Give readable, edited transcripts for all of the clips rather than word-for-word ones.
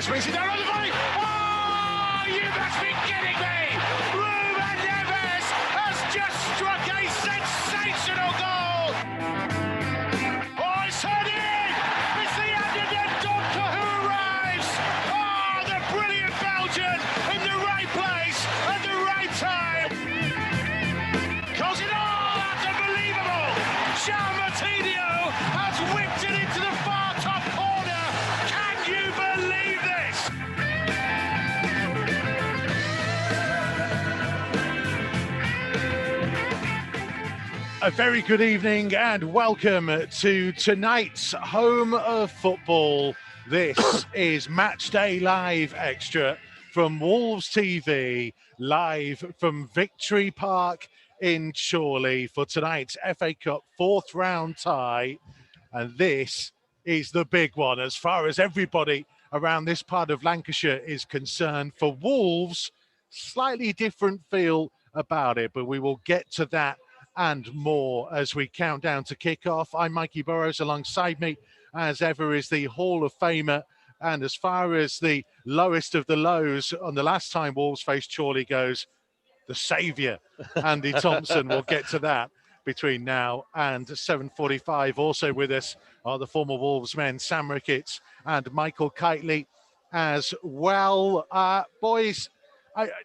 Swings it down on the volley. Oh, you must be kidding me! Ruben Neves has just struck a sensational goal. Oh, it's headed in. It's the underdog doctor who arrives. Oh, the brilliant Belgian in the right place at the right time. Calls it all. That's unbelievable. Jean Martinho has whipped it into the far top corner. Can you believe this? A very good evening and welcome to tonight's Home of Football. This is Matchday Live Extra from Wolves TV, live from Victory Park in Chorley for tonight's FA Cup fourth round tie. And this is the big one as far as everybody around this part of Lancashire is concerned. For Wolves, slightly different feel about it, but we will get to that and more as we count down to kick-off. I'm Mikey Burrows. Alongside me, as ever, is the Hall of Famer. And as far as the lowest of the lows on the last time Wolves faced Chorley goes, the saviour, Andy Thompson. We'll get to that between now and 7:45. Also with us are the former Wolves men, Sam Ricketts and Michael Kightly as well. Boys,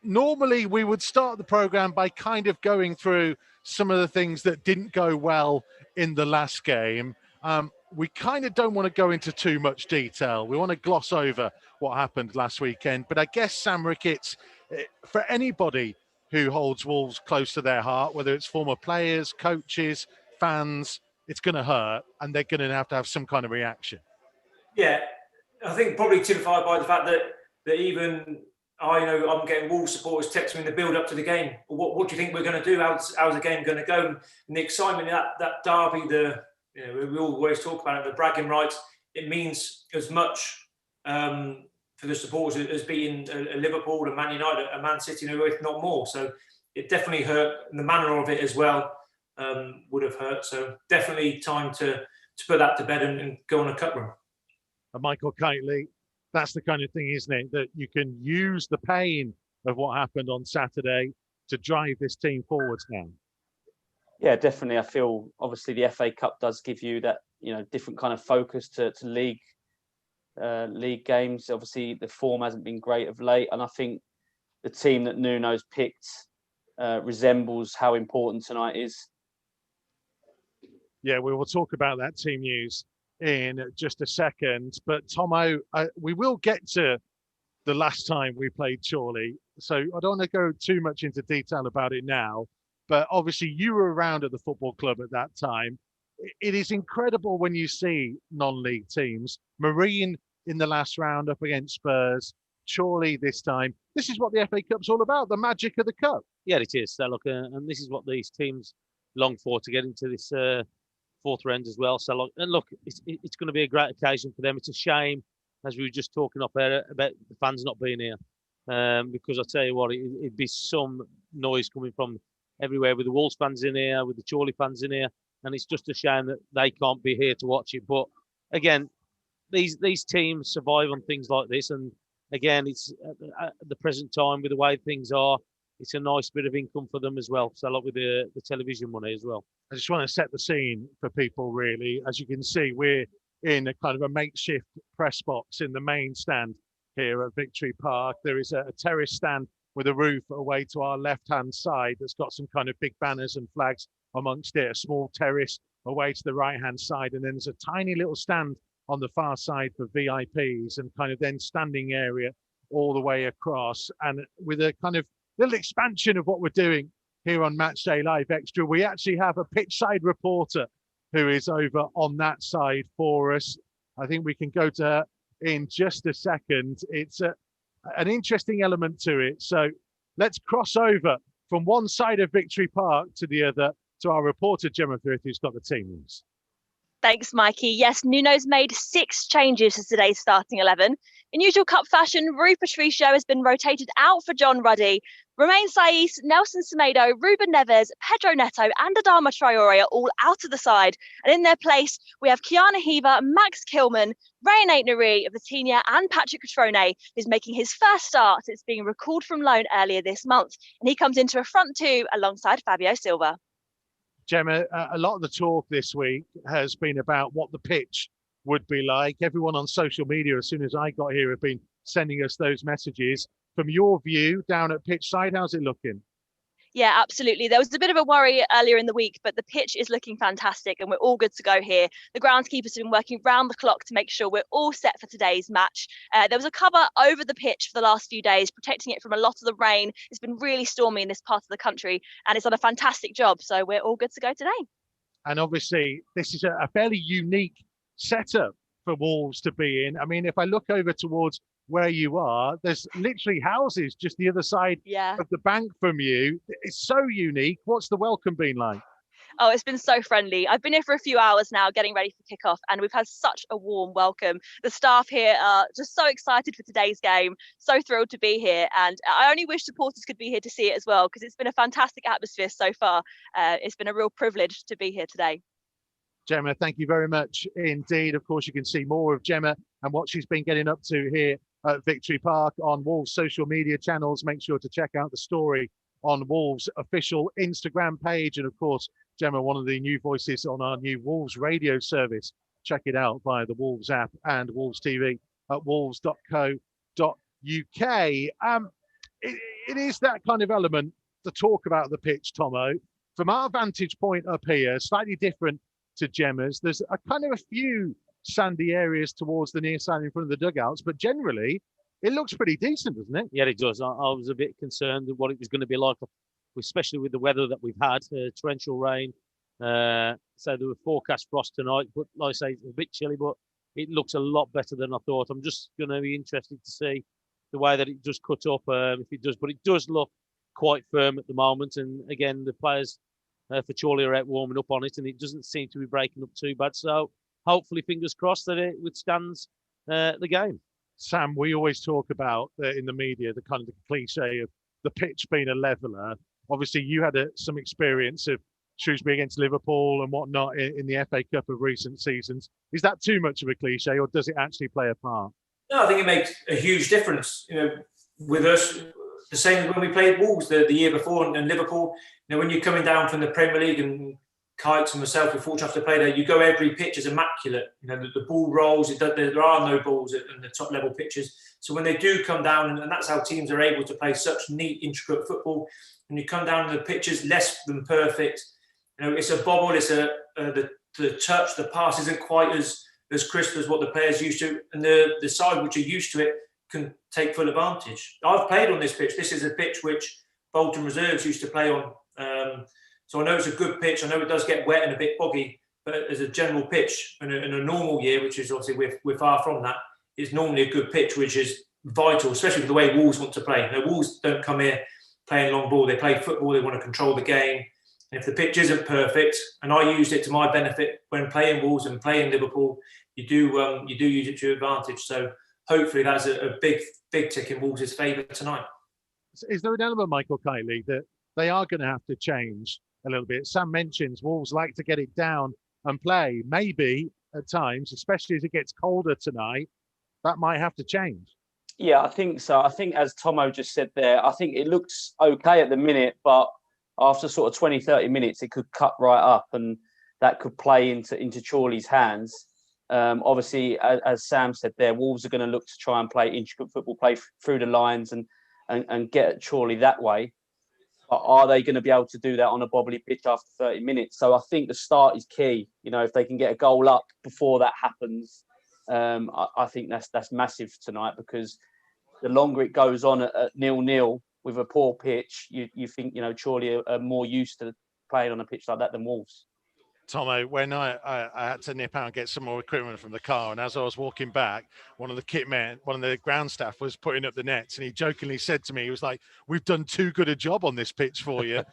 normally we would start the programme by kind of going through some of the things that didn't go well in the last game. We kind of don't want to go into too much detail. We want to gloss over what happened last weekend. But I guess, Sam Ricketts, for anybody who holds Wolves close to their heart, whether it's former players, coaches, fans, it's going to hurt and they're going to have some kind of reaction. Yeah, I think probably typified by the fact that even I'm getting Wolves supporters texting me in the build up to the game. What do you think we're going to do? How's the game going to go? And the excitement, that derby, we always talk about it, the bragging rights. It means as much for the supporters as beating a Liverpool, a Man United, a Man City, if not more. So it definitely hurt. And the manner of it as well would have hurt. So definitely time to put that to bed and go on a cup run. And Michael Kightly, that's the kind of thing, isn't it? That you can use the pain of what happened on Saturday to drive this team forwards now. Yeah, definitely. I feel obviously the FA Cup does give you that, different kind of focus to league games. Obviously, the form hasn't been great of late, and I think the team that Nuno's picked resembles how important tonight is. Yeah, we will talk about that team news in just a second. But Tomo, we will get to the last time we played Chorley, so I don't want to go too much into detail about it now. But obviously, you were around at the football club at that time. It is incredible when you see non-league teams. Marine in the last round up against Spurs, Chorley this time. This is what the FA Cup's all about, the magic of the cup. Yeah, it is. So look, and this is what these teams long for, to get into this fourth round as well. So look, it's going to be a great occasion for them. It's a shame, as we were just talking up there, about the fans not being here, because I tell you what, it'd be some noise coming from everywhere with the Wolves fans in here, with the Chorley fans in here, and it's just a shame that they can't be here to watch it. But again, these teams survive on things like this, and again, it's at the present time with the way things are, it's a nice bit of income for them as well. So like with the television money as well. I just want to set the scene for people, really. As you can see, we're in a kind of a makeshift press box in the main stand here at Victory Park. There is a terrace stand with a roof away to our left-hand side that's got some kind of big banners and flags amongst it, a small terrace away to the right-hand side. And then there's a tiny little stand on the far side for VIPs and kind of then standing area all the way across. And with a kind of little expansion of what we're doing here on Matchday Live Extra, we actually have a pitchside reporter who is over on that side for us. I think we can go to her in just a second. It's an interesting element to it. So let's cross over from one side of Victory Park to the other to our reporter, Gemma Thrift, who's got the team news. Thanks, Mikey. Yes, Nuno's made 6 changes to today's starting 11. In usual cup fashion, Rui Patricio has been rotated out for John Ruddy. Romain Saiz, Nelson Semedo, Ruben Neves, Pedro Neto and Adama Traore are all out of the side. And in their place, we have Kiana Heaver, Max Kilman, Rayan Aitnuri, Vitinha and Patrick Cutrone, who's making his first start since being recalled from loan earlier this month. And he comes into a front 2 alongside Fabio Silva. Gemma, a lot of the talk this week has been about what the pitch would be like. Everyone on social media, as soon as I got here, have been sending us those messages. From your view, down at pitch side, how's it looking? Yeah, absolutely. There was a bit of a worry earlier in the week, but the pitch is looking fantastic and we're all good to go here. The groundskeepers have been working round the clock to make sure we're all set for today's match. There was a cover over the pitch for the last few days, protecting it from a lot of the rain. It's been really stormy in this part of the country and it's done a fantastic job. So we're all good to go today. And obviously, this is a fairly unique setup for Wolves to be in. I mean, if I look over towards where you are, there's literally houses just the other side of the bank from you. It's so unique. What's the welcome been like? Oh, it's been so friendly. I've been here for a few hours now getting ready for kickoff and we've had such a warm welcome. The staff here are just so excited for today's game, so thrilled to be here. And I only wish supporters could be here to see it as well because it's been a fantastic atmosphere so far. It's been a real privilege to be here today. Gemma, thank you very much indeed. Of course, you can see more of Gemma and what she's been getting up to here at Victory Park on Wolves social media channels. Make sure to check out the story on Wolves official Instagram page. And of course, Gemma, one of the new voices on our new Wolves radio service. Check it out via the Wolves app and Wolves TV at wolves.co.uk. It is that kind of element to talk about the pitch, Tomo. From our vantage point up here, slightly different to Gemma's. There's a kind of a few sandy areas towards the near side in front of the dugouts, but generally it looks pretty decent, doesn't it? Yeah, it does. I was a bit concerned with what it was going to be like, especially with the weather that we've had, torrential rain. So there were forecast frost tonight, but like I say, it's a bit chilly, but it looks a lot better than I thought. I'm just going to be interested to see the way that it does cut up, if it does, but it does look quite firm at the moment. And again, the players for Chorley are out warming up on it, and it doesn't seem to be breaking up too bad. So hopefully, fingers crossed that it withstands the game. Sam, we always talk about in the media the kind of the cliche of the pitch being a leveller. Obviously, you had some experience of Shrewsbury against Liverpool and whatnot in the FA Cup of recent seasons. Is that too much of a cliche, or does it actually play a part? No, I think it makes a huge difference. You know, with us, the same as when we played Wolves the year before and Liverpool. You know, when you're coming down from the Premier League, and Kites and myself, we're fortunate enough to play there, you go every pitch is immaculate. You know, the ball rolls, there are no balls in the top level pitches. So when they do come down, and that's how teams are able to play such neat, intricate football, when you come down to the pitches, less than perfect. You know, it's a bobble, it's the touch, the pass isn't quite as crisp as what the players used to, and the side which are used to it can take full advantage. I've played on this pitch. This is a pitch which Bolton Reserves used to play on. So I know it's a good pitch. I know it does get wet and a bit boggy, but as a general pitch in a normal year, which is obviously we're far from that, is normally a good pitch, which is vital, especially with the way Wolves want to play. You know, Wolves don't come here playing long ball. They play football. They want to control the game. And if the pitch isn't perfect, and I used it to my benefit when playing Wolves and playing Liverpool, you do use it to your advantage. So hopefully that's a big tick in Wolves' favour tonight. Is there an element, Michael Kightly, that they are going to have to change a little bit? Sam mentions Wolves like to get it down and play. Maybe at times, especially as it gets colder tonight, that might have to change. Yeah, I think so. I think, as Tomo just said there, I think it looks okay at the minute, but after sort of 20, 30 minutes, it could cut right up, and that could play into Chorley's hands. Obviously, as Sam said there, Wolves are going to look to try and play intricate football, play through the lines and get at Chorley that way. But are they going to be able to do that on a bobbly pitch after 30 minutes? So I think the start is key. You know, if they can get a goal up before that happens, I think that's massive tonight, because the longer it goes on at 0-0 with a poor pitch, you think, you know, Chorley are more used to playing on a pitch like that than Wolves. Tomo, when I had to nip out and get some more equipment from the car, and as I was walking back, one of the ground staff was putting up the nets, and he jokingly said to me, he was like, "We've done too good a job on this pitch for you."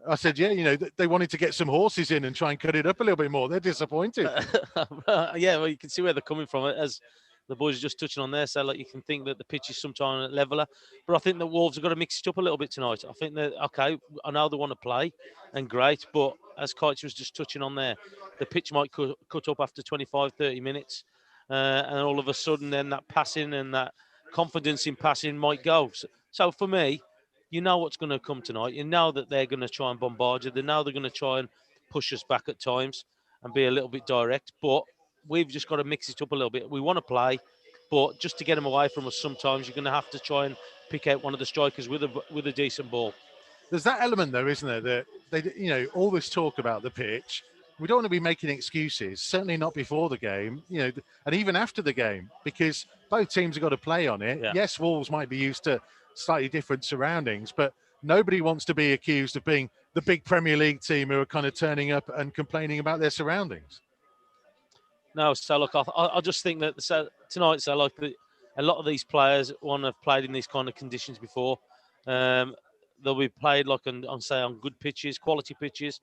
I said, "Yeah, they wanted to get some horses in and try and cut it up a little bit more. They're disappointed." Yeah, well, you can see where they're coming from, as the boys are just touching on there. So, like, you can think that the pitch is sometimes leveler, but I think the Wolves have got to mix it up a little bit tonight. I think that, okay, I know they want to play, and great, but as Kite was just touching on there, the pitch might cut up after 25, 30 minutes, and all of a sudden, then that passing and that confidence in passing might go. So for me, you know what's going to come tonight. You know that they're going to try and bombard you. They know they're going to try and push us back at times and be a little bit direct, but we've just got to mix it up a little bit. We want to play, but just to get them away from us, sometimes you're going to have to try and pick out one of the strikers with a decent ball. There's that element, though, isn't there, that they, all this talk about the pitch. We don't want to be making excuses. Certainly not before the game, and even after the game, because both teams have got to play on it. Yeah. Yes, Wolves might be used to slightly different surroundings, but nobody wants to be accused of being the big Premier League team who are kind of turning up and complaining about their surroundings. No, so look, I just think that tonight, so like a lot of these players have played in these kind of conditions before. They'll be played like on good pitches, quality pitches,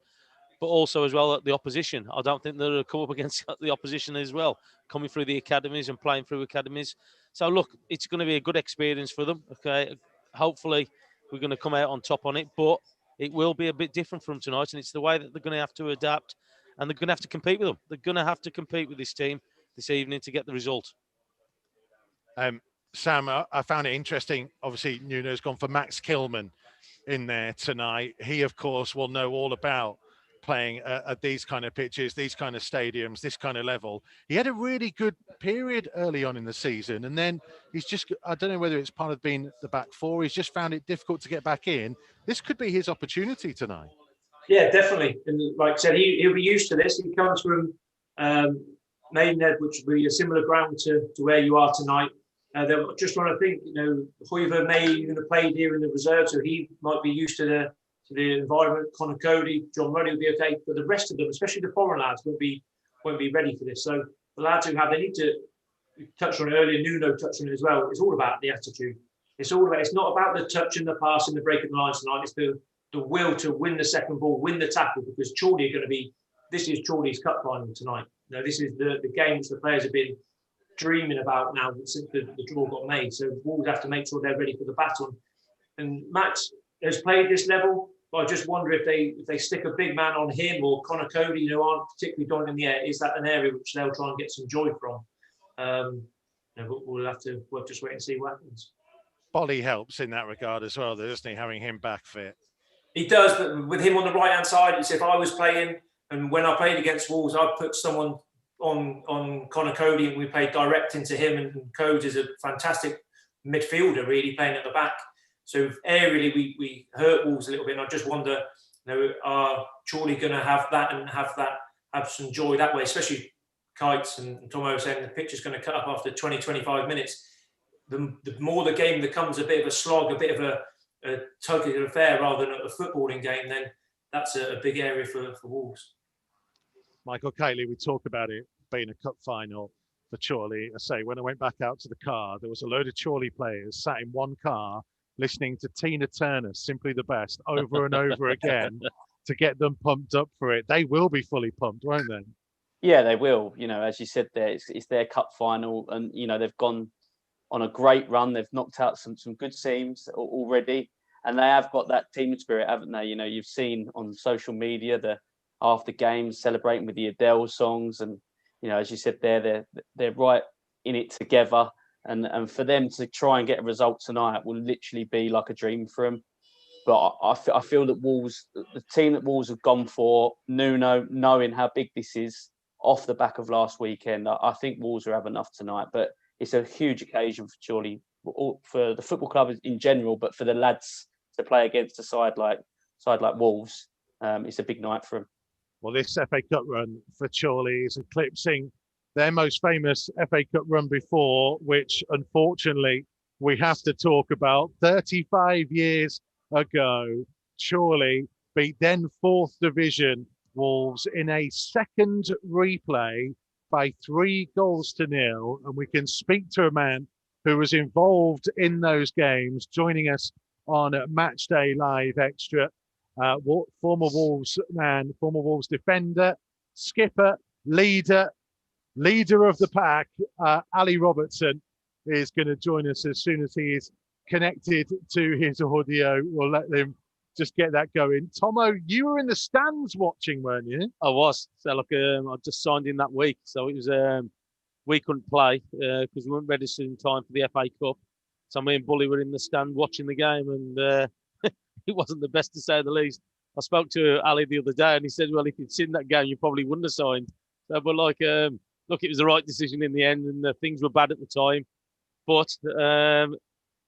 but also as well at the opposition. I don't think they'll come up against the opposition as well, coming through the academies and playing through academies. So look, it's going to be a good experience for them. Okay, hopefully we're going to come out on top on it, but it will be a bit different from tonight, and it's the way that they're going to have to adapt. And they're going to have to compete with them. They're going to have to compete with this team this evening to get the result. Sam, I found it interesting. Obviously, Nuno's gone for Max Kilman in there tonight. He, of course, will know all about playing at these kind of pitches, these kind of stadiums, this kind of level. He had a really good period early on in the season, and then he's just, I don't know whether it's part of being the back four, he's just found it difficult to get back in. This could be his opportunity tonight. Yeah, definitely. And like I said, he'll be used to this. He comes from Maidenhead, which will be a similar ground to where you are tonight. They'll just want to think, Hoiver may even have played here in the reserve, so he might be used to the environment. Connor Cody, John Ruddy will be okay, but the rest of them, especially the foreign lads, won't be ready for this. So the lads they need to touch on it earlier. Nuno touched on it as well. It's all about the attitude. It's not about the touch and the pass and the breaking the lines tonight. It's the will to win the second ball, win the tackle, because Chorley are going to be. This is Chorley's cup final tonight. This is the game which the players have been dreaming about now since the draw got made. So Wolves have to make sure they're ready for the baton. And Max has played this level, but I just wonder if they stick a big man on him or Connor Cody, aren't particularly dominant in the air. Is that an area which they'll try and get some joy from? We'll have to just wait and see what happens. Bolly helps in that regard as well, doesn't he? Having him back fit. He does, but with him on the right-hand side, it's if I was playing, and when I played against Wolves, I'd put someone on Connor Cody, and we played direct into him, and Codes is a fantastic midfielder, really, playing at the back. So aerially, we hurt Wolves a little bit, and I just wonder, are Chorley going to have that and have some joy that way, especially Kites and Tomo saying the pitch is going to cut up after 20, 25 minutes. The more the game becomes a bit of a slog, a bit of a tug-of affair rather than a footballing game, then that's a big area for Wolves. Michael Kightly, we talk about it being a cup final for Chorley. I say, when I went back out to the car, there was a load of Chorley players sat in one car listening to Tina Turner, Simply the Best, over and over again to get them pumped up for it. They will be fully pumped, won't they? Yeah, they will. As you said there, it's their cup final, and, they've gone on a great run. They've knocked out some good teams already, and they have got that team spirit, haven't they? You've seen on social media the after games celebrating with the Adele songs, and as you said there, they're right in it together, and for them to try and get a result tonight will literally be like a dream for them. But I feel that Wolves, the team that Wolves have gone for, Nuno, knowing how big this is off the back of last weekend, I think Wolves will have enough tonight. But it's a huge occasion for Chorley, for the football club in general, but for the lads to play against a side like Wolves, it's a big night for them. Well, this FA Cup run for Chorley is eclipsing their most famous FA Cup run before, which unfortunately we have to talk about. 35 years ago, Chorley beat then 4th Division Wolves in a second replay by 3-0, and we can speak to a man who was involved in those games, joining us on Matchday Live Extra. Former Wolves man, former Wolves defender, skipper, leader of the pack, Ali Robertson is going to join us as soon as he is connected to his audio. We'll let them just get that going. Tomo, you were in the stands watching, weren't you? I was. So look, I just signed in that week, so it was we couldn't play because we weren't registered in time for the FA Cup. So me and Bully were in the stand watching the game, and it wasn't the best to say the least. I spoke to Ali the other day, and he said, "Well, if you'd seen that game, you probably wouldn't have signed." So, but look, it was the right decision in the end, and things were bad at the time, but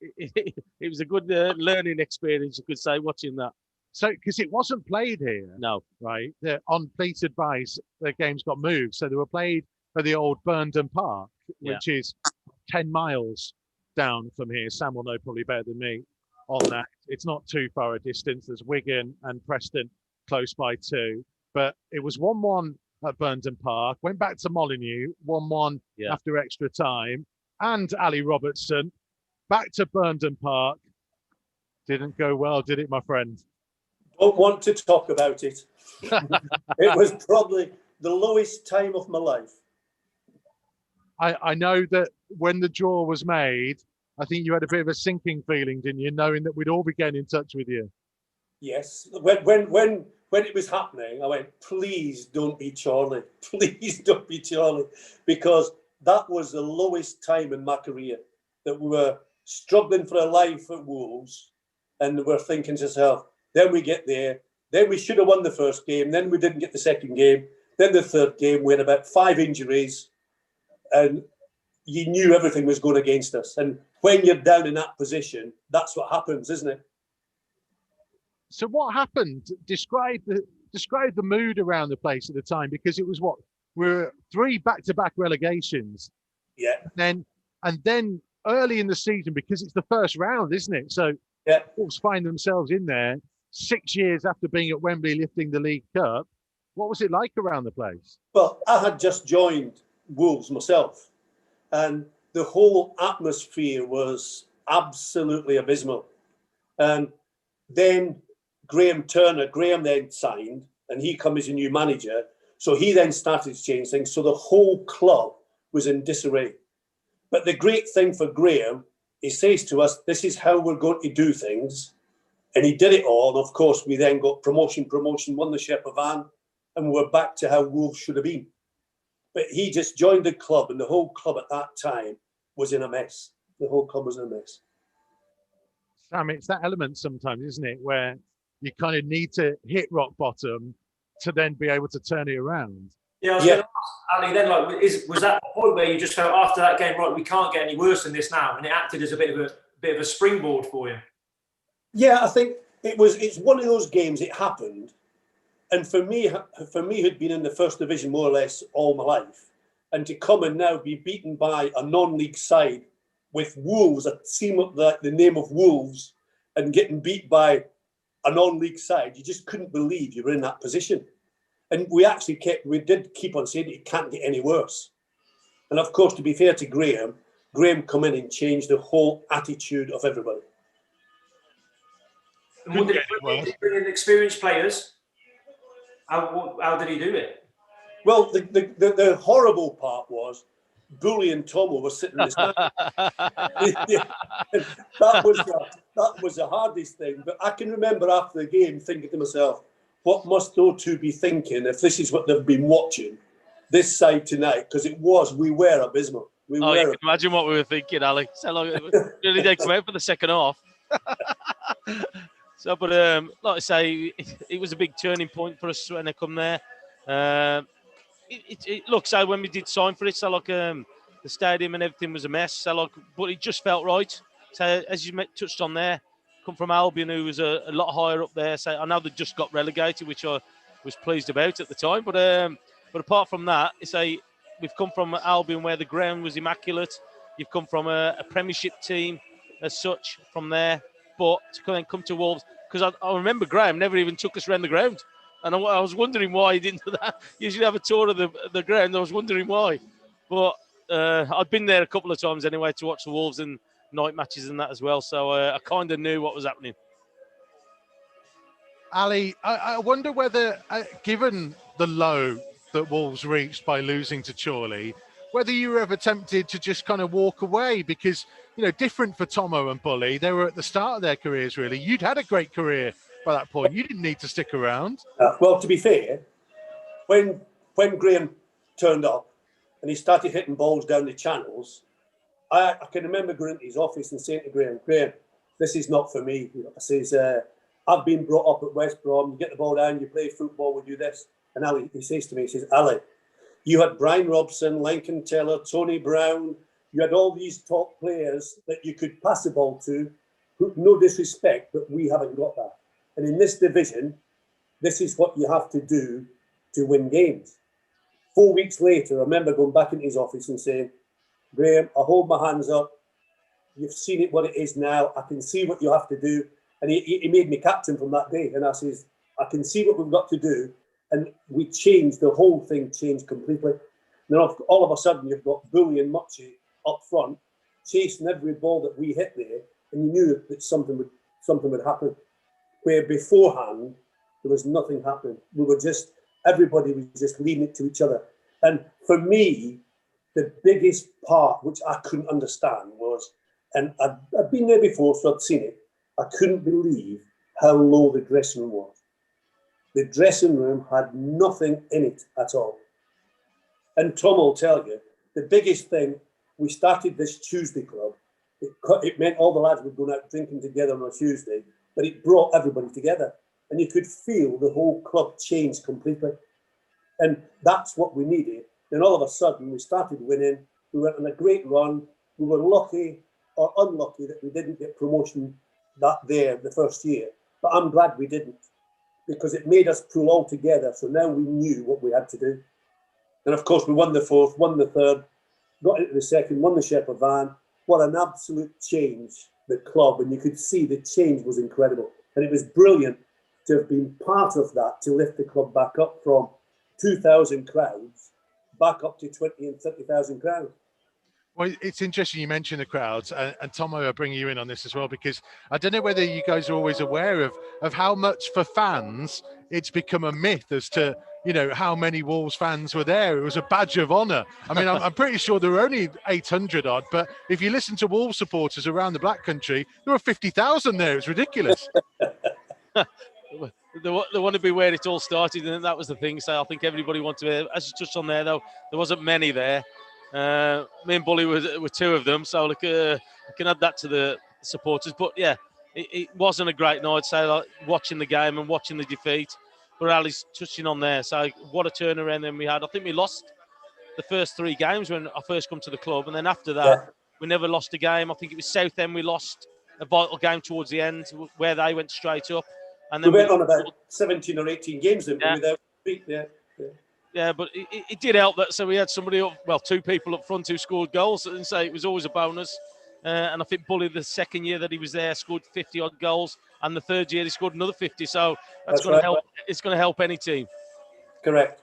it was a good learning experience, you could say, watching that. So, because it wasn't played here, No, right? On police advice, the games got moved, so they were played at the old Burndon Park, which is 10 miles down from here. Sam will know probably better than me on that. It's not too far a distance. There's Wigan and Preston close by too. But it was 1-1 at Burndon Park. Went back to Molineux, 1-1 after extra time. And Ali Robertson back to Burndon Park. Didn't go well, did it, my friend? Don't want to talk about it. It was probably the lowest time of my life. I know that when the draw was made, I think you had a bit of a sinking feeling, didn't you, knowing that we'd all be getting in touch with you? Yes. When it was happening, I went, please don't be Chorley. Please don't be Chorley. Because that was the lowest time in my career, that we were struggling for a life at Wolves, and we're thinking to ourselves, then we get there, then we should have won the first game, then we didn't get the second game, then the third game, we had about 5 injuries, and you knew everything was going against us. And when you're down in that position, that's what happens, isn't it? So what happened? Describe the mood around the place at the time, because it was we're 3 back-to-back relegations. Yeah. And then early in the season, because it's the first round, isn't it? So Wolves find themselves in there 6 years after being at Wembley lifting the League Cup. What was it like around the place? Well, I had just joined Wolves myself, and the whole atmosphere was absolutely abysmal. And then Graham then signed, and he came as a new manager. So he then started to change things. So the whole club was in disarray. But the great thing for Graham, he says to us, this is how we're going to do things. And he did it all. And of course, we then got promotion, won the Shepherd Van, and we're back to how Wolves should have been. But he just joined the club, and the whole club at that time was in a mess. The whole club was in a mess. Sam, it's that element sometimes, isn't it, where you kind of need to hit rock bottom to then be able to turn it around. Yeah, I was going to ask, Ali, then, was that the point where you just felt after that game, right, we can't get any worse than this now, and it acted as a bit of a springboard for you? Yeah, I think it's one of those games. It happened, and for me, who'd been in the first division more or less all my life, and to come and now be beaten by a non-league side with Wolves, a team of the name of Wolves, and getting beat by a non-league side, you just couldn't believe you were in that position. And we did keep on saying it can't get any worse. And of course, to be fair to Graham come in and changed the whole attitude of everybody. And did he bring in experienced players? How did he do it? Well, the horrible part was Bully and Tomo were sitting in the stand. That was the hardest thing. But I can remember after the game thinking to myself, what must those two be thinking if this is what they've been watching this side tonight? Because we were abysmal. You can imagine what we were thinking, Alex. How long really they come out for the second half? So, but like I say, it was a big turning point for us when they come there. It looks so when we did sign for it, so the stadium and everything was a mess. So but it just felt right. So as you touched on there, come from Albion, who was a lot higher up there. So I know they just got relegated, which I was pleased about at the time. But apart from that, we've come from Albion where the ground was immaculate. You've come from a Premiership team as such from there. But to then come to Wolves, because I remember Graham never even took us around the ground. And I was wondering why he didn't do that. Usually have a tour of the ground. I was wondering why. But I'd been there a couple of times anyway to watch the Wolves and night matches and that as well. So I kind of knew what was happening. Ali, I wonder whether, given the low that Wolves reached by losing to Chorley, whether you were ever tempted to just kind of walk away because, different for Tomo and Bully, they were at the start of their careers, really. You'd had a great career by that point. You didn't need to stick around. Well, to be fair, when Graham turned up and he started hitting balls down the channels, I can remember going into his office and saying to Graham, this is not for me. I says, I've been brought up at West Brom. You get the ball down, you play football, we do this. And Ali, he says to me, he says, Ali, you had Brian Robson, Lincoln Taylor, Tony Brown. You had all these top players that you could pass the ball to. No disrespect, but we haven't got that. And in this division, this is what you have to do to win games. 4 weeks later, I remember going back into his office and saying, Graham, I hold my hands up. You've seen it what it is now. I can see what you have to do. And he made me captain from that day. And I says, I can see what we've got to do. And we changed, the whole thing changed completely. And then all of a sudden, you've got Bully and Muchie up front, chasing every ball that we hit there. And you knew that something would happen. Where beforehand, there was nothing happening. Everybody was just leaving it to each other. And for me, the biggest part, which I couldn't understand was, and I'd been there before, so I'd seen it, I couldn't believe how low the dressing room was. The dressing room had nothing in it at all. And Tom will tell you, the biggest thing, we started this Tuesday club. It meant all the lads were going out drinking together on a Tuesday, but it brought everybody together. And you could feel the whole club change completely. And that's what we needed. Then all of a sudden, we started winning. We went on a great run. We were lucky or unlucky that we didn't get promotion the first year. But I'm glad we didn't, because it made us pull all together. So now we knew what we had to do. And of course, we won the fourth, won the third, got into the second, won the Shepherd Van. What an absolute change, the club. And you could see the change was incredible. And it was brilliant to have been part of that, to lift the club back up from 2,000 crowds back up to 20 and 30,000 crowds. Well, it's interesting you mentioned the crowds, and Tomo, I'll bring you in on this as well, because I don't know whether you guys are always aware of how much for fans it's become a myth as to, how many Wolves fans were there. It was a badge of honour. I mean, I'm pretty sure there were only 800 odd, but if you listen to Wolves supporters around the Black Country, there were 50,000 there. It's ridiculous. They want to be where it all started, and that was the thing. So I think everybody wanted to. As you touched on there, though, there wasn't many there. Me and Bully were two of them, so I can add that to the supporters. But yeah, it wasn't a great night. So watching the game and watching the defeat. But Ali's touching on there. So what a turnaround then we had. I think we lost the first 3 games when I first come to the club, and then after that, we never lost a game. I think it was Southend we lost a vital game towards the end where they went straight up. And then we went on about 17 or 18 games then, without beat. Yeah, but it did help that. So we had somebody up, 2 people up front who scored goals, and so it was always a bonus. And I think Bully, the second year that he was there, scored 50 odd goals, and the third year he scored another 50. So that's going to help. It's going to help any team. Correct.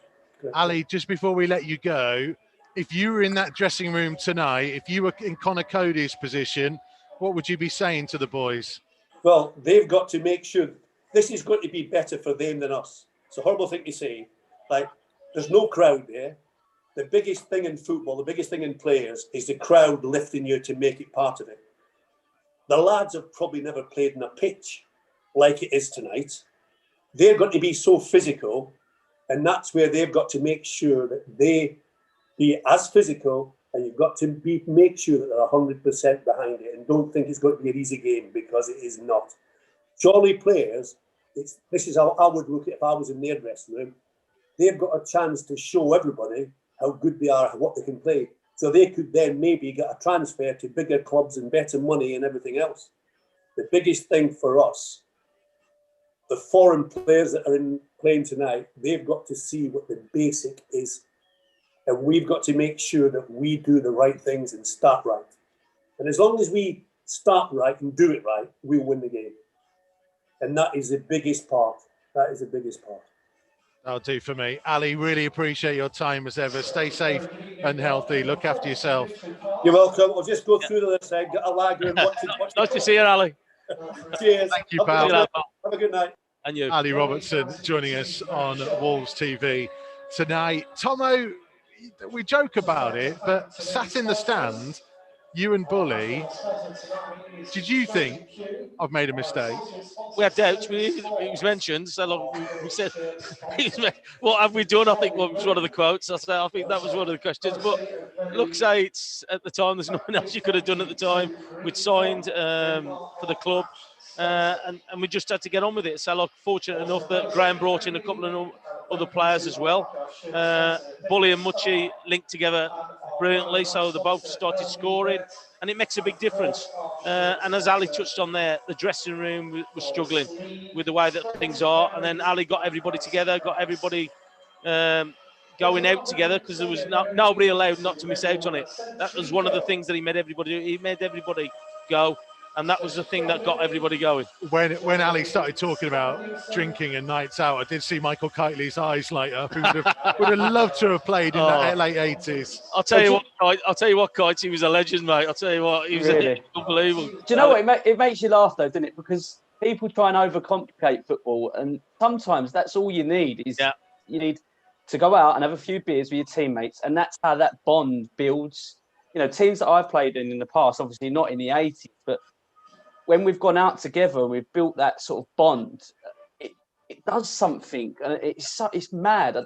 Ali, just before we let you go, if you were in that dressing room tonight, if you were in Conor Cody's position, what would you be saying to the boys? Well, they've got to make sure this is going to be better for them than us. It's a horrible thing to say. There's no crowd there. The biggest thing in football, the biggest thing in players is the crowd lifting you to make it part of it. The lads have probably never played in a pitch like it is tonight. They're going to be so physical, and that's where they've got to make sure that they be as physical, and you've got to make sure that they're 100% behind it, and don't think it's going to be an easy game, because it is not. Chorley players, this is how I would look at it if I was in their dressing room. They've got a chance to show everybody how good they are, what they can play. So they could then maybe get a transfer to bigger clubs and better money and everything else. The biggest thing for us, the foreign players that are playing tonight, they've got to see what the basic is. And we've got to make sure that we do the right things and start right. And as long as we start right and do it right, we'll win the game. And that is the biggest part. That is the biggest part. That'll do for me. Ali, really appreciate your time as ever. Stay safe and healthy. Look after yourself. You're welcome. I'll just go through the list. Get a lager and watch Nice to see you, Ali. Cheers. Thank you, pal. Have a good night. And you. Ali Robertson joining us on Wolves TV tonight. Tomo, we joke about it, but sat in the stand, you and Bully, did you think I've made a mistake? We had doubts. It was mentioned. So look, we said, "What have we done?" I think was one of the quotes. I think that was one of the questions. But look, say it's at the time. There's nothing else you could have done at the time. We'd signed for the club, and we just had to get on with it. So look, fortunate enough that Graham brought in a couple of other players as well. Bully and Mucci linked together brilliantly, so they both started scoring, and it makes a big difference. And as Ali touched on there, the dressing room was struggling with the way that things are, and then Ali got everybody together, got everybody going out together, because there was nobody allowed not to miss out on it. That was one of the things that he made everybody do. He made everybody go, and that was the thing that got everybody going. When Ali started talking about drinking and nights out, I did see Michael Kightly's eyes light up. He would have loved to have played in the late 80s. I'll tell you what, Kite, he was a legend, mate. I'll tell you what, he was unbelievable. Do you know what? It makes you laugh, though, doesn't it? Because people try and overcomplicate football, and sometimes that's all you need is you need to go out and have a few beers with your teammates, and that's how that bond builds. You know, teams that I've played in the past, obviously not in the 80s, but when we've gone out together, we've built that sort of bond. It does something, and it's mad.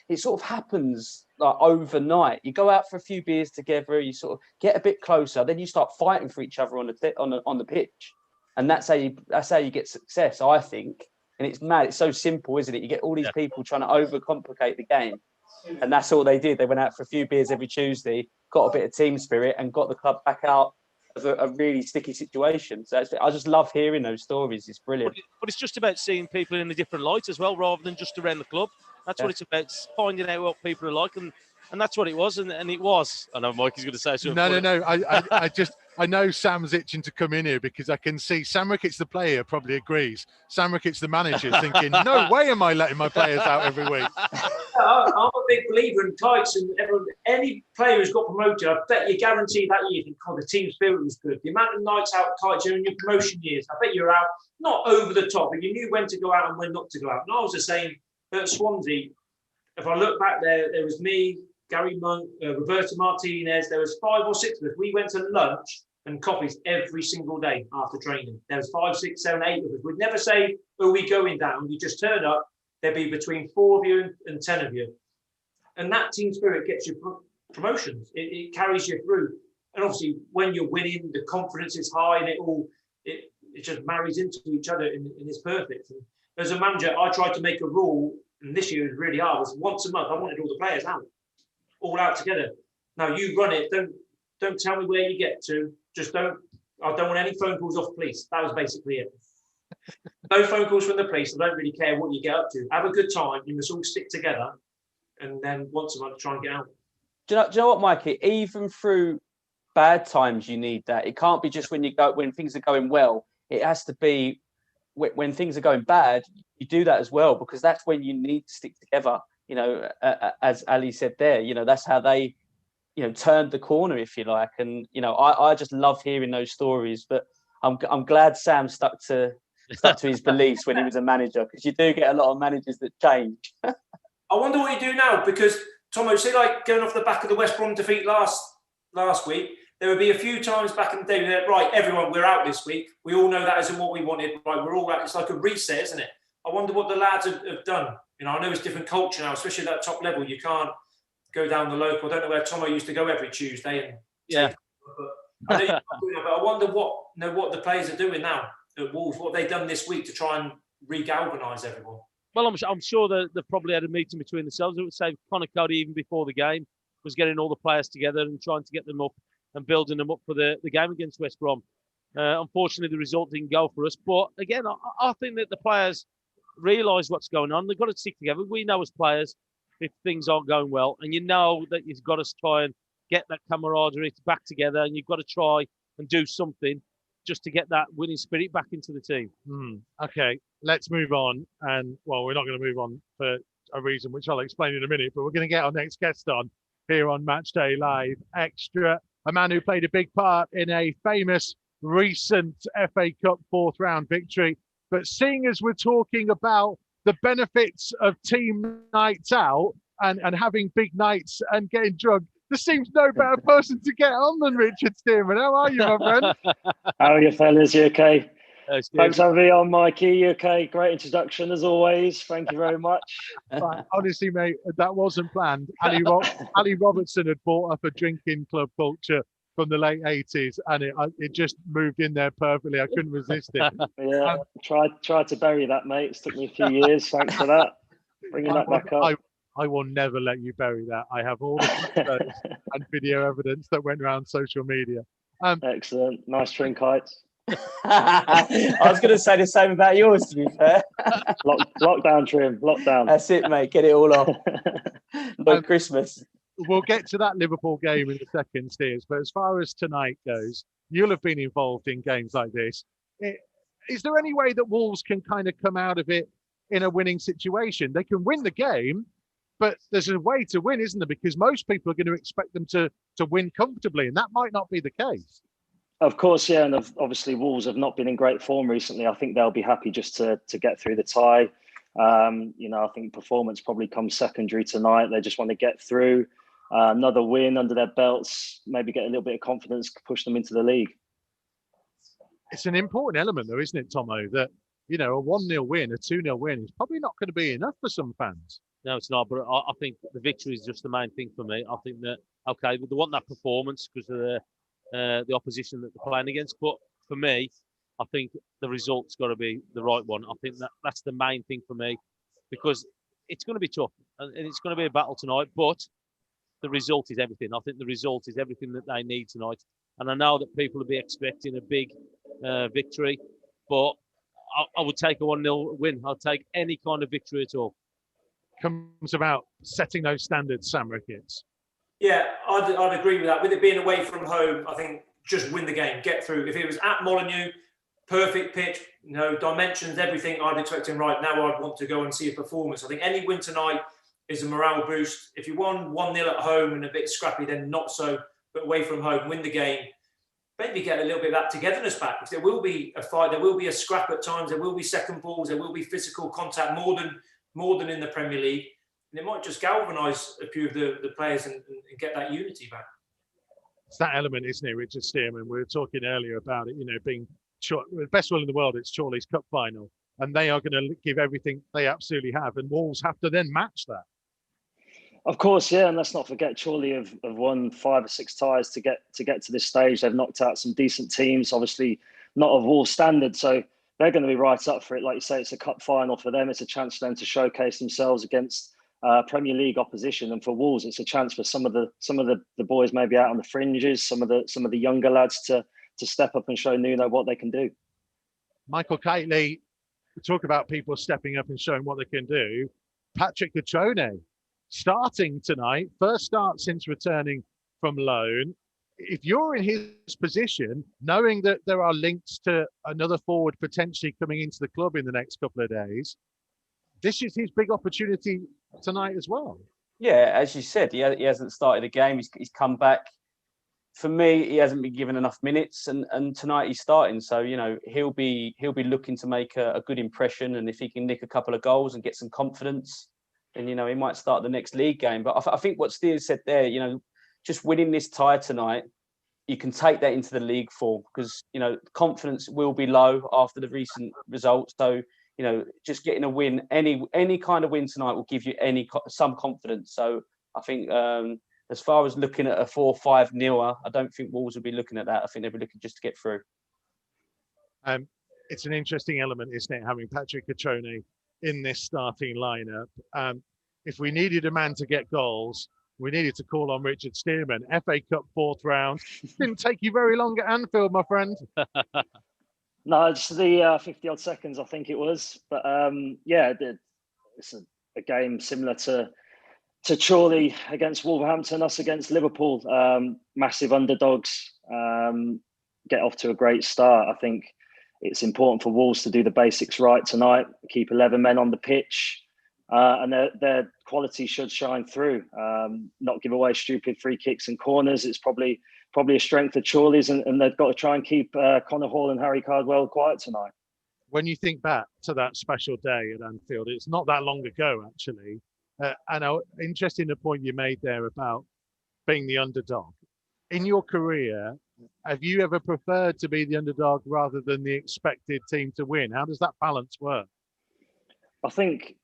It sort of happens like overnight. You go out for a few beers together, you sort of get a bit closer, then you start fighting for each other on the pitch, and that's how you get success, I think. And it's mad. It's so simple, isn't it? You get all these people trying to overcomplicate the game, and that's all they did. They went out for a few beers every Tuesday, got a bit of team spirit, and got the club back out of a really sticky situation. So I just love hearing those stories. It's brilliant. But it's just about seeing people in a different light as well, rather than just around the club. That's what it's about, finding out what people are like, and that's what it was, and it was. I know Mikey's going to say something. No. I know Sam's itching to come in here, because I can see Sam Ricketts, the player, probably agrees. Sam Ricketts, the manager, thinking, no way am I letting my players out every week. I'm a big believer in Kites, and any player who's got promoted, I bet you guarantee that year, the team spirit was good. The amount of nights out Kites during your promotion years, I bet you're out, not over the top, but you knew when to go out and when not to go out. And I was the same at Swansea. If I look back there was me, Gary Monk, Roberto Martinez, there was 5 or 6 of us. We went to lunch and coffees every single day after training. There was 5, 6, 7, 8 of us. We'd never say, are we going down? You just turn up. There'd be between 4 of you and 10 of you. And that team spirit gets you promotions. It carries you through. And obviously, when you're winning, the confidence is high, and it just marries into each other, and it's perfect. And as a manager, I tried to make a rule, and this year was really hard, was once a month, I wanted all the players out, all out together. Now you run it. Don't tell me where you get to. Just I don't want any phone calls off police. That was basically it. No phone calls from the police. I don't really care what you get up to. Have a good time. You must all stick together, and then once a month try and get out. Do you know what, Mikey? Even through bad times, you need that. It can't be just when things are going well. It has to be when things are going bad. You do that as well, because that's when you need to stick together. You know, as Ali said there, you know, that's how they, you know, turned the corner, if you like. And you know, I just love hearing those stories. But I'm glad Sam stuck to his beliefs when he was a manager, because you do get a lot of managers that change. I wonder what you do now, because Tomo, see, like going off the back of the West Brom defeat last week, there would be a few times back in the day where, right, everyone, we're out this week. We all know that isn't what we wanted. Right, we're all out. It's like a reset, isn't it? I wonder what the lads have done. You know, I know it's different culture now, especially at that top level. You can't go down the local. I don't know where Tomo used to go every Tuesday. Yeah. But I wonder what the players are doing now at Wolves, what they've done this week to try and re-galvanise everyone. Well, I'm sure they've probably had a meeting between themselves. I would say Conor Cody, even before the game, was getting all the players together and trying to get them up and building them up for the game against West Brom. Unfortunately, the result didn't go for us. But again, I think that the players realise what's going on. They've got to stick together. We know as players if things aren't going well, and you know that you've got to try and get that camaraderie back together, and you've got to try and do something just to get that winning spirit back into the team. Okay. let's move on. And well, we're not going to move on for a reason which I'll explain in a minute, but we're going to get our next guest on here on Matchday Live Extra, a man who played a big part in a famous recent FA Cup fourth round victory. But seeing as we're talking about the benefits of team nights out and having big nights and getting drunk, there seems no better person to get on than Richard Stearman. How are you, my friend? How are you, fellas? You okay? Thanks for having me on, Mikey. You okay? Great introduction as always. Thank you very much. Right, honestly, mate, that wasn't planned. Ali Robertson had brought up a drinking club culture from the late 80s, and it just moved in there perfectly. I couldn't resist it. Yeah, tried to bury that, mate. It's took me a few years. Thanks for that. Bringing that back up. I will never let you bury that. I have all the photos and video evidence that went around social media. Excellent. Nice drink, Heights. I was going to say the same about yours, to be fair. Lockdown trim, lockdown. That's it, mate. Get it all off. By Christmas. We'll get to that Liverpool game in a second, Steers. But as far as tonight goes, you'll have been involved in games like this. Is there any way that Wolves can kind of come out of it in a winning situation? They can win the game, but there's a way to win, isn't there? Because most people are going to expect them to win comfortably, and that might not be the case. Of course, yeah, and obviously Wolves have not been in great form recently. I think they'll be happy just to get through the tie. I think performance probably comes secondary tonight. They just want to get through. Another win under their belts, maybe get a little bit of confidence, push them into the league. It's an important element, though, isn't it, Tomo, that, a 1-0 win, a 2-0 win is probably not going to be enough for some fans. No, it's not. But I think the victory is just the main thing for me. I think that, okay, they want that performance because of the opposition that they're playing against. But for me, I think the result's got to be the right one. I think that's the main thing for me, because it's going to be tough and it's going to be a battle tonight. But the result is everything. I think the result is everything that they need tonight. And I know that people will be expecting a big victory, but I would take a 1-0 win. I'll take any kind of victory at all. Comes about setting those standards, Sam Ricketts. Yeah, I'd agree with that. With it being away from home, I think just win the game, get through. If it was at Molineux, perfect pitch, dimensions, everything I'd expect him right now, I'd want to go and see a performance. I think any win tonight is a morale boost. If you won 1-0 at home and a bit scrappy, then not so. But away from home, win the game. Maybe get a little bit of that togetherness back. Because there will be a fight, there will be a scrap at times, there will be second balls, there will be physical contact more than in the Premier League. And it might just galvanise a few of the players and get that unity back. It's that element, isn't it, Richard Stearman? We were talking earlier about it, being the best will in the world. It's Chorley's Cup final, and they are going to give everything they absolutely have, and Wolves have to then match that. Of course, yeah, and let's not forget Chorley have won 5 or 6 ties to get to this stage. They've knocked out some decent teams, obviously not of Wolves standard, so they're going to be right up for it. Like you say, it's a cup final for them. It's a chance for them to showcase themselves against Premier League opposition, and for Wolves, it's a chance for some of the boys maybe out on the fringes, some of the younger lads to step up and show Nuno what they can do. Michael Kightly, talk about people stepping up and showing what they can do. Patrick Cutrone starting tonight, first start since returning from loan. If you're in his position, knowing that there are links to another forward potentially coming into the club in the next couple of days, this is his big opportunity tonight as well. Yeah, as you said, he hasn't started a game. He's come back. For me, he hasn't been given enough minutes, and tonight he's starting. So he'll be looking to make a good impression, and if he can nick a couple of goals and get some confidence, then he might start the next league game. But I think what Steers said there, just winning this tie tonight, you can take that into the league form, because confidence will be low after the recent results. So just getting a win, any kind of win tonight will give you some confidence. So I think as far as looking at a 4-5-0, I don't think Wolves will be looking at that. I think they'll be looking just to get through. It's an interesting element, isn't it, having Patrick Cutrone in this starting lineup. If we needed a man to get goals, we needed to call on Richard Stearman. FA Cup fourth round. Didn't take you very long at Anfield, my friend. No, it's the 50-odd seconds, I think it was. But it's a game similar to Chorley against Wolverhampton, us against Liverpool. Massive underdogs. Get off to a great start. I think it's important for Wolves to do the basics right tonight, keep 11 men on the pitch, and their quality should shine through. Not give away stupid free kicks and corners. It's probably a strength of Chorley's, and they've got to try and keep Connor Hall and Harry Cardwell quiet tonight. When you think back to that special day at Anfield, it's not that long ago, actually. And interesting the point you made there about being the underdog. In your career, have you ever preferred to be the underdog rather than the expected team to win? How does that balance work? I think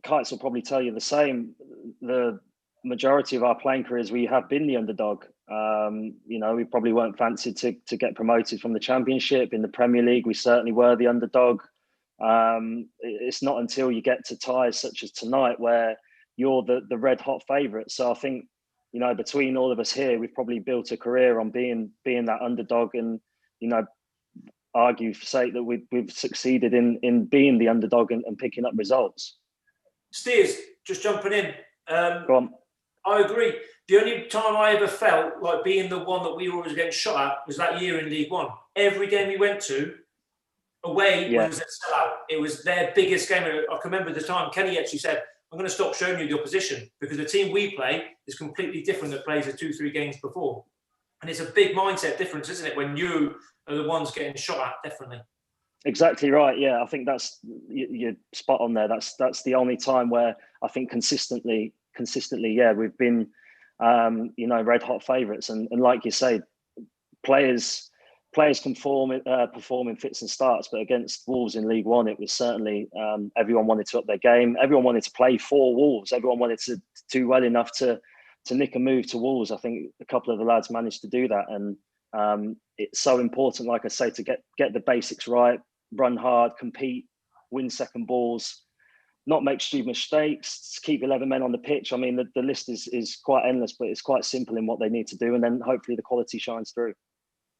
Kites will probably tell you the same. The majority of our playing careers, we have been the underdog. We probably weren't fancied to get promoted from the Championship. In the Premier League, we certainly were the underdog. It's not until you get to ties such as tonight where you're the red hot favourite. So I think, between all of us here, we've probably built a career on being that underdog, and argue for sake that we've succeeded in being the underdog and picking up results. Steers, just jumping in. Go on. I agree. The only time I ever felt like being the one that we were always getting shot at was that year in League One. Every game we went to, away was a sellout. It was their biggest game. I can remember the time Kenny actually said, I'm going to stop showing you the opposition because the team we play is completely different that plays the 2-3 games before. And it's a big mindset difference, isn't it, when you are the ones getting shot at, definitely. Exactly right. Yeah, I think you're spot on there. That's the only time where I think consistently, we've been, red hot favourites. And like you say, players can perform in fits and starts, but against Wolves in League One, it was certainly everyone wanted to up their game. Everyone wanted to play for Wolves. Everyone wanted to do well enough to nick a move to Wolves. I think a couple of the lads managed to do that, and it's so important, like I say, to get the basics right, run hard, compete, win second balls, not make stupid mistakes, keep 11 men on the pitch. I mean, the list is quite endless, but it's quite simple in what they need to do, and then hopefully the quality shines through.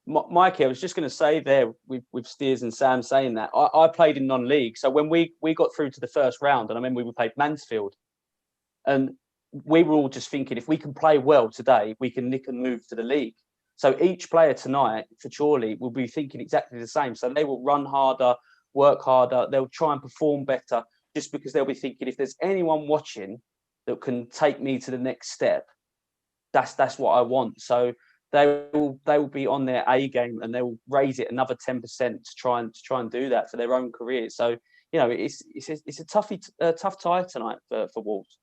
Mikey, I was just going to say there with Steers and Sam saying that, I played in non-league. So when we got through to the first round, and I remember we played Mansfield, and we were all just thinking, if we can play well today, we can nick and move to the league. So each player tonight for Chorley will be thinking exactly the same. So they will run harder, work harder. They'll try and perform better just because they'll be thinking, if there's anyone watching that can take me to the next step, that's what I want. So they will be on their A game, and they will raise it another 10% to try and do that for their own career. So it's a tough tie tonight for Wolves.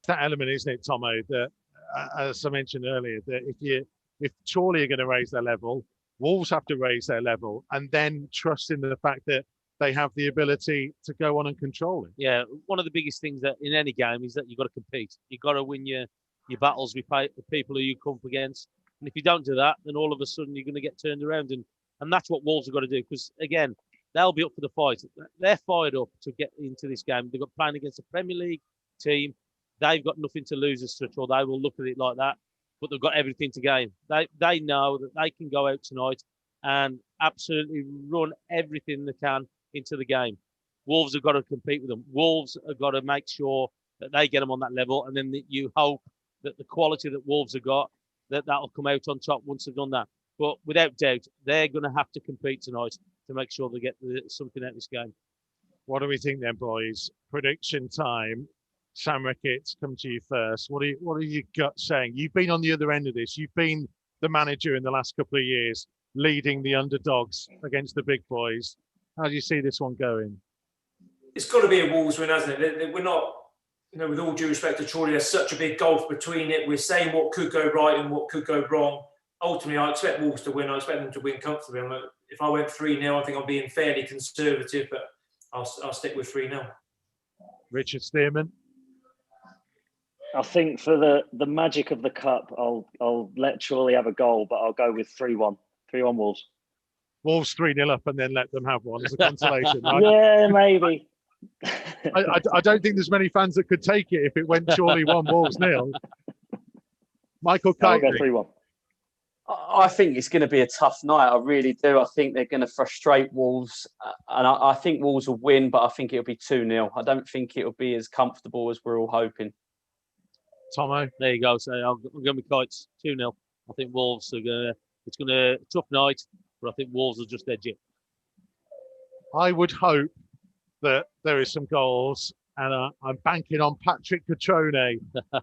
That element, isn't it, Tomo? That as I mentioned earlier, that if Chorley are going to raise their level, Wolves have to raise their level, and then trust in the fact that they have the ability to go on and control it. Yeah, one of the biggest things that in any game is that you've got to compete. You've got to win your battles with the people who you come up against. And if you don't do that, then all of a sudden you're going to get turned around. And that's what Wolves have got to do, because, again, they'll be up for the fight. They're fired up to get into this game. They've got playing against a Premier League team. They've got nothing to lose as such, or they will look at it like that. But they've got everything to gain. They know that they can go out tonight and absolutely run everything they can into the game. Wolves have got to compete with them. Wolves have got to make sure that they get them on that level, and then you hope that the quality that Wolves have got, that'll come out on top once they've done that. But without doubt, they're going to have to compete tonight to make sure they get something out of this game. What do we think then, boys? Prediction time. Sam Ricketts, come to you first. What are your guts saying? You've been on the other end of this. You've been the manager in the last couple of years, leading the underdogs against the big boys. How do you see this one going? It's got to be a Wolves win, hasn't it? We're not, with all due respect to Chorley, there's such a big gulf between it. We're saying what could go right and what could go wrong. Ultimately, I expect Wolves to win. I expect them to win comfortably. If I went 3-0, I think I'm being fairly conservative, but I'll stick with 3-0. Richard Stearman? I think for the magic of the cup, I'll let Chorley have a goal, but I'll go with 3-1. 3-1 Wolves. Wolves 3-0 up and then let them have one as a consolation. Right? Yeah, maybe. I don't think there's many fans that could take it if it went Chorley 1, Wolves 0. Michael Kightly. I'll go 3-1. I think it's going to be a tough night. I really do. I think they're going to frustrate Wolves. And I think Wolves will win, but I think it'll be 2-0. I don't think it'll be as comfortable as we're all hoping. Tomo? There you go. So I'm going to be Kites 2-0. I think Wolves are going to... It's going to... Tough night. but I think Wolves will just edge it. I would hope that there is some goals, and I'm banking on Patrick Catrone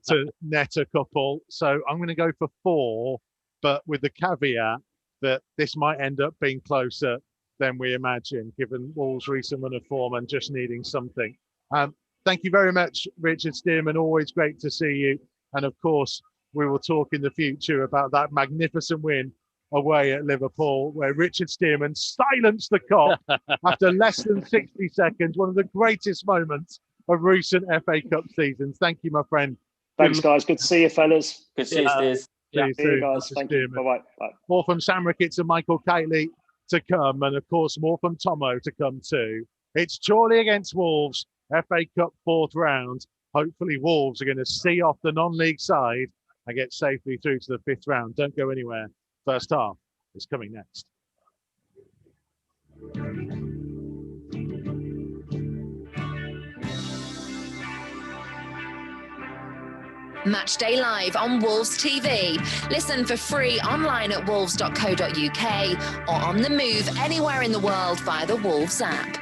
to net a couple. So I'm going to go for 4, but with the caveat that this might end up being closer than we imagine, given Wolves' recent run of form and just needing something. Thank you very much, Richard Stearman. Always great to see you. And of course, we will talk in the future about that magnificent win away at Liverpool, where Richard Stearman silenced the cop after less than 60 seconds. One of the greatest moments of recent FA Cup seasons. Thank you, my friend. Thanks, guys. Good to see you, fellas. Good to see you, Steers. See you guys. Thank you. Bye-bye. Bye. More from Sam Ricketts and Michael Kightly to come, and of course more from Tomo to come too. It's Chorley against Wolves, FA Cup 4th round. Hopefully Wolves are going to see off the non-league side and get safely through to the 5th round. Don't go anywhere. First half is coming next. Matchday Live on Wolves TV. Listen for free online at wolves.co.uk or on the move anywhere in the world via the Wolves app.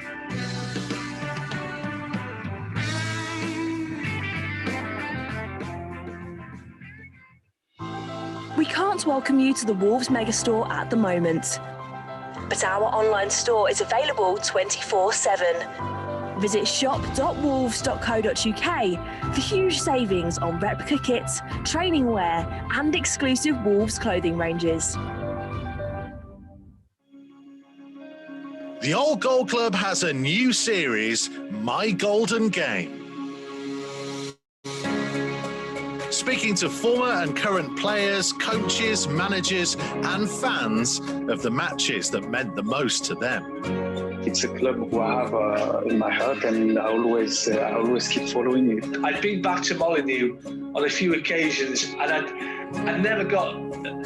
We can't welcome you to the Wolves megastore at the moment, but our online store is available 24/7. Visit shop.wolves.co.uk for huge savings on replica kits, training wear and exclusive Wolves clothing ranges. The Old Gold Club has a new series, My Golden Game. Speaking to former and current players, coaches, managers and fans of the matches that meant the most to them. It's a club who I have in my heart, and I always keep following it. I'd been back to Molyneux on a few occasions, and I never got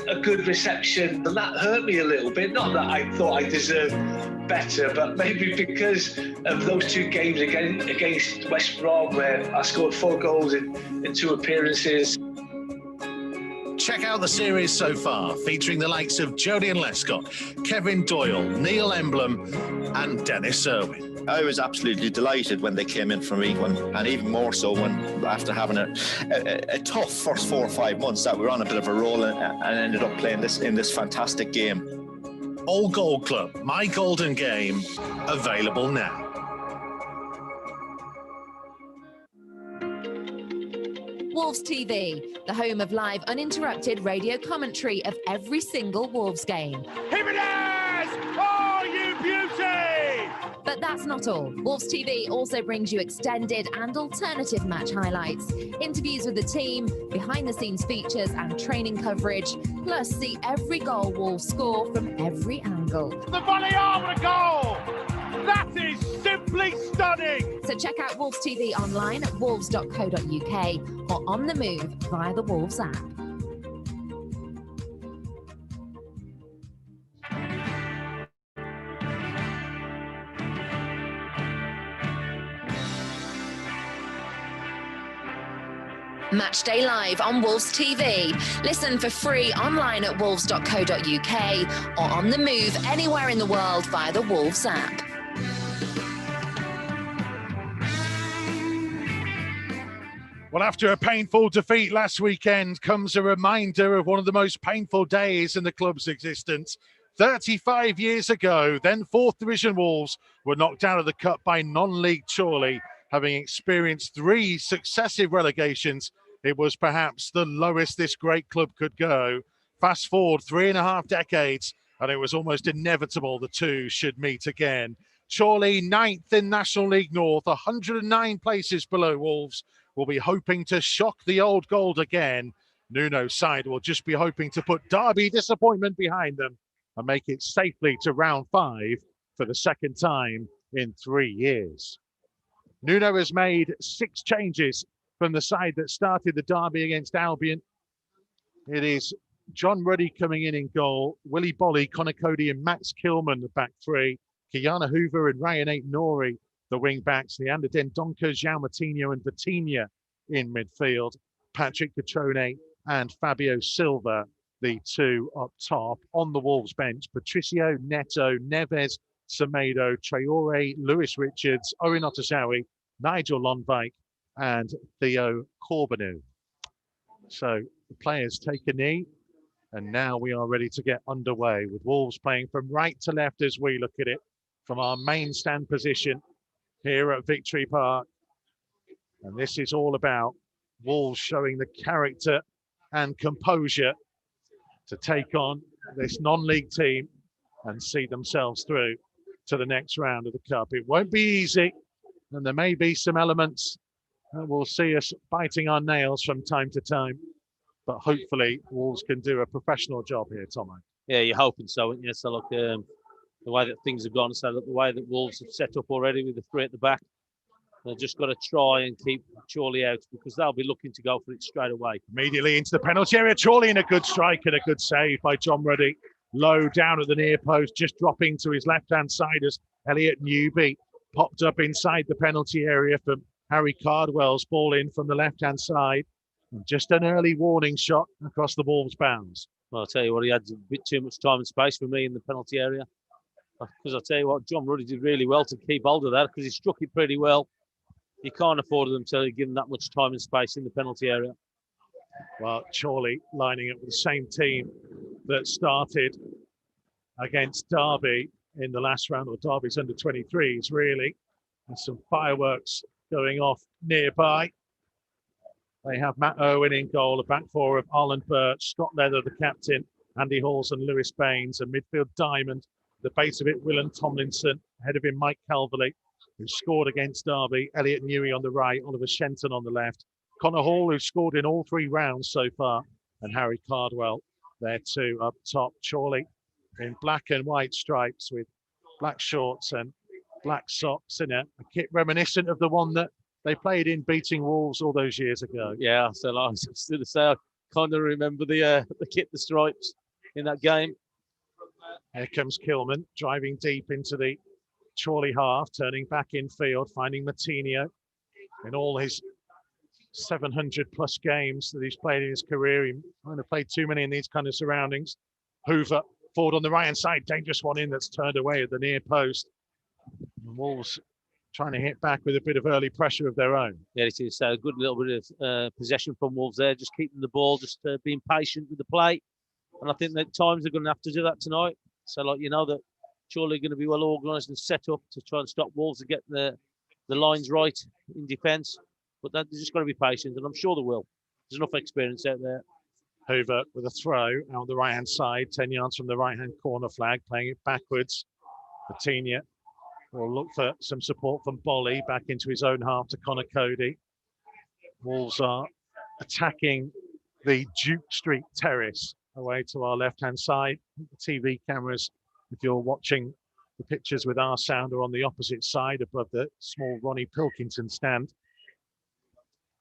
a good reception, and that hurt me a little bit. Not that I thought I deserved better, but maybe because of those 2 games against West Brom, where I scored 4 goals in 2 appearances. Check out the series so far, featuring the likes of Jodian Lescott, Kevin Doyle, Neil Emblem and Dennis Irwin. I was absolutely delighted when they came in from League One, and even more so when, after having a tough first 4 or 5 months, that we were on a bit of a roll and ended up playing in this fantastic game. Old Gold Club, My Golden Game, available now. Wolves TV, the home of live uninterrupted radio commentary of every single Wolves game. Here it is! Oh, you beauty! But that's not all. Wolves TV also brings you extended and alternative match highlights, interviews with the team, behind-the-scenes features and training coverage, plus see every goal Wolves score from every angle. The volley over the goal! That is simply stunning! So check out Wolves TV online at wolves.co.uk or on the move via the Wolves app. Matchday Live on Wolves TV. Listen for free online at wolves.co.uk or on the move anywhere in the world via the Wolves app. Well, after a painful defeat last weekend comes a reminder of one of the most painful days in the club's existence. 35 years ago, then 4th Division Wolves were knocked out of the cup by non-league Chorley. Having experienced 3 successive relegations, it was perhaps the lowest this great club could go. Fast forward 3.5 decades, and it was almost inevitable the two should meet again. Chorley, 9th in National League North, 109 places below Wolves, will be hoping to shock the Old Gold again. Nuno's side will just be hoping to put Derby disappointment behind them and make it safely to round 5 for the 2nd time in 3 years. Nuno has made 6 changes from the side that started the derby against Albion. It is John Ruddy coming in goal, Willie Bolly, Conor Cody and Max Kilman, the back 3, Kiana Hoover and Ryan Nori, the wing backs, Leander Dendoncker, João Matinho and Vitinha in midfield, Patrick Catrone and Fabio Silva, the two up top. On the Wolves bench, Patricio, Neto, Neves, Semedo, Traore, Lewis Richards, Owen Otasawi, Nigel Lonvike, and Theo Corbinu. So the players take a knee, and now we are ready to get underway with Wolves playing from right to left as we look at it from our main stand position here at Victory Park. And this is all about Wolves showing the character and composure to take on this non-league team and see themselves through to the next round of the Cup. It won't be easy, and there may be some elements that will see us biting our nails from time to time, but hopefully Wolves can do a professional job here, Tomo. Yeah, you're hoping so, aren't you? So look, the way that things have gone, so look, the way that Wolves have set up already with the three at the back, they've just got to try and keep Chorley out, because they'll be looking to go for it straight away. Immediately into the penalty area, Chorley in a good strike and a good save by John Ruddy. Low down at the near post, just dropping to his left-hand side as Elliot Newby popped up inside the penalty area from Harry Cardwell's ball in from the left-hand side. And just an early warning shot across the Wolves' bounds. Well, I'll tell you what, he had a bit too much time and space for me in the penalty area. Because I'll tell you what, John Ruddy did really well to keep hold of that, because he struck it pretty well. You can't afford them to give them that much time and space in the penalty area. Well, Chorley lining up with the same team that started against Derby in the last round, or Derby's under-23s, really. There's some fireworks going off nearby. They have Matt Owen in goal, a back four of Arlen Birch, Scott Leather, the captain, Andy Halls and Lewis Baines, a midfield diamond. The base of it, Willen Tomlinson, ahead of him, Mike Calverley, who scored against Derby, Elliot Newey on the right, Oliver Shenton on the left, Connor Hall, who scored in all three rounds so far, and Harry Cardwell, there too, up top. Chorley in black and white stripes with black shorts and black socks in a kit reminiscent of the one that they played in beating Wolves all those years ago. Yeah, so like I was just going to say, I kind of remember the kit, the stripes in that game. Here comes Kilman, driving deep into the Chorley half, turning back in field, finding Matinho. In all his 700 plus games that he's played in his career, he might have played too many in these kind of surroundings. Hoover forward on the right hand side, dangerous one in that's turned away at the near post. And Wolves trying to hit back with a bit of early pressure of their own. Yeah, it is a good little bit of possession from Wolves there, just keeping the ball, just being patient with the play. And I think that times they're going to have to do that tonight. So, like, you know that Chorley are going to be well organised and set up to try and stop Wolves to get the lines right in defence. But they're just got to be patient, and I'm sure they will. There's enough experience out there. Hoover with a throw out the right-hand side, 10 yards from the right-hand corner flag, playing it backwards. Patinia will look for some support from Bolly back into his own half to Connor Cody. Wolves are attacking the Duke Street terrace away to our left-hand side. The TV cameras, if you're watching the pictures with our sound, are on the opposite side above the small Ronnie Pilkington stand.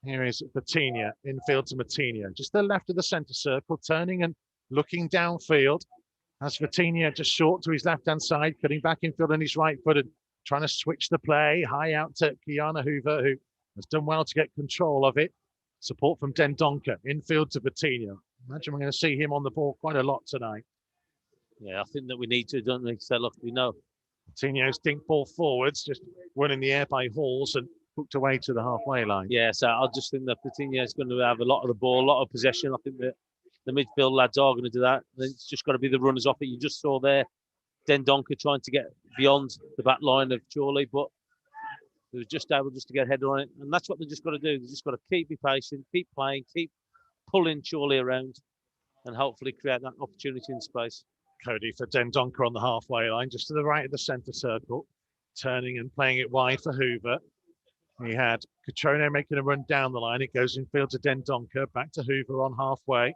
Here is Patinia, infield to Matinho, just the left of the centre circle, turning and looking downfield. As Patinia just short to his left-hand side, cutting back infield on his right foot and trying to switch the play high out to Kiana Hoover, who has done well to get control of it. Support from Dendoncker, infield to Patinia. Imagine we're going to see him on the ball quite a lot tonight. Yeah, I think that we need to, don't we? So, look, we know. Patiño's dink ball forwards, just won in the air by Halls and hooked away to the halfway line. Yeah, so I just think that Patiño is going to have a lot of the ball, a lot of possession. I think that the midfield lads are going to do that. It's just got to be the runners off it. You just saw there Dendoncker trying to get beyond the back line of Chorley, but they were just able just to get a header on it. And that's what they just got to do. They just got to be patient, keep playing, keep pulling Chorley around, and hopefully create that opportunity in space. Cody for Dendoncker on the halfway line, just to the right of the centre circle, turning and playing it wide for Hoover. He had Catrone making a run down the line. It goes infield to Dendoncker, back to Hoover on halfway.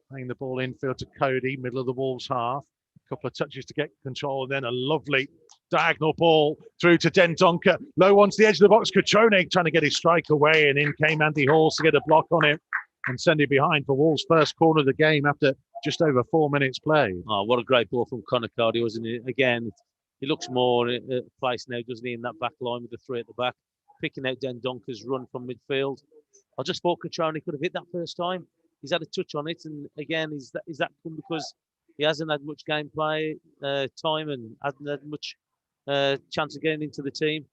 Playing the ball infield to Cody, middle of the Wolves half. A couple of touches to get control, and then a lovely diagonal ball through to Dendoncker. Low onto the edge of the box. Catrone trying to get his strike away, and in came Andy Halls to get a block on him and send it behind for Wolves' first corner of the game after just over 4 minutes played. Oh, what a great ball from Connor Cody, wasn't it? Again, he looks more at place now, doesn't he, in that back line with the three at the back, picking out Dendoncker's run from midfield. I just thought Catrone could have hit that first time. he's had a touch on it, and again, is that come because he hasn't had much gameplay time and hasn't had much chance of getting into the team?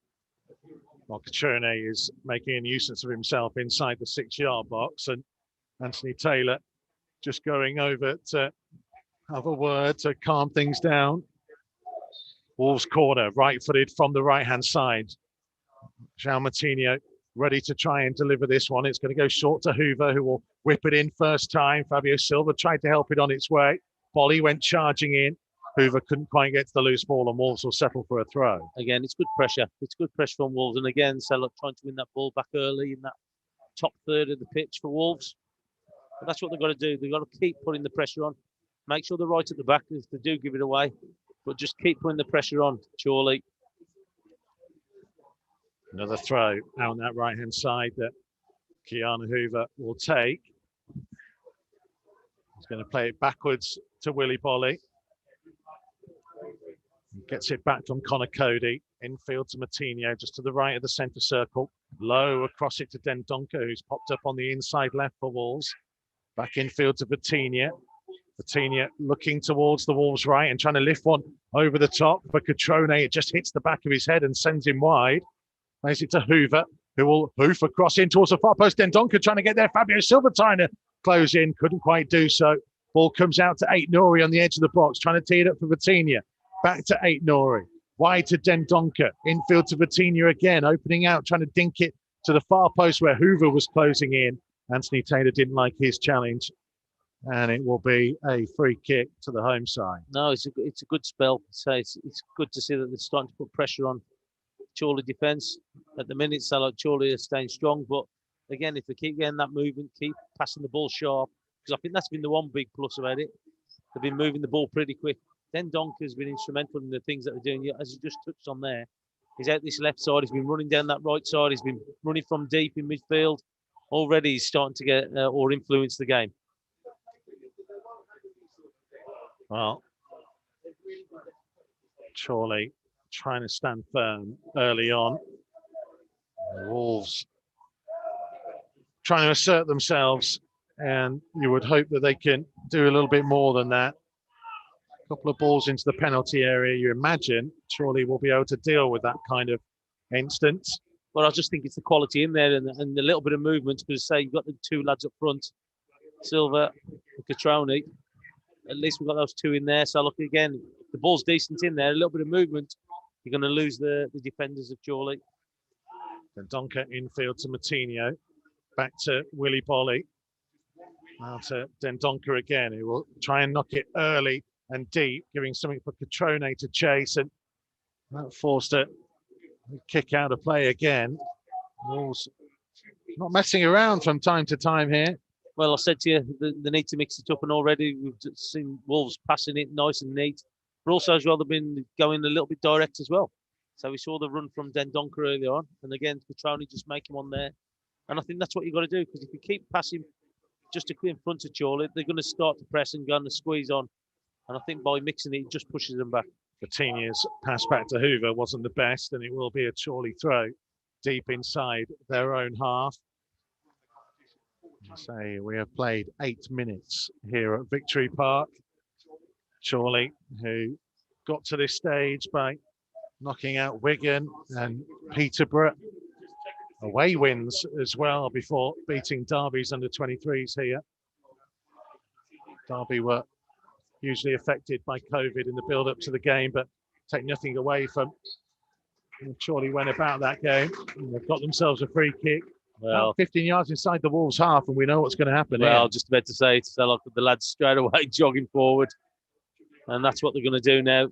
Well, Chorley is making a nuisance of himself inside the 6-yard box, and Anthony Taylor just going over to have a word to calm things down. Wolves corner, right-footed from the right-hand side. João Moutinho ready to try and deliver this one. It's going to go short to Hoover, who will whip it in first time. Fabio Silva tried to help it on its way. Bolly went charging in. Hoover couldn't quite get to the loose ball, and Wolves will settle for a throw. Again, it's good pressure. It's good pressure from Wolves. And again, Sellock trying to win that ball back early in that top third of the pitch for Wolves. But that's what they've got to do. They've got to keep putting the pressure on. Make sure they're right at the back if they do give it away. But just keep putting the pressure on, Chorley. Another throw out on that right-hand side that Keanu Hoover will take. He's going to play it backwards to Willy Bolly. Gets it back from Connor Cody. Infield to Moutinho, just to the right of the centre circle. Low across it to Dendoncker, who's popped up on the inside left for Wolves. Back infield to Vitinha. Vitinha looking towards the Wolves right and trying to lift one over the top. For Catrone, it just hits the back of his head and sends him wide. Plays it to Hoover, who will hoof across in towards the far post. Dendoncker trying to get there. Fabio Silva trying to close in. Couldn't quite do so. Ball comes out to Ait-Nouri on the edge of the box, trying to tee it up for Vitinha. Back to Ait-Nouri. Wide to Dendoncker. Infield to Vitinha again. Opening out, trying to dink it to the far post where Hoover was closing in. Anthony Taylor didn't like his challenge. And it will be a free kick to the home side. No, it's a good spell. So it's good to see that they're starting to put pressure on Chorley defence. At the minute, Chorley is staying strong. But again, if they keep getting that movement, keep passing the ball sharp, because I think that's been the one big plus about it. They've been moving the ball pretty quick. Dendoncker has been instrumental in the things that they're doing. As you just touched on there, he's out this left side. He's been running down that right side. He's been running from deep in midfield. Already he's starting to get or influence the game. Well, Chorley trying to stand firm early on. The Wolves trying to assert themselves, and you would hope that they can do a little bit more than that. A couple of balls into the penalty area. You imagine Chorley will be able to deal with that kind of instance. Well, I just think it's the quality in there and a little bit of movement, because say you've got the two lads up front, Silva and Catrone. At least we've got those two in there. So look, again, the ball's decent in there, a little bit of movement. You're going to lose the defenders of Chorley. Dendoncker infield to Moutinho. Back to Willy Bolly. Now to Dendoncker again, who will try and knock it early and deep, giving something for Catrone to chase, and that forced a kick out of play again. Wolves not messing around from time to time here. Well, I said to you, they need to mix it up, and already we've seen Wolves passing it nice and neat. But also as well, they've been going a little bit direct as well. So we saw the run from Dendoncker earlier on, and again, Catrone just make him on there. And I think that's what you've got to do, because if you keep passing just in front of Chorley, they're going to start to press and go and squeeze on. And I think by mixing it, it just pushes them back. Vitinha's pass back to Hoover wasn't the best, and it will be a Chorley throw deep inside their own half. Say we have played 8 minutes here at Victory Park. Chorley, who got to this stage by knocking out Wigan and Peterborough. Away wins as well before beating Derby's under-23s here. Derby were hugely affected by COVID in the build-up to the game, but take nothing away from how Chorley went about that game. They've got themselves a free kick. Well, 15 yards inside the Wolves' half, and we know what's going to happen. Well, here. Just about to say, it's like the lads straight away jogging forward, and that's what they're going to do now.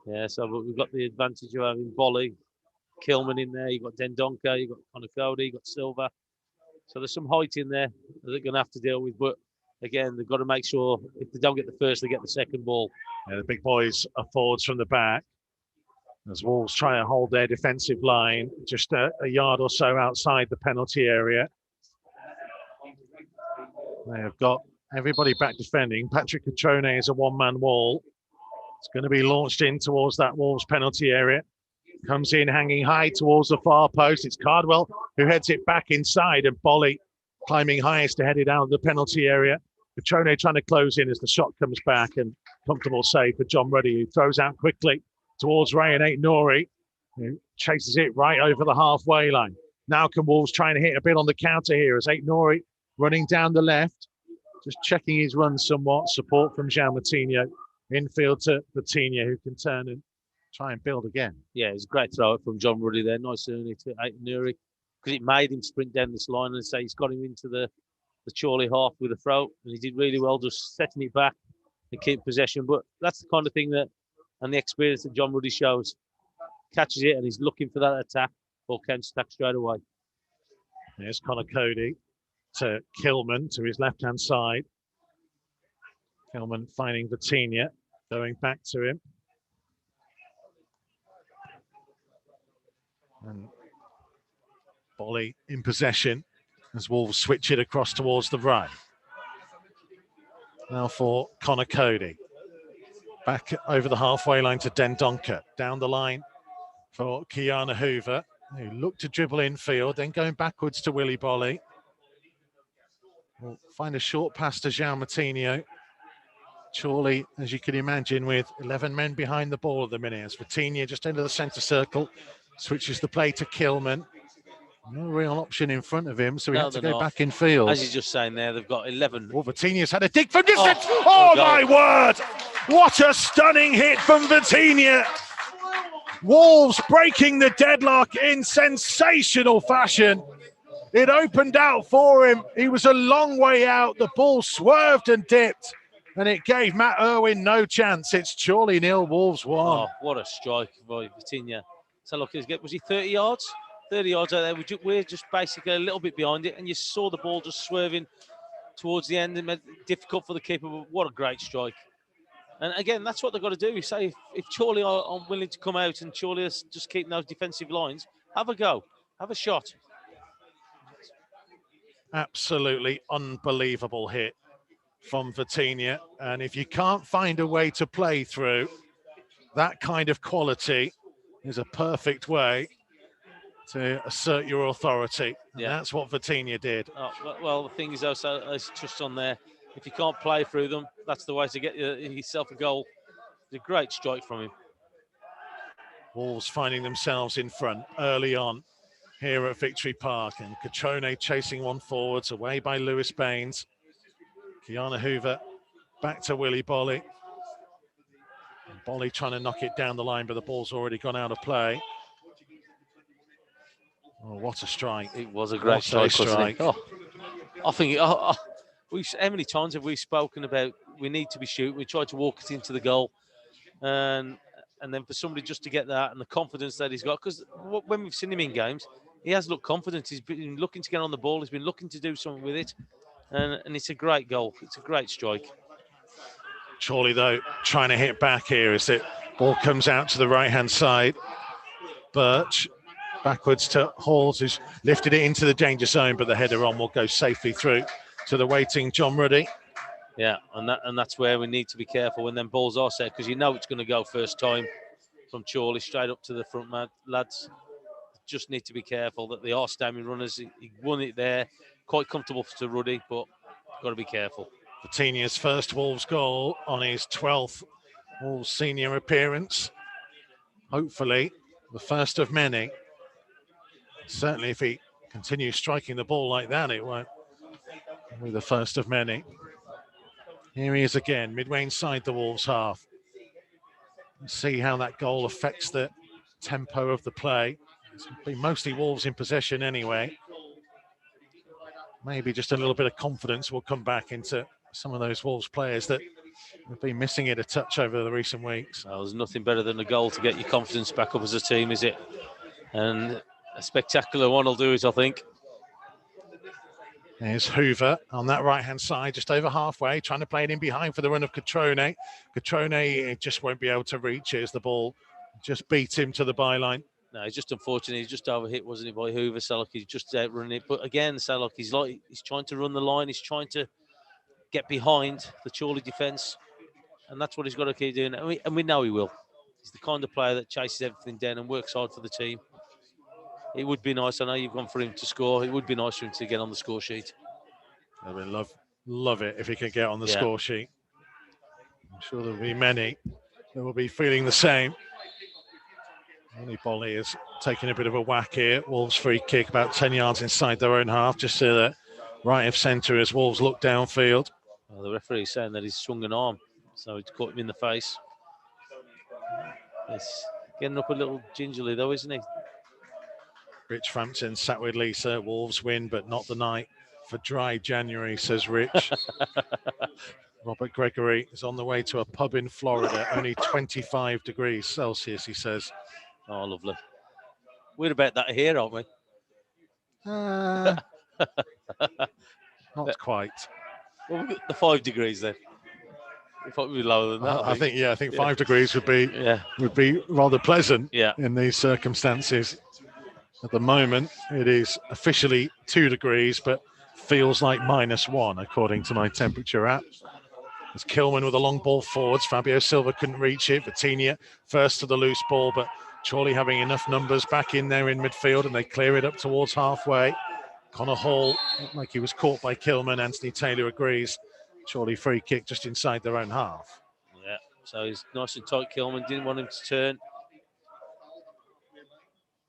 Yeah, so we've got the advantage of having Bolly, Kilman in there. You've got Dendoncker, you've got Connor Cody, you've got Silva. So there's some height in there that they're going to have to deal with. But again, they've got to make sure if they don't get the first, they get the second ball. Yeah, the big boys are forwards from the back. As Wolves try to hold their defensive line just a yard or so outside the penalty area. They have got everybody back defending. Patrick Catrone is a one-man wall. It's going to be launched in towards that Wolves penalty area. Comes in hanging high towards the far post. It's Cardwell who heads it back inside, and Bolly climbing highest to head it out of the penalty area. Petrone trying to close in as the shot comes back, and comfortable save for John Ruddy, who throws out quickly towards Ray and Nori, who chases it right over the halfway line. Now can Wolves try and hit a bit on the counter here as Nori running down the left, just checking his run somewhat. Support from Jean Martino. Infield to Vitinha, who can turn and try and build again. Yeah, it's a great throw from John Ruddy there. Nice early to Nuri, because it made him sprint down this line and say he's got him into the Chorley half with a throw, and he did really well just setting it back and keep possession. But that's the kind of thing that, and the experience that John Ruddy shows, catches it and he's looking for that attack or counter attack straight away. There's Connor Cody to Kilman to his left-hand side. Kilman finding Vitinha, going back to him. And Bolly in possession as Wolves switch it across towards the right. Now for Connor Cody. Back over the halfway line to Dendoncker. Down the line for Kiana Hoover, who looked to dribble infield, then going backwards to Willy Bolly. We'll find a short pass to Jean Martino. Chorley, as you can imagine, with 11 men behind the ball at the minute. As Vitinha just into the centre circle, switches the play to Kilman. No real option in front of him, so he had to go back in field. As he's just saying there, they've got 11. Well, Vitinha's had a dig from distance. Oh my word! What a stunning hit from Vitinha. Wolves breaking the deadlock in sensational fashion. It opened out for him. He was a long way out. The ball swerved and dipped, and it gave Matt Irwin no chance. It's Chorley 0, Wolves 1. Oh, what a strike by Vitinha. So look, was he 30 yards? 30 yards out there. We're just basically a little bit behind it, and you saw the ball just swerving towards the end and made it difficult for the keeper. But what a great strike. And again, that's what they've got to do. You say if Chorley are willing to come out and Chorley is just keeping those defensive lines, have a go, have a shot. Absolutely unbelievable hit from Vitinha. And if you can't find a way to play through, that kind of quality is a perfect way to assert your authority. And that's what Vitinha did. Oh, well, the thing is, though, so it's just on there. If you can't play through them, that's the way to get yourself a goal. It's a great strike from him. Wolves finding themselves in front early on here at Victory Park, and Catrone chasing one forwards, away by Lewis Baines. Kiana Hoover back to Willy Bolly. Bolly trying to knock it down the line, but the ball's already gone out of play. Oh, what a strike. It was a great strike. Oh, I think, how many times have we spoken about we need to be shooting? We tried to walk it into the goal. And then for somebody just to get that and the confidence that he's got, because when we've seen him in games, he has looked confident. He's been looking to get on the ball. He's been looking to do something with it. And it's a great goal. It's a great strike. Chorley, though, trying to hit back here as the ball comes out to the right-hand side. Birch backwards to Halls, who's lifted it into the danger zone, but the header on will go safely through to the waiting John Ruddy. Yeah, and that's where we need to be careful when them balls are set, because you know it's going to go first time from Chorley straight up to the front lads. Just need to be careful that they are standing runners. He won it there, quite comfortable to Ruddy, but got to be careful. Vitinha's first Wolves goal on his 12th Wolves senior appearance. Hopefully, the first of many. Certainly, if he continues striking the ball like that, it won't be the first of many. Here he is again, midway inside the Wolves half. Let's see how that goal affects the tempo of the play. It's been mostly Wolves in possession anyway. Maybe just a little bit of confidence will come back into some of those Wolves players that have been missing it a touch over the recent weeks. Well, there's nothing better than a goal to get your confidence back up as a team, is it? And a spectacular one will do it, I think. There's Hoover on that right-hand side, just over halfway, trying to play it in behind for the run of Catrone. Catrone just won't be able to reach it as the ball just beat him to the byline. No, he's just unfortunate. He's just overhit, wasn't he, by Hoover? So like he's just outrunning it. But again, so like he's trying to run the line. He's trying to get behind the Chorley defence, and that's what he's got to keep doing. And we know he will. He's the kind of player that chases everything down and works hard for the team. It would be nice. I know you've gone for him to score. It would be nice for him to get on the score sheet. I would love it if he could get on the score sheet. I'm sure there'll be many that will be feeling the same. Only Bolly is taking a bit of a whack here. Wolves free kick about 10 yards inside their own half, just to the right of centre as Wolves look downfield. Well, the referee is saying that he's swung an arm, so he's caught him in the face. He's getting up a little gingerly though, isn't he? Rich Frampton sat with Lisa. Wolves win, but not the night for dry January, says Rich. Robert Gregory is on the way to a pub in Florida, only 25 degrees Celsius, he says. Oh, lovely. We're about that here, aren't we? Not quite. Well, we've got the 5 degrees then. We thought we'd be lower than that. I think 5 degrees would be rather pleasant in these circumstances. At the moment, it is officially 2 degrees, but feels like -1 according to my temperature app. It's Kilman with a long ball forwards. Fabio Silva couldn't reach it. Vitinha first to the loose ball, but Chorley having enough numbers back in there in midfield, and they clear it up towards halfway. Connor Hall looked like he was caught by Kilman. Anthony Taylor agrees. Chorley free kick just inside their own half. Yeah, so he's nice and tight. Kilman didn't want him to turn.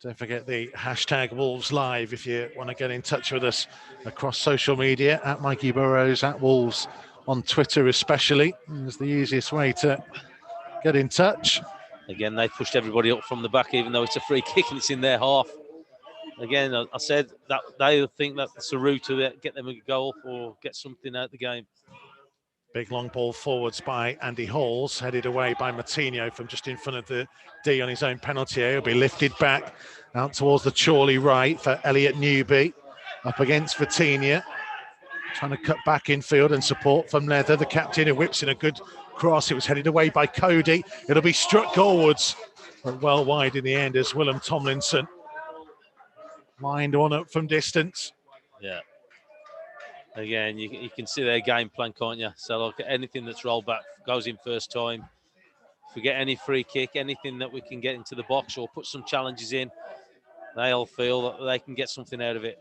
Don't forget the hashtag Wolves Live if you want to get in touch with us across social media, at Mikey Burrows, at Wolves on Twitter especially. It's the easiest way to get in touch. Again, they pushed everybody up from the back, even though it's a free kick and it's in their half. Again, I said that they think that's a route to get them a goal or get something out of the game. Big long ball forwards by Andy Halls, headed away by Martino from just in front of the D on his own penalty area. He'll be lifted back out towards the Chorley right for Elliot Newby. Up against Vitinha. Trying to cut back infield and support from Leather, the captain, who whips in a good cross. It was headed away by Cody. It'll be struck goalwards, but well wide in the end as Willem Tomlinson lined one up from distance. Yeah. Again, you can see their game plan, can't you? So look, anything that's rolled back goes in first time. If we get any free kick, anything that we can get into the box or put some challenges in, they'll feel that they can get something out of it.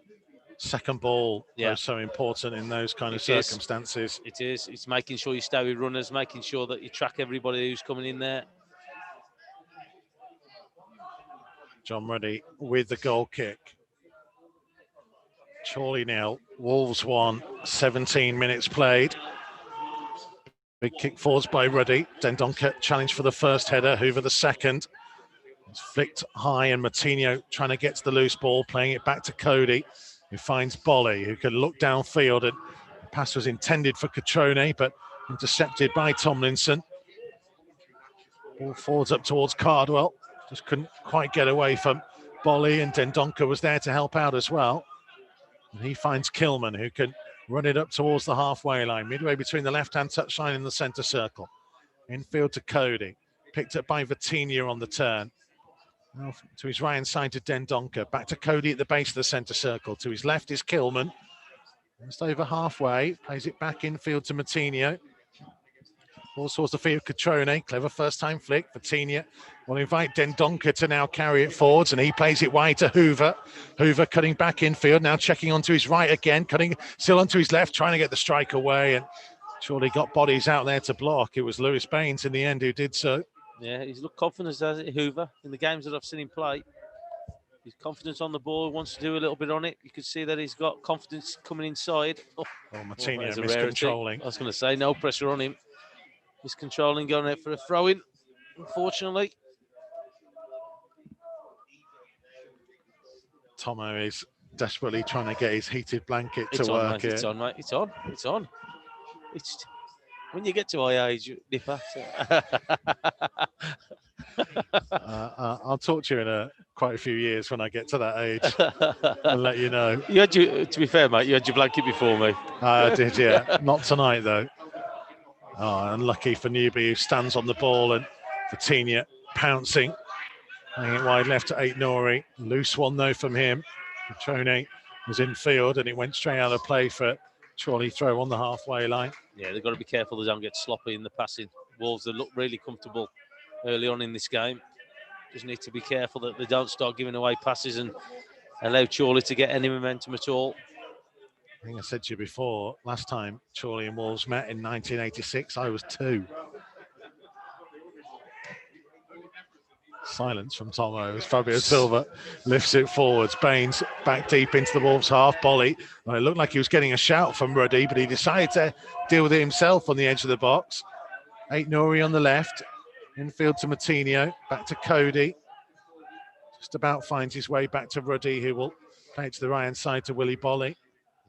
Second ball is so important in those kind of circumstances. It is. It's making sure you stay with runners, making sure that you track everybody who's coming in there. John Ruddy with the goal kick. Chorley nil, Wolves 1, 17 minutes played. Big kick forwards by Ruddy. Dendoncker challenged for the first header, Hoover the second. It's flicked high and Martino trying to get to the loose ball, playing it back to Cody, who finds Bolly, who can look downfield, and the pass was intended for Catrone, but intercepted by Tomlinson. Ball forwards up towards Cardwell, just couldn't quite get away from Bolly, and Dendoncker was there to help out as well. And he finds Kilman, who can run it up towards the halfway line, midway between the left-hand touchline and the centre circle. Infield to Cody, picked up by Vitinha on the turn. Now to his right-hand side to Dendoncker, back to Cody at the base of the centre circle. To his left is Kilman. Just over halfway, plays it back infield to Martino. Ball towards the feet of Catrone, clever first-time flick. Vitinha will invite Dendoncker to now carry it forwards, and he plays it wide to Hoover. Hoover cutting back infield, now checking onto his right again, cutting still onto his left, trying to get the strike away, and surely got bodies out there to block. It was Lewis Baines in the end who did so. Yeah, he's looked confident, hasn't he, Hoover, in the games that I've seen him play. He's confident on the ball, wants to do a little bit on it. You can see that he's got confidence coming inside. Martino there's a miscontrolling. rarity. I was going to say, no pressure on him. Miscontrolling, going out for a throw-in, unfortunately. Tomo is desperately trying to get his heated blanket to on, work. Mate. It's on, mate. It's on. It's on. It's when you get to high age, Nipper. I'll talk to you in quite a few years when I get to that age. I'll let you know. To be fair, mate, you had your blanket before me. I did, yeah. Not tonight, though. Oh, unlucky for Newby, who stands on the ball, and Vitinha pouncing. Playing it wide left to 8 Nori. Loose one, though, from him. Catrone was in field, and it went straight out of play for Chorley throw on the halfway line. Yeah, they've got to be careful they don't get sloppy in the passing. Wolves, they look really comfortable early on in this game. Just need to be careful that they don't start giving away passes and allow Chorley to get any momentum at all. I think I said to you before, last time Chorley and Wolves met in 1986, I was 2. Silence from Tomo as Fabio Silva lifts it forwards. Baines back deep into the Wolves half. Bolly. Well, it looked like he was getting a shout from Ruddy, but he decided to deal with it himself on the edge of the box. Aït-Nouri on the left. Infield to Moutinho. Back to Cody. Just about finds his way back to Ruddy, who will play it to the right-hand side to Willy Bolly.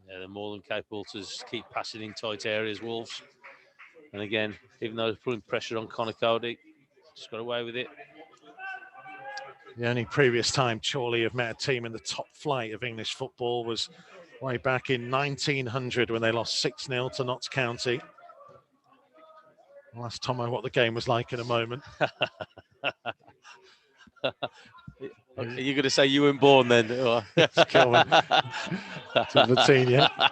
Yeah, they're more than capable to just keep passing in tight areas, Wolves. And again, even though they're putting pressure on Connor Cody, just got away with it. The only previous time Chorley have met a team in the top flight of English football was way back in 1900 when they lost 6-0 to Notts County. I'll ask Tomo what the game was like in a moment. Are you going to say you weren't born then? Kilman to Vitinha.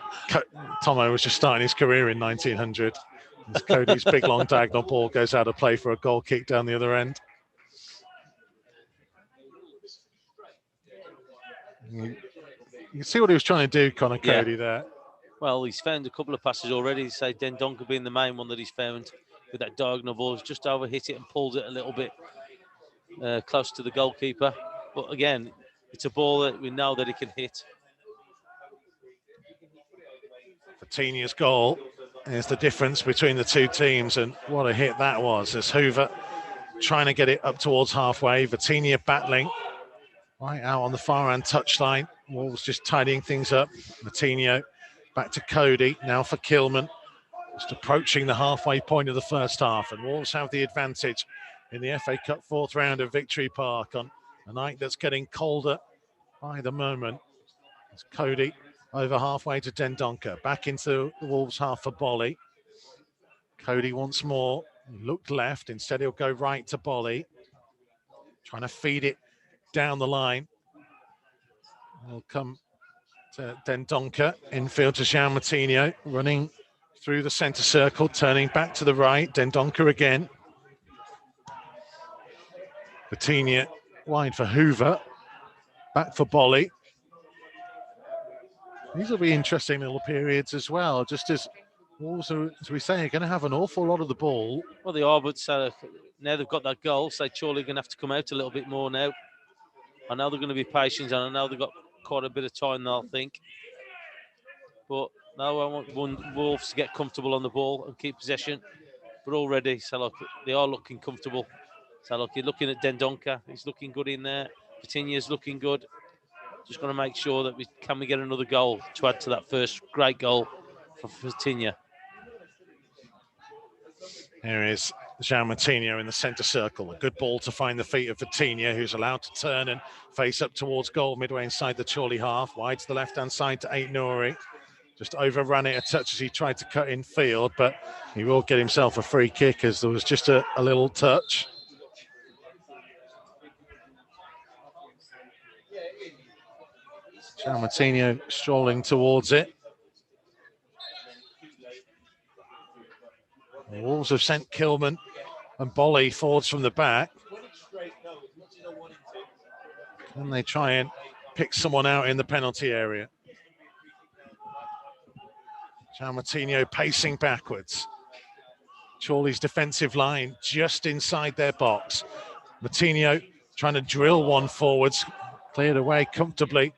Tomo was just starting his career in 1900. As Cody's big long diagonal ball goes out of play for a goal kick down the other end. You can see what he was trying to do, Connor Cody, there. Well, he's found a couple of passes already. Say Dendoncker being the main one that he's found with that diagonal ball. He's just overhit it and pulled it a little bit close to the goalkeeper. But again, it's a ball that we know that he can hit. Vitinha's goal is the difference between the two teams, and what a hit that was as Hoover trying to get it up towards halfway. Vitinha battling right out on the far hand touchline. Wolves just tidying things up. Moutinho back to Cody, now for Kilman. Just approaching the halfway point of the first half, and Wolves have the advantage in the FA Cup 4th round of Victory Park on a night that's getting colder by the moment. It's Cody over halfway to Dendoncker, back into the Wolves half for Bolly. Cody once more, he looked left, instead he'll go right to Bolly, trying to feed it down the line. We'll come to Dendoncker, infield to Jean Moutinho, running through the centre circle, turning back to the right. Dendoncker again. Vitinha wide for Hoover, back for Bolly. These will be interesting little periods as well, just as also, as we say, are going to have an awful lot of the ball. Well, they are, but now they've got that goal, so Chorley are going to have to come out a little bit more now. I know they're going to be patient, and I know they've got quite a bit of time now, I think. But no, I want Wolves to get comfortable on the ball and keep possession. But already, so look, they are looking comfortable. So look, you're looking at Dendoncker. He's looking good in there. Vitinha's looking good. Just going to make sure that we get another goal to add to that first great goal for Vitinha. Here is Jean Moutinho in the centre circle. A good ball to find the feet of Vitinha, who's allowed to turn and face up towards goal midway inside the Chorley half. Wide to the left-hand side to Aït-Nouri. Just overran it a touch as he tried to cut in field, but he will get himself a free kick as there was just a little touch. Jean Moutinho strolling towards it. The Wolves have sent Kilman and Bolly forwards from the back. Can they try and pick someone out in the penalty area? Jean Moutinho pacing backwards. Chorley's defensive line just inside their box. Moutinho trying to drill one forwards, cleared away comfortably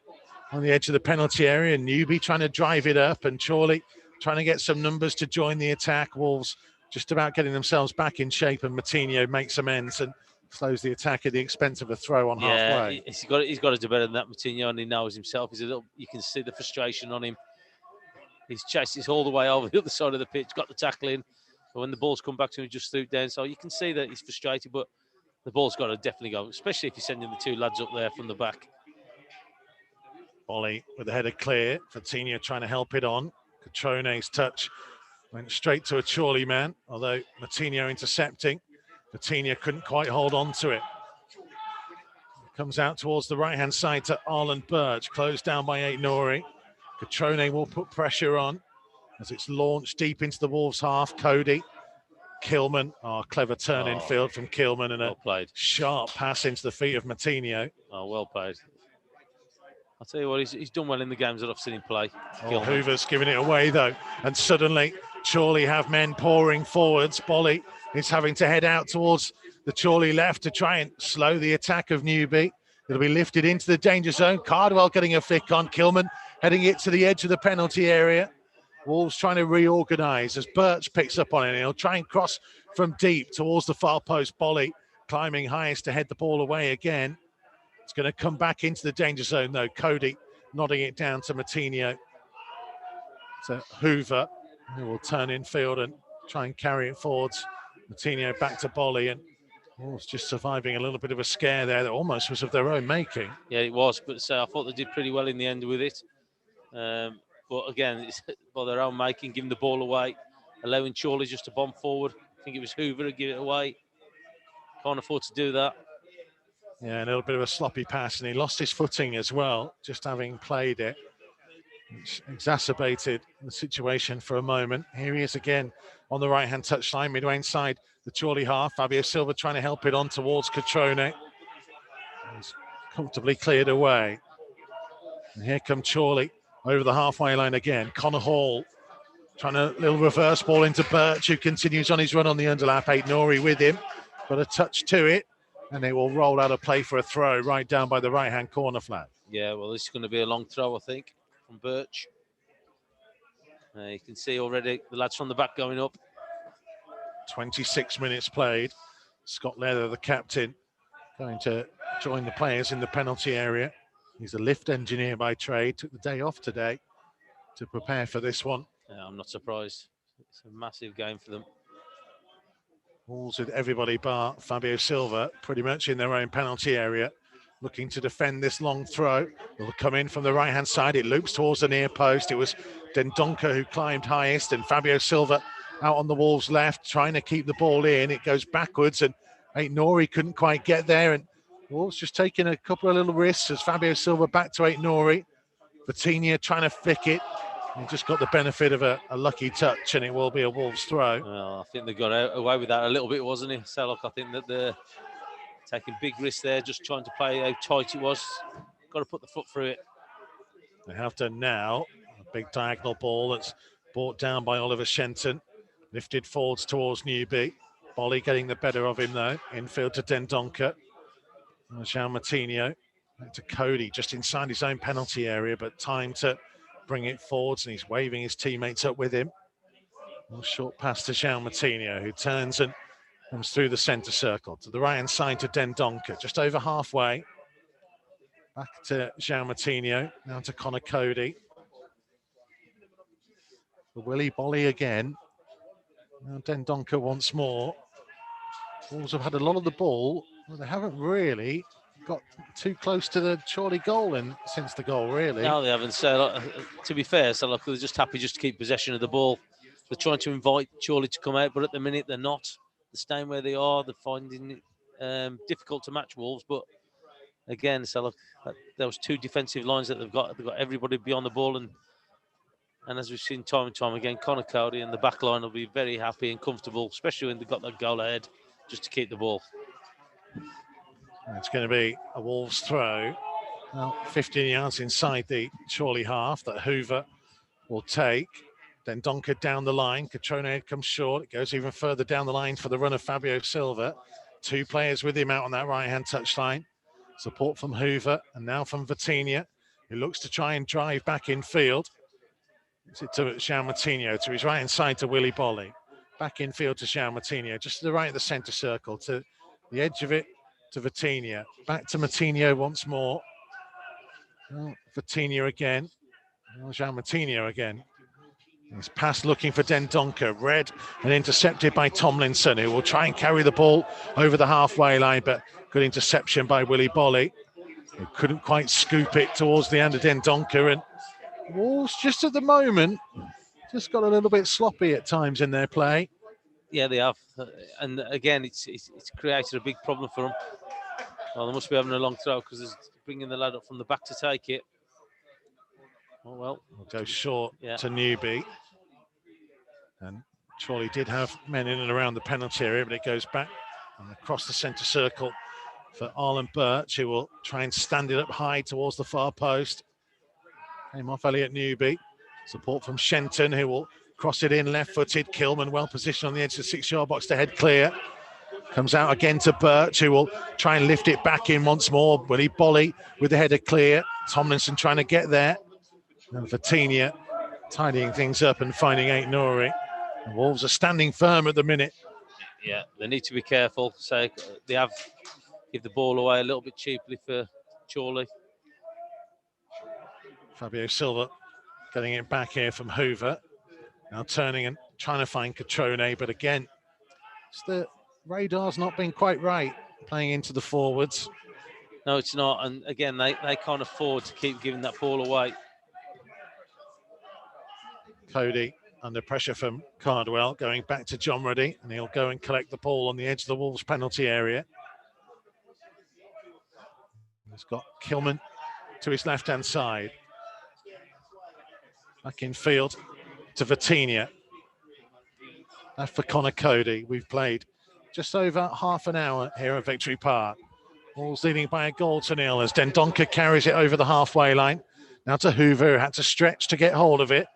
on the edge of the penalty area. Newby trying to drive it up, and Chorley trying to get some numbers to join the attack. Wolves just about getting themselves back in shape, and Moutinho makes amends and slows the attack at the expense of a throw on halfway. He's got to do better than that, Moutinho, and he knows himself. You can see the frustration on him. He's chased this all the way over the other side of the pitch, got the tackle in, but when the ball's come back to him, he just threw it down. So you can see that he's frustrated, but the ball's got to definitely go, especially if you're sending the two lads up there from the back. Bolly with the header clear. Vitinha trying to help it on. Catrone's touch went straight to a Chorley man, although Moutinho intercepting. Vitinha couldn't quite hold on to it. Comes out towards the right-hand side to Arlen Birch, closed down by Aït-Nouri. Catrone will put pressure on as it's launched deep into the Wolves half. Cody, Kilman, clever turn in field from Kilman, and well played. Sharp pass into the feet of Moutinho. Oh, well played. I'll tell you what, he's done well in the games that I've seen him play. Oh, Hoover's giving it away, though. And suddenly, Chorley have men pouring forwards. Bolly is having to head out towards the Chorley left to try and slow the attack of Newby. It'll be lifted into the danger zone. Cardwell getting a flick on. Kilman heading it to the edge of the penalty area. Wolves trying to reorganise as Birch picks up on it. He'll try and cross from deep towards the far post. Bolly climbing highest to head the ball away again. It's going to come back into the danger zone, though. Cody nodding it down to Matinho. To Hoover, who will turn in field and try and carry it forwards. Matinho back to Bolly, and Wolves just surviving a little bit of a scare there that almost was of their own making. Yeah, it was, but I thought they did pretty well in the end with it. But again, it's by their own making, giving the ball away, allowing Chorley just to bomb forward. I think it was Hoover to give it away. Can't afford to do that. Yeah, a little bit of a sloppy pass, and he lost his footing as well, just having played it, which exacerbated the situation for a moment. Here he is again on the right-hand touchline, midway inside the Chorley half. Fabio Silva trying to help it on towards Catrone. He's comfortably cleared away. And here come Chorley over the halfway line again. Connor Hall trying a little reverse ball into Birch, who continues on his run on the underlap. Nori with him, got a touch to it. And they will roll out a play for a throw right down by the right-hand corner flag. Yeah, well, this is going to be a long throw, I think, from Birch. You can see already the lads from the back going up. 26 minutes played. Scott Leather, the captain, going to join the players in the penalty area. He's a lift engineer by trade. Took the day off today to prepare for this one. Yeah, I'm not surprised. It's a massive game for them. Wolves with everybody bar Fabio Silva pretty much in their own penalty area, looking to defend this long throw. It'll come in from the right-hand side. It loops towards the near post. It was Dendoncker who climbed highest, and Fabio Silva out on the Wolves' left, trying to keep the ball in. It goes backwards, and Nori couldn't quite get there, and Wolves just taking a couple of little risks as Fabio Silva back to Nori. Vitinha trying to flick it. He just got the benefit of a lucky touch, and it will be a Wolves throw. Well, I think they got away with that a little bit, wasn't it? So, look, I think that they're taking big risks there, just trying to play how tight it was. Got to put the foot through it. They have done now. A big diagonal ball that's brought down by Oliver Shenton. Lifted forwards towards Newby. Bolly getting the better of him, though. Infield to Dendoncker. Jean Matinho. Back to Cody, just inside his own penalty area, but time to bring it forwards, and he's waving his teammates up with him. A short pass to Jean Matinho, who turns and comes through the centre circle to the right-hand side to Dendoncker, just over halfway. Back to Jean Matinho, now to Connor Cody. For Willie Bolly again. Now Dendoncker once more. Wolves have had a lot of the ball, but they haven't really got too close to the Chorley goal since the goal, really. No, they haven't. So, to be fair, so look, they're just happy just to keep possession of the ball. They're trying to invite Chorley to come out, but at the minute they're not. They're staying where they are. They're finding it difficult to match Wolves. But again, so look, those two defensive lines that they've got everybody beyond the ball, and as we've seen time and time again, Connor Cody and the back line will be very happy and comfortable, especially when they've got that goal ahead, just to keep the ball. It's going to be a Wolves throw. Well, 15 yards inside the Chorley half that Hoover will take. Then Donker down the line. Catrone comes short. It goes even further down the line for the run of Fabio Silva. Two players with him out on that right-hand touchline. Support from Hoover and now from Vitinha, who looks to try and drive back in field. It's it to Jean Matinho, to his right-hand side to Willie Bolly. Back in field to Jean Matinho, just to the right of the centre circle, to the edge of it to Vitinha. Back to Matinho once more. Oh, Vitinha again. Oh, Jean Matinho again. He's passed looking for Dendoncker. Read and intercepted by Tomlinson, who will try and carry the ball over the halfway line, but good interception by Willie Bolly, who couldn't quite scoop it towards the end of Dendoncker. And Wolves, just at the moment, just got a little bit sloppy at times in their play. Yeah, they have. And again, it's created a big problem for them. Well, they must be having a long throw because they're bringing the lad up from the back to take it. Oh, well. We'll go short to Newby. And Chorley did have men in and around the penalty area, but it goes back and across the centre circle for Arlen Birch, who will try and stand it up high towards the far post. Came off Elliot Newby. Support from Shenton, who will cross it in left-footed. Kilman well positioned on the edge of the 6-yard box to head clear. Comes out again to Birch, who will try and lift it back in once more. Willie Bolly with the header clear. Tomlinson trying to get there. And Vatinia tidying things up and finding Aït-Nouri. The Wolves are standing firm at the minute. Yeah, they need to be careful. So they have give the ball away a little bit cheaply for Chorley. Fabio Silva getting it back here from Hoover. Now turning and trying to find Catrone, but again, the radar's not been quite right, playing into the forwards. No, it's not. And again, they can't afford to keep giving that ball away. Cody under pressure from Cardwell, going back to John Ruddy, and he'll go and collect the ball on the edge of the Wolves penalty area. He's got Kilman to his left-hand side. Back in field to Vatinia. Left for Connor Cody. We've played just over half an hour here at Victory Park. Wolves leading by a goal to nil as Dendoncker carries it over the halfway line. Now to Hoover, who had to stretch to get hold of it.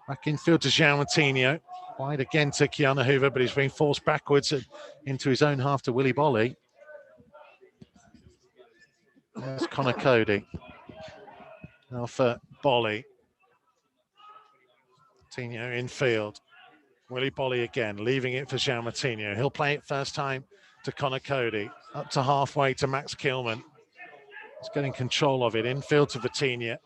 Back in field to João Moutinho. Wide again to Kiana Hoover, but he's being forced backwards and into his own half to Willie Bolly. There's Connor Cody. Now for Bolly. Moutinho in field. Willie Bolly again, leaving it for João Moutinho. He'll play it first time to Connor Cody. Up to halfway to Max Kilman. He's getting control of it. Infield to Vatinia.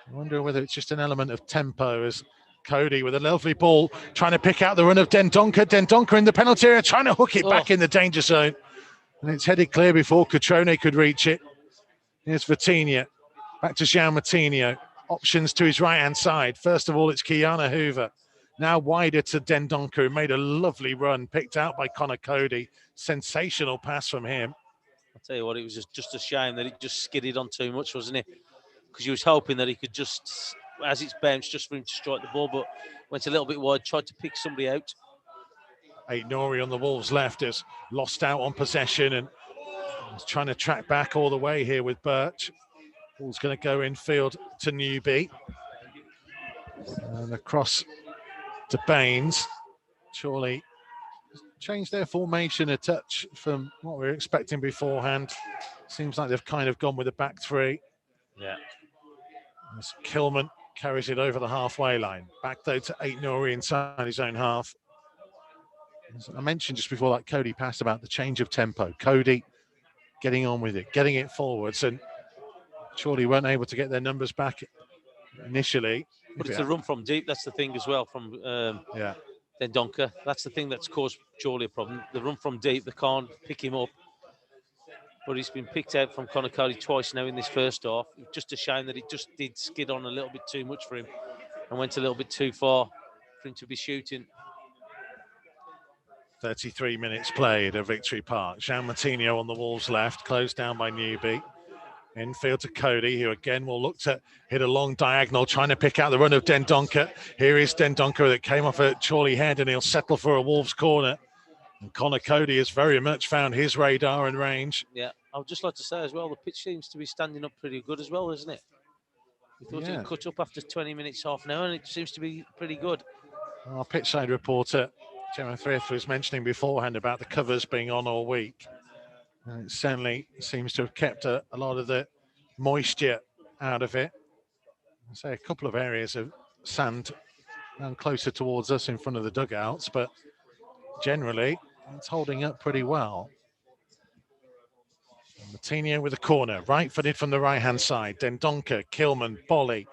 I wonder whether it's just an element of tempo as Cody with a lovely ball trying to pick out the run of Dendoncker. Dendoncker in the penalty area, trying to hook it back in the danger zone. And it's headed clear before Catrone could reach it. Here's Vatinia. Back to João Moutinho. Options to his right-hand side. First of all, it's Kiana Hoover. Now wider to Dendoncker, who made a lovely run, picked out by Connor Cody. Sensational pass from him. I'll tell you what, it was just a shame that it just skidded on too much, wasn't it? Because he was hoping that he could just, as it's bounced, just for him to strike the ball, but went a little bit wide, tried to pick somebody out. Aït-Nouri on the Wolves' left has lost out on possession and is trying to track back all the way here with Birch. Ball's going to go infield to Newby. And across to Baines. Chorley changed their formation a touch from what we were expecting beforehand. Seems like they've kind of gone with a back three. Yeah. As Kilman carries it over the halfway line. Back though to Aït-Nouri inside his own half. As I mentioned just before that Cody passed about the change of tempo. Cody getting on with it, getting it forwards, and Chorley weren't able to get their numbers back initially. But it's a run from deep, that's the thing as well, from Dendoncker. That's the thing that's caused Chorley a problem. The run from deep, they can't pick him up. But he's been picked out from Connor Cody twice now in this first half. Just a shame that it just did skid on a little bit too much for him and went a little bit too far for him to be shooting. 33 minutes played at Victory Park. João Moutinho on the Wolves' left, closed down by Newby. Infield to Cody, who again will look to hit a long diagonal, trying to pick out the run of Dendoncker. Here is Dendoncker that came off a Chorley head, and he'll settle for a Wolves corner. And Connor Cody has very much found his radar and range. Yeah, I would just like to say as well, the pitch seems to be standing up pretty good as well, isn't it? We thought it would cut up after 20 minutes, half an hour, and it seems to be pretty good. Our pitchside reporter, Gemma Thrift, was mentioning beforehand about the covers being on all week. And it certainly seems to have kept a lot of the moisture out of it. I say a couple of areas of sand down closer towards us in front of the dugouts, but generally it's holding up pretty well. Moutinho with a corner, right-footed from the right-hand side. Dendoncker, Kilman, Bolly.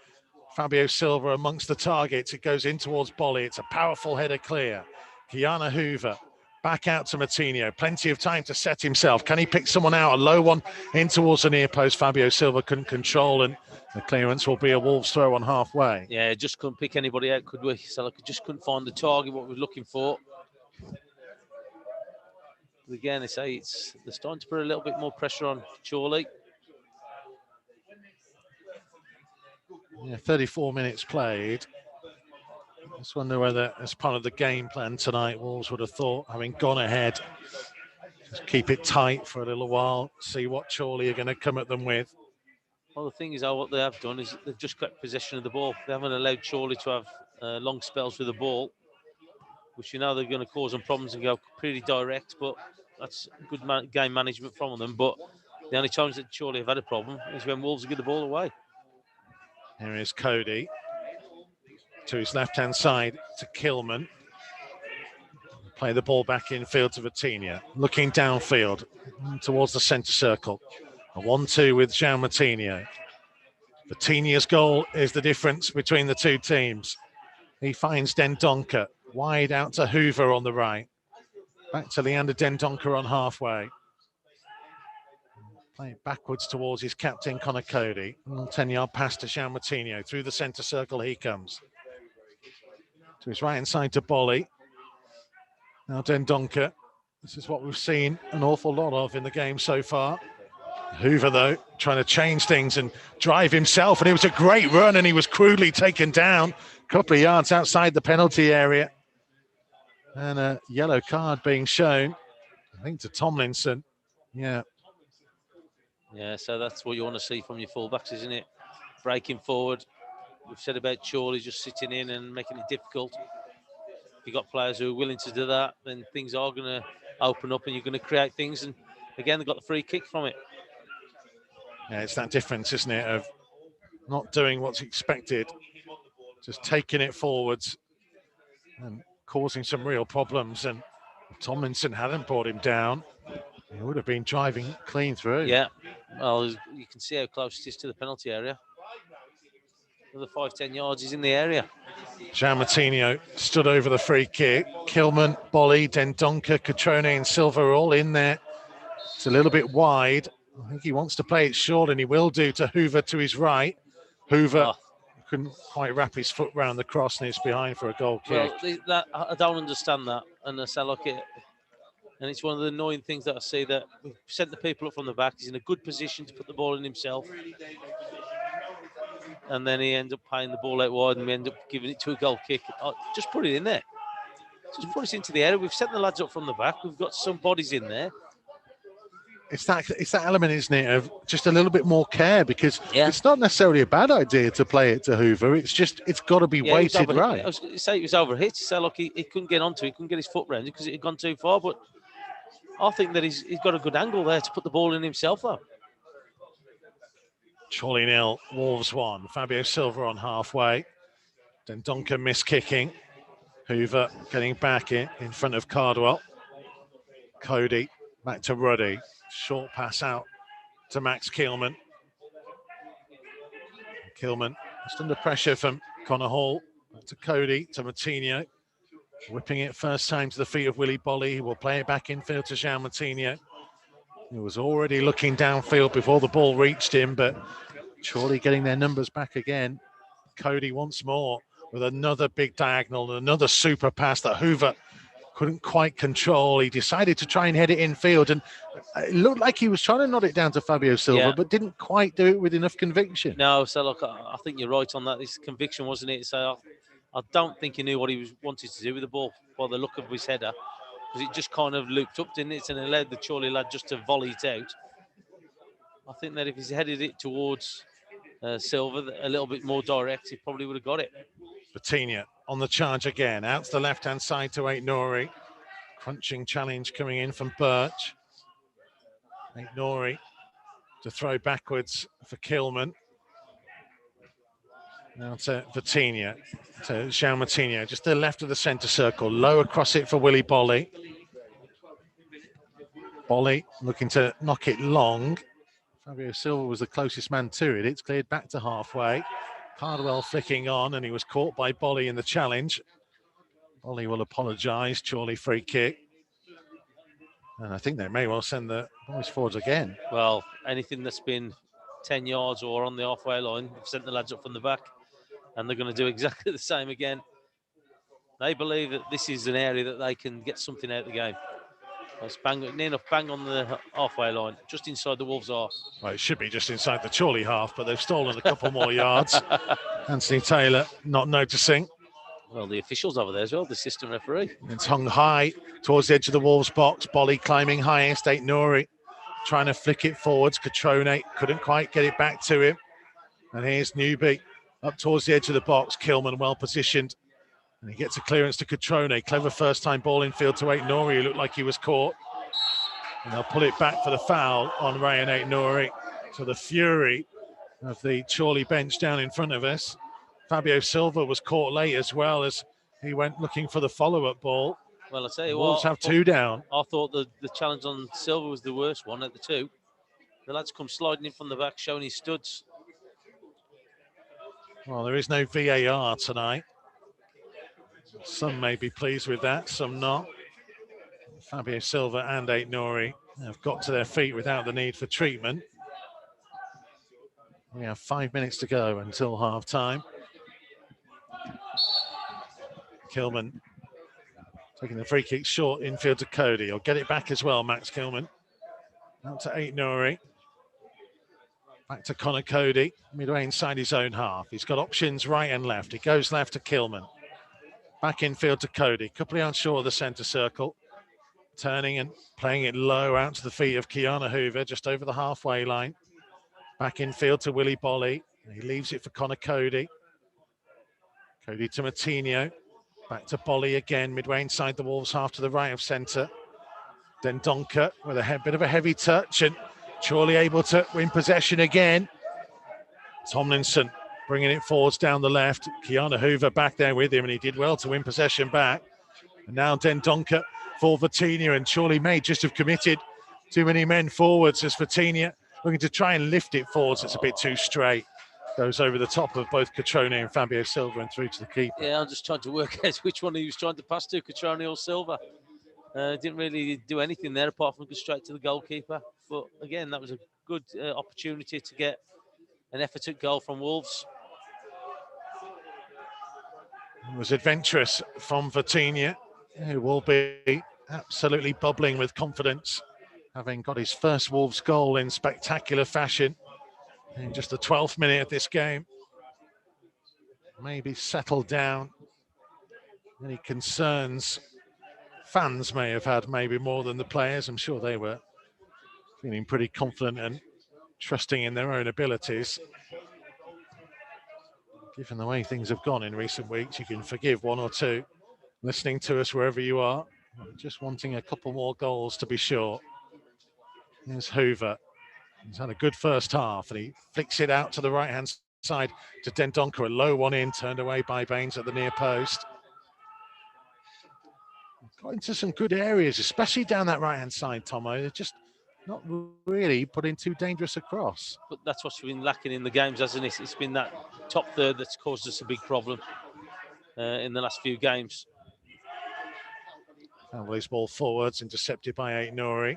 Fabio Silva amongst the targets. It goes in towards Bolly. It's a powerful header clear. Kiana Hoover back out to Moutinho. Plenty of time to set himself. Can he pick someone out? A low one in towards the near post. Fabio Silva couldn't control, and the clearance will be a Wolves throw on halfway. Yeah, just couldn't pick anybody out, could we? So just couldn't find the target, what we were looking for. But again, they say they're starting to put a little bit more pressure on Chorley. Yeah, 34 minutes played. I just wonder whether, as part of the game plan tonight, Wolves would have thought, having gone ahead, just keep it tight for a little while, see what Chorley are going to come at them with. Well, the thing is, what they have done is they've just got possession of the ball. They haven't allowed Chorley to have long spells with the ball, which they're going to cause them problems and go pretty direct. But that's good game management from them. But the only times that Chorley have had a problem is when Wolves give the ball away. Here is Cody to his left-hand side to Kilman. Play the ball back infield to Vitinha. Looking downfield towards the centre circle. A 1-2 with João Moutinho. Vitinha's goal is the difference between the two teams. He finds Dendoncker wide out to Hoover on the right. Back to Leander Dendoncker on halfway. Play it backwards towards his captain, Connor Cody. 10-yard pass to João Moutinho. Through the centre circle he comes. To his right-hand side to Bolly. Now Dendoncker. This is what we've seen an awful lot of in the game so far. Hoover, though, trying to change things and drive himself. And it was a great run, and he was crudely taken down a couple of yards outside the penalty area. And a yellow card being shown, I think, to Tomlinson. Yeah. Yeah, so that's what you want to see from your fullbacks, isn't it? Breaking forward. We've said about Chorley just sitting in and making it difficult. If you've got players who are willing to do that, then things are going to open up and you're going to create things. And again, they've got the free kick from it. Yeah, it's that difference, isn't it, of not doing what's expected, just taking it forwards and causing some real problems. And if Tomlinson hadn't brought him down, he would have been driving clean through. Yeah, well, you can see how close it is to the penalty area. Another 5-10 yards, he's in the area. João Moutinho stood over the free kick. Kilman, Bolly, Dendoncker, Catrone and Silva are all in there. It's a little bit wide. I think he wants to play it short, and he will do to Hoover to his right. Hoover couldn't quite wrap his foot round the cross, and it's behind for a goal kick. Well, I don't understand that. And I say, look, and it's one of the annoying things that I see, that we've sent the people up from the back. He's in a good position to put the ball in himself. And then he ends up playing the ball out wide, and we end up giving it to a goal kick. Just put it in there. Just put it into the area. We've sent the lads up from the back. We've got some bodies in there. It's that element, isn't it, of just a little bit more care, because it's not necessarily a bad idea to play it to Hoover. It's just, it's got to be weighted right. I was going to say it was overhit. So look, he couldn't get onto it. He couldn't get his foot round it because it had gone too far. But I think that he's got a good angle there to put the ball in himself, though. Chorley 0, Wolves 1. Fabio Silva on halfway. Dendoncker miss-kicking. Hoover getting back in front of Cardwell. Cody back to Ruddy. Short pass out to Max Kilman. Kilman just under pressure from Connor Hall. Back to Cody, to Moutinho. Whipping it first time to the feet of Willy Bolly. He will play it back infield to João Moutinho. He was already looking downfield before the ball reached him, but Chorley getting their numbers back again. Cody once more with another big diagonal and another super pass that Hoover couldn't quite control. He decided to try and head it infield, and it looked like he was trying to nod it down to Fabio Silva, but didn't quite do it with enough conviction. No, so look, I think you're right on that. This conviction, wasn't it? So I don't think he knew what he wanted to do with the ball by the look of his header, because it just kind of looped up, didn't it? And allowed the Chorley lad just to volley it out. I think that if he's headed it towards Silva a little bit more direct, he probably would have got it. Vitinha on the charge again, out to the left-hand side to Aït-Nouri. Crunching challenge coming in from Birch. Aït-Nouri to throw backwards for Kilman. Now to Vitinha, to João Moutinho, just to the left of the centre circle. Low across it for Willy Bolly. Bolly looking to knock it long. Fabio Silva was the closest man to it. It's cleared back to halfway. Cardwell flicking on, and he was caught by Bolly in the challenge. Bolly will apologise. Chorley free kick. And I think they may well send the boys forwards again. Well, anything that's been 10 yards or on the halfway line, they've sent the lads up from the back, and they're going to do exactly the same again. They believe that this is an area that they can get something out of the game. It's near enough bang on the halfway line, just inside the Wolves' half. Well, it should be just inside the Chorley half, but they've stolen a couple more yards. Anthony Taylor not noticing. Well, the officials over there as well, the assistant referee. It's hung high towards the edge of the Wolves' box. Bolly climbing highest. Aït-Nouri trying to flick it forwards. Catrone couldn't quite get it back to him. And here's Newby up towards the edge of the box. Kilman well positioned. And he gets a clearance to Catrone. Clever first time ball in field to Aït-Nouri, who looked like he was caught. And they'll pull it back for the foul on Ryan Aït-Nouri. So the fury of the Chorley bench down in front of us. Fabio Silva was caught late as well as he went looking for the follow-up ball. Well, I tell you Wolves what, have 2 down. I thought the challenge on Silva was the worst one at the 2. The lad's come sliding in from the back, showing his studs. Well, there is no VAR tonight. Some may be pleased with that, some not. Fabio Silva and Aït-Nouri have got to their feet without the need for treatment. We have 5 minutes to go until half time. Kilman taking the free kick short infield to Cody. He'll get it back as well, Max Kilman. Out to Aït-Nouri. Back to Connor Cody, midway inside his own half. He's got options right and left. He goes left to Kilman. Back infield to Cody. Couple of yards short of the centre circle. Turning and playing it low out to the feet of Kiana Hoover, just over the halfway line. Back infield to Willy Bolly. He leaves it for Connor Cody. Cody to Matinho. Back to Bolly again, midway inside the Wolves half to the right of centre. Then Donker with a bit of a heavy touch, and Chorley able to win possession again. Tomlinson bringing it forwards down the left. Kiana Hoover back there with him, and he did well to win possession back. And now Den Donker for Vitinha, and Chorley may just have committed too many men forwards as Vitinha looking to try and lift it forwards. It's a bit too straight. Goes over the top of both Catrone and Fabio Silva and through to the keeper. Yeah, I'm just trying to work out which one he was trying to pass to, Catrone or Silva. Didn't really do anything there apart from go straight to the goalkeeper. But again, that was a good opportunity to get an effort at goal from Wolves. It was adventurous from Vitinha, who will be absolutely bubbling with confidence, having got his first Wolves goal in spectacular fashion in just the 12th minute of this game. Maybe settled down. Any concerns fans may have had, maybe more than the players. I'm sure they were feeling pretty confident and trusting in their own abilities. Given the way things have gone in recent weeks, you can forgive one or two listening to us wherever you are. Just wanting a couple more goals to be sure. Here's Hoover. He's had a good first half, and he flicks it out to the right-hand side to Dendoncker. A low one in, turned away by Baines at the near post. Got into some good areas, especially down that right-hand side, Tomo. They're just not really putting too dangerous a cross. But that's what's been lacking in the games, hasn't it? It's been that top third that's caused us a big problem in the last few games. His ball forwards, intercepted by Aït-Nouri.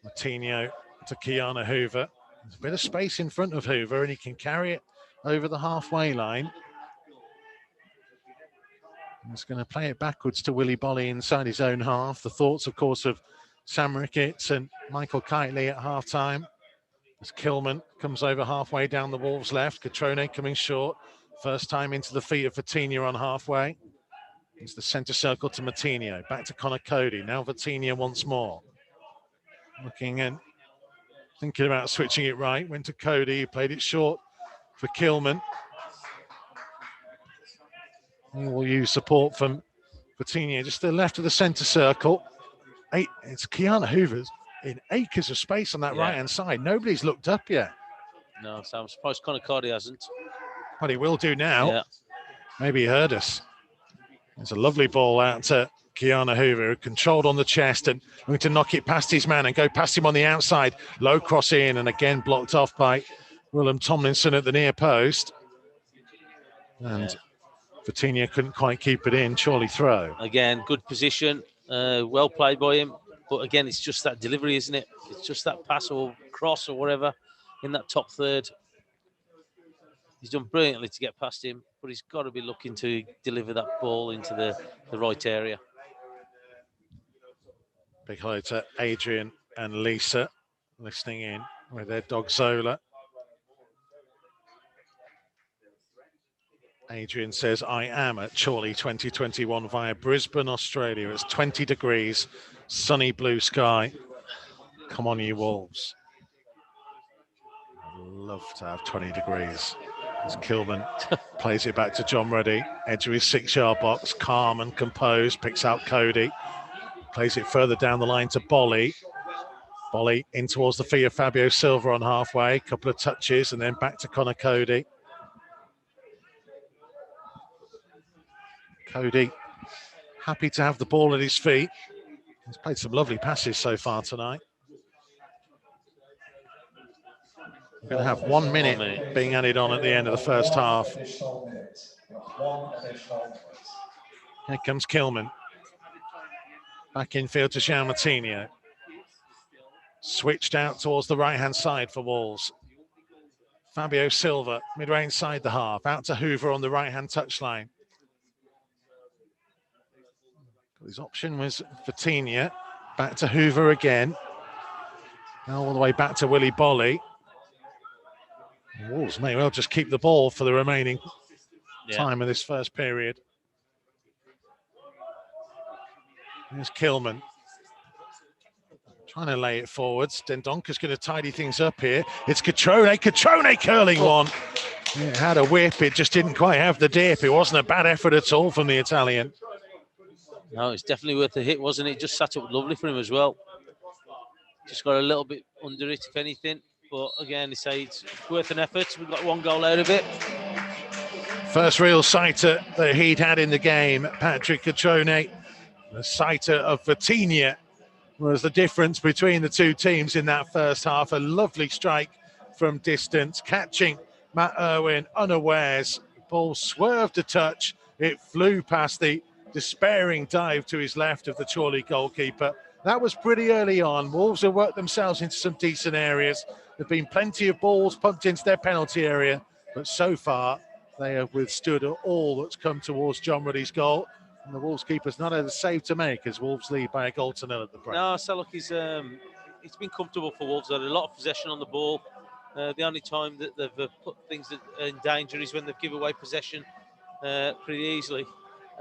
Matinho to Kiana Hoover. There's a bit of space in front of Hoover, and he can carry it over the halfway line. He's going to play it backwards to Willy Bolly inside his own half. The thoughts, of course, of Sam Ricketts and Michael Kightly at half-time. As Kilman comes over halfway down the Wolves' left. Catrone coming short. First time into the feet of Vitinha on halfway. It's the centre circle to Matinho. Back to Connor Cody. Now Vitinha once more. Looking and thinking about switching it right. Went to Cody. He played it short for Kilman. He will use support from Vitinha just to the left of the centre circle. It's Kiana Hoover's in acres of space on that right-hand side. Nobody's looked up yet. No, so I'm surprised Connor Cody hasn't. But he will do now. Yeah. Maybe he heard us. There's a lovely ball out to Kiana Hoover, controlled on the chest and going to knock it past his man and go past him on the outside. Low cross in and again blocked off by Willem Tomlinson at the near post. And Vitinha couldn't quite keep it in. Chorley throw. Again, good position. Well played by him. But again, it's just that delivery, isn't it? It's just that pass or cross or whatever in that top third. He's done brilliantly to get past him, but he's got to be looking to deliver that ball into the right area. Big hello to Adrian and Lisa listening in with their dog Zola. Adrian says, I am at Chorley 2021 via Brisbane, Australia. It's 20 degrees, sunny blue sky. Come on, you Wolves. I'd love to have 20 degrees. As Kilman plays it back to John Ruddy, edge of his 6-yard box, calm and composed, picks out Cody, plays it further down the line to Bolly. Bolly in towards the feet of Fabio Silva on halfway, couple of touches, and then back to Connor Cody. Cody happy to have the ball at his feet. He's played some lovely passes so far tonight. We're going to have 1 minute being added on at the end of the first half. Here comes Kilman. Back infield to Jean Martinho. Switched out towards the right-hand side for Wolves. Fabio Silva, midway inside the half. Out to Hoover on the right-hand touchline. His option was Vitinha. Back to Hoover again. Now all the way back to Willy Bolly. Wolves may well just keep the ball for the remaining time of this first period. Here's Kilman. Trying to lay it forwards. Dendonka's going to tidy things up here. It's Catrone. Catrone curling one. It had a whip. It just didn't quite have the dip. It wasn't a bad effort at all from the Italian. No, it's definitely worth a hit, wasn't it? Just sat up lovely for him as well. Just got a little bit under it, if anything. But again, it's worth an effort. We've got 1 goal out of it. First real sighter that he'd had in the game, Patrick Catrone. The sighter of Vitinha was the difference between the two teams in that first half. A lovely strike from distance, catching Matt Irwin unawares. Ball swerved a touch. It flew past the despairing dive to his left of the Chorley goalkeeper. That was pretty early on. Wolves have worked themselves into some decent areas. There've been plenty of balls pumped into their penalty area, but so far they have withstood all that's come towards John Ruddy's goal. And the Wolves keeper's not had a save to make as Wolves lead by 1-0 at the break. No, so look, it's been comfortable for Wolves. They've had a lot of possession on the ball. The only time that they've put things in danger is when they've given away possession pretty easily.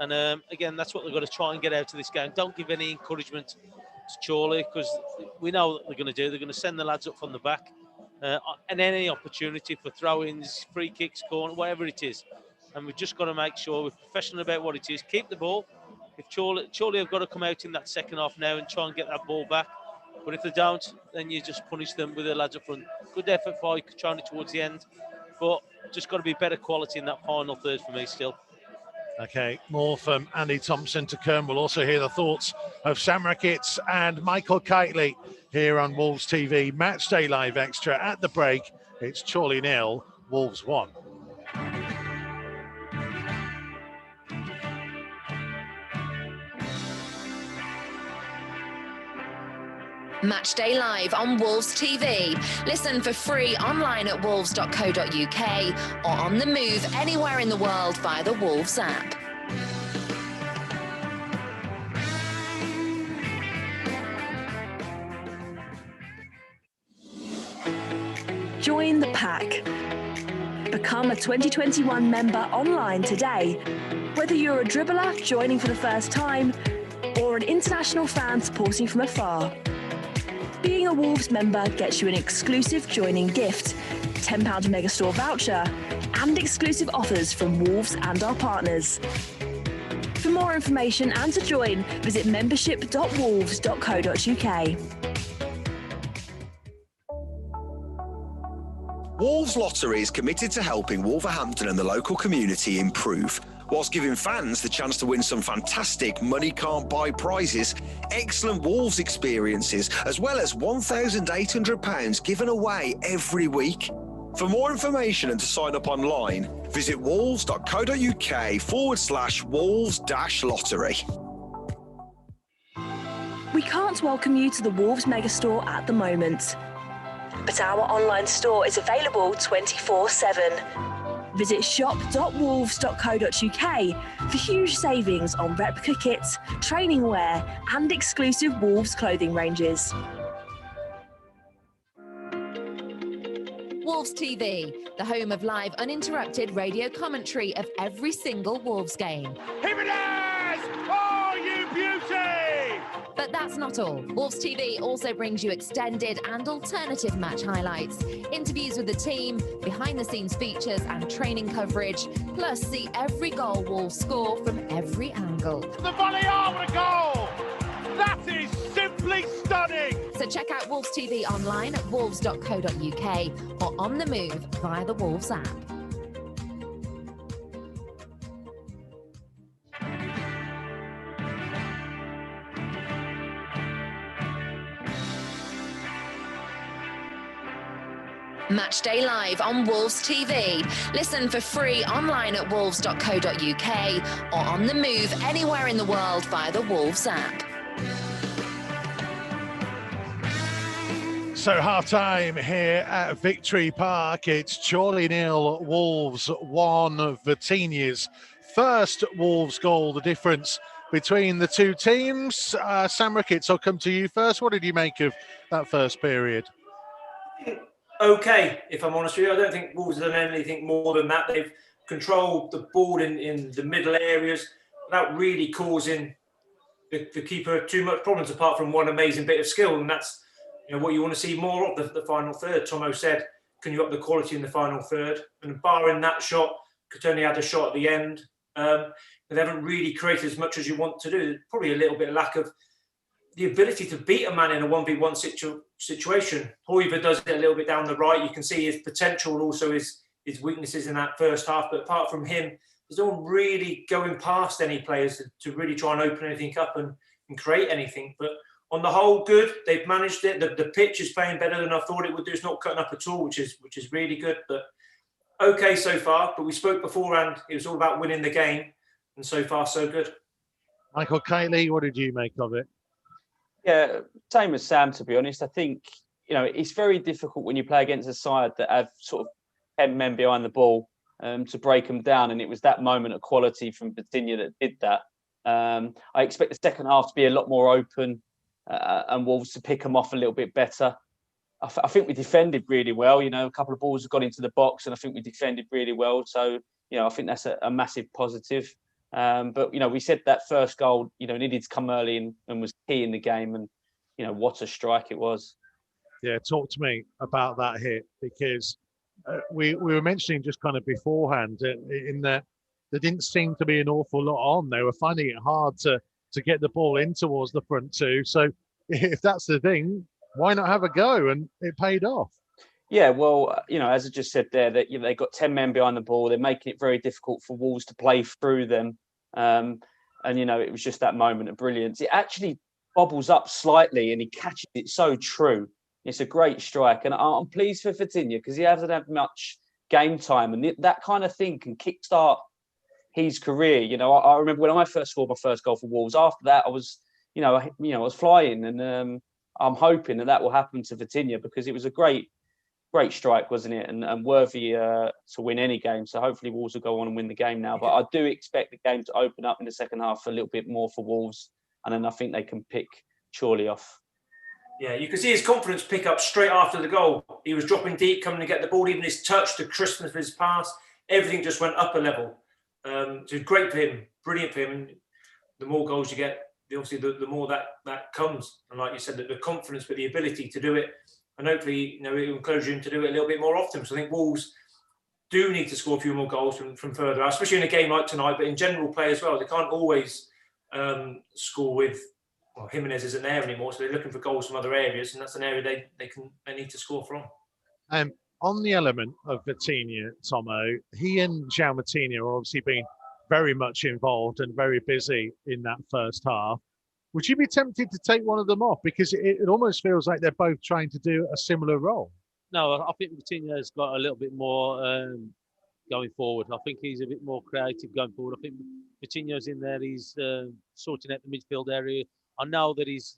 And again, that's what they've got to try and get out of this game. Don't give any encouragement to Chorley, because we know what they're going to do. They're going to send the lads up from the back. And any opportunity for throw-ins, free kicks, corner, whatever it is. And we've just got to make sure we're professional about what it is. Keep the ball. If Chorley have got to come out in that second half now and try and get that ball back. But if they don't, then you just punish them with the lads up front. Good effort by Catrone towards the end. But just got to be better quality in that final third for me still. Okay, more from Andy Thompson to Kern. We'll also hear the thoughts of Sam Ricketts and Michael Kightly here on Wolves TV. Matchday Live Extra at the break. It's Chorley 0, Wolves 1. Matchday Live on Wolves TV. Listen for free online at wolves.co.uk or on the move anywhere in the world via the Wolves app. Join the pack. Become a 2021 member online today. Whether you're a dribbler joining for the first time or an international fan supporting from afar. Being a Wolves member gets you an exclusive joining gift, £10 Megastore voucher, and exclusive offers from Wolves and our partners. For more information and to join, visit membership.wolves.co.uk. Wolves Lottery is committed to helping Wolverhampton and the local community improve, whilst giving fans the chance to win some fantastic money-can't-buy prizes, excellent Wolves experiences, as well as £1,800 given away every week. For more information and to sign up online, visit wolves.co.uk/Wolves-Lottery. We can't welcome you to the Wolves Megastore at the moment, but our online store is available 24/7. Visit shop.wolves.co.uk for huge savings on replica kits, training wear, and exclusive Wolves clothing ranges. Wolves TV, the home of live uninterrupted radio commentary of every single Wolves game. Here it is! Oh, you beauty! But that That's not all. Wolves TV also brings you extended and alternative match highlights, interviews with the team, behind-the-scenes features and training coverage, plus see every goal Wolves score from every angle. The volley over the goal! That is simply stunning! So check out Wolves TV online at wolves.co.uk or on the move via the Wolves app. Matchday Live on Wolves TV. Listen for free online at wolves.co.uk or on the move anywhere in the world via the Wolves app. So half-time here at Victory Park. It's Chorley 0, Wolves 1. Virginia's first Wolves goal, the difference between the two teams. Sam Ricketts, I'll come to you first. What did you make of that first period? Okay, if I'm honest with you. I don't think Wolves have done anything more than that. They've controlled the ball in the middle areas without really causing the keeper too much problems, apart from one amazing bit of skill, and that's what you want to see more of the final third. Tomo said, can you up the quality in the final third? And barring that shot, Cotonyi had a shot at the end. They haven't really created as much as you want to do. There's probably a little bit of lack of the ability to beat a man in a 1v1 situation. Hoiver does it a little bit down the right. You can see his potential and also his weaknesses in that first half. But apart from him, there's no one really going past any players to really try and open anything up and create anything. But on the whole, good. They've managed it. The pitch is playing better than I thought it would do. It's not cutting up at all, which is really good. But okay so far. But we spoke beforehand. It was all about winning the game. And so far, so good. Michael Kightly, what did you make of it? Yeah, same as Sam, to be honest. I think, it's very difficult when you play against a side that have sort of 10 men behind the ball to break them down. And it was that moment of quality from Virginia that did that. I expect the second half to be a lot more open and Wolves to pick them off a little bit better. I think we defended really well. A couple of balls have got into the box and I think we defended really well. So, I think that's a massive positive. But we said that first goal, needed to come early and was key in the game. And, what a strike it was. Yeah, talk to me about that hit, because we were mentioning just kind of beforehand in that there didn't seem to be an awful lot on. They were finding it hard to get the ball in towards the front two. So if that's the thing, why not have a go? And it paid off. Yeah, well, as I just said there, that they got 10 men behind the ball. They're making it very difficult for Wolves to play through them. And it was just that moment of brilliance. It actually bobbles up slightly and he catches it so true. It's a great strike. And I'm pleased for Virginia because he hasn't had much game time. And that kind of thing can kickstart his career. I remember when I first scored my first goal for Wolves. After that, I was, I was flying. And I'm hoping that will happen to Virginia because it was a great strike, wasn't it? And worthy to win any game. So hopefully Wolves will go on and win the game now. But I do expect the game to open up in the second half a little bit more for Wolves. And then I think they can pick Chorley off. Yeah, you can see his confidence pick up straight after the goal. He was dropping deep, coming to get the ball. Even his touch, the crispness of his pass, everything just went up a level. So great for him, brilliant for him. And the more goals you get, obviously the more that comes. And like you said, the confidence, but the ability to do it. And hopefully, it will encourage him to do it a little bit more often. So I think Wolves do need to score a few more goals from further out, especially in a game like tonight, but in general play as well. They can't always score with, Jimenez isn't there anymore, so they're looking for goals from other areas, and that's an area they need to score from. On the element of Virginia, Tomo, he and João Martinha are obviously been very much involved and very busy in that first half. Would you be tempted to take one of them off? Because it almost feels like they're both trying to do a similar role. No, I think Martinha's got a little bit more going forward. I think he's a bit more creative going forward. I think Martinha's in there. He's sorting out the midfield area. I know that he's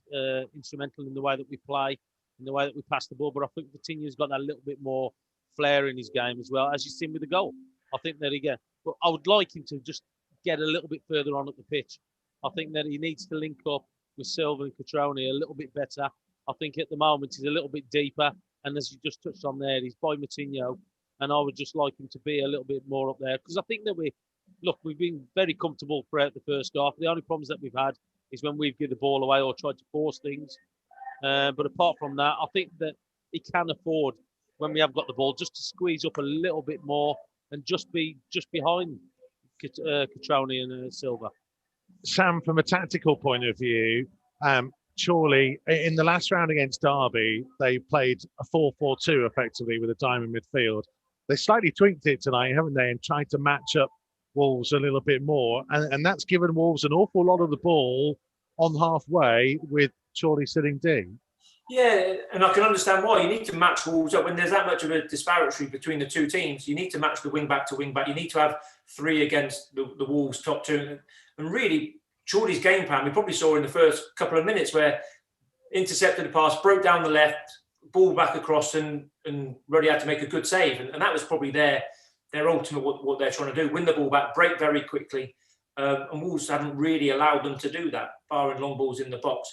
instrumental in the way that we play, in the way that we pass the ball, but I think Martinha's got that little bit more flair in his game as well, as you've seen with the goal. I think that again, but I would like him to just get a little bit further on at the pitch. I think that he needs to link up with Silva and Cotonyi a little bit better. I think at the moment he's a little bit deeper, and as you just touched on there, he's by Martinha, and I would just like him to be a little bit more up there because I think that we've been very comfortable throughout the first half. The only problems that we've had is when we've given the ball away or tried to force things. But apart from that, I think that he can afford, when we have got the ball, just to squeeze up a little bit more and just be behind Catroni and Silva. Sam, from a tactical point of view, Chorley, in the last round against Derby, they played a 4-4-2 effectively with a diamond midfield. They slightly tweaked it tonight, haven't they, and tried to match up Wolves a little bit more. And that's given Wolves an awful lot of the ball on halfway with Chorley sitting deep. Yeah, and I can understand why. You need to match Wolves up. When there's that much of a disparity between the two teams, you need to match the wing-back to wing-back. You need to have 3 against the Wolves' top 2. And really, Chorley's game plan, we probably saw in the first couple of minutes where intercepted the pass, broke down the left, ball back across, and Ruddy had to make a good save. And that was probably their ultimate, what they're trying to do, win the ball back, break very quickly. And Wolves haven't really allowed them to do that, barring long balls in the box.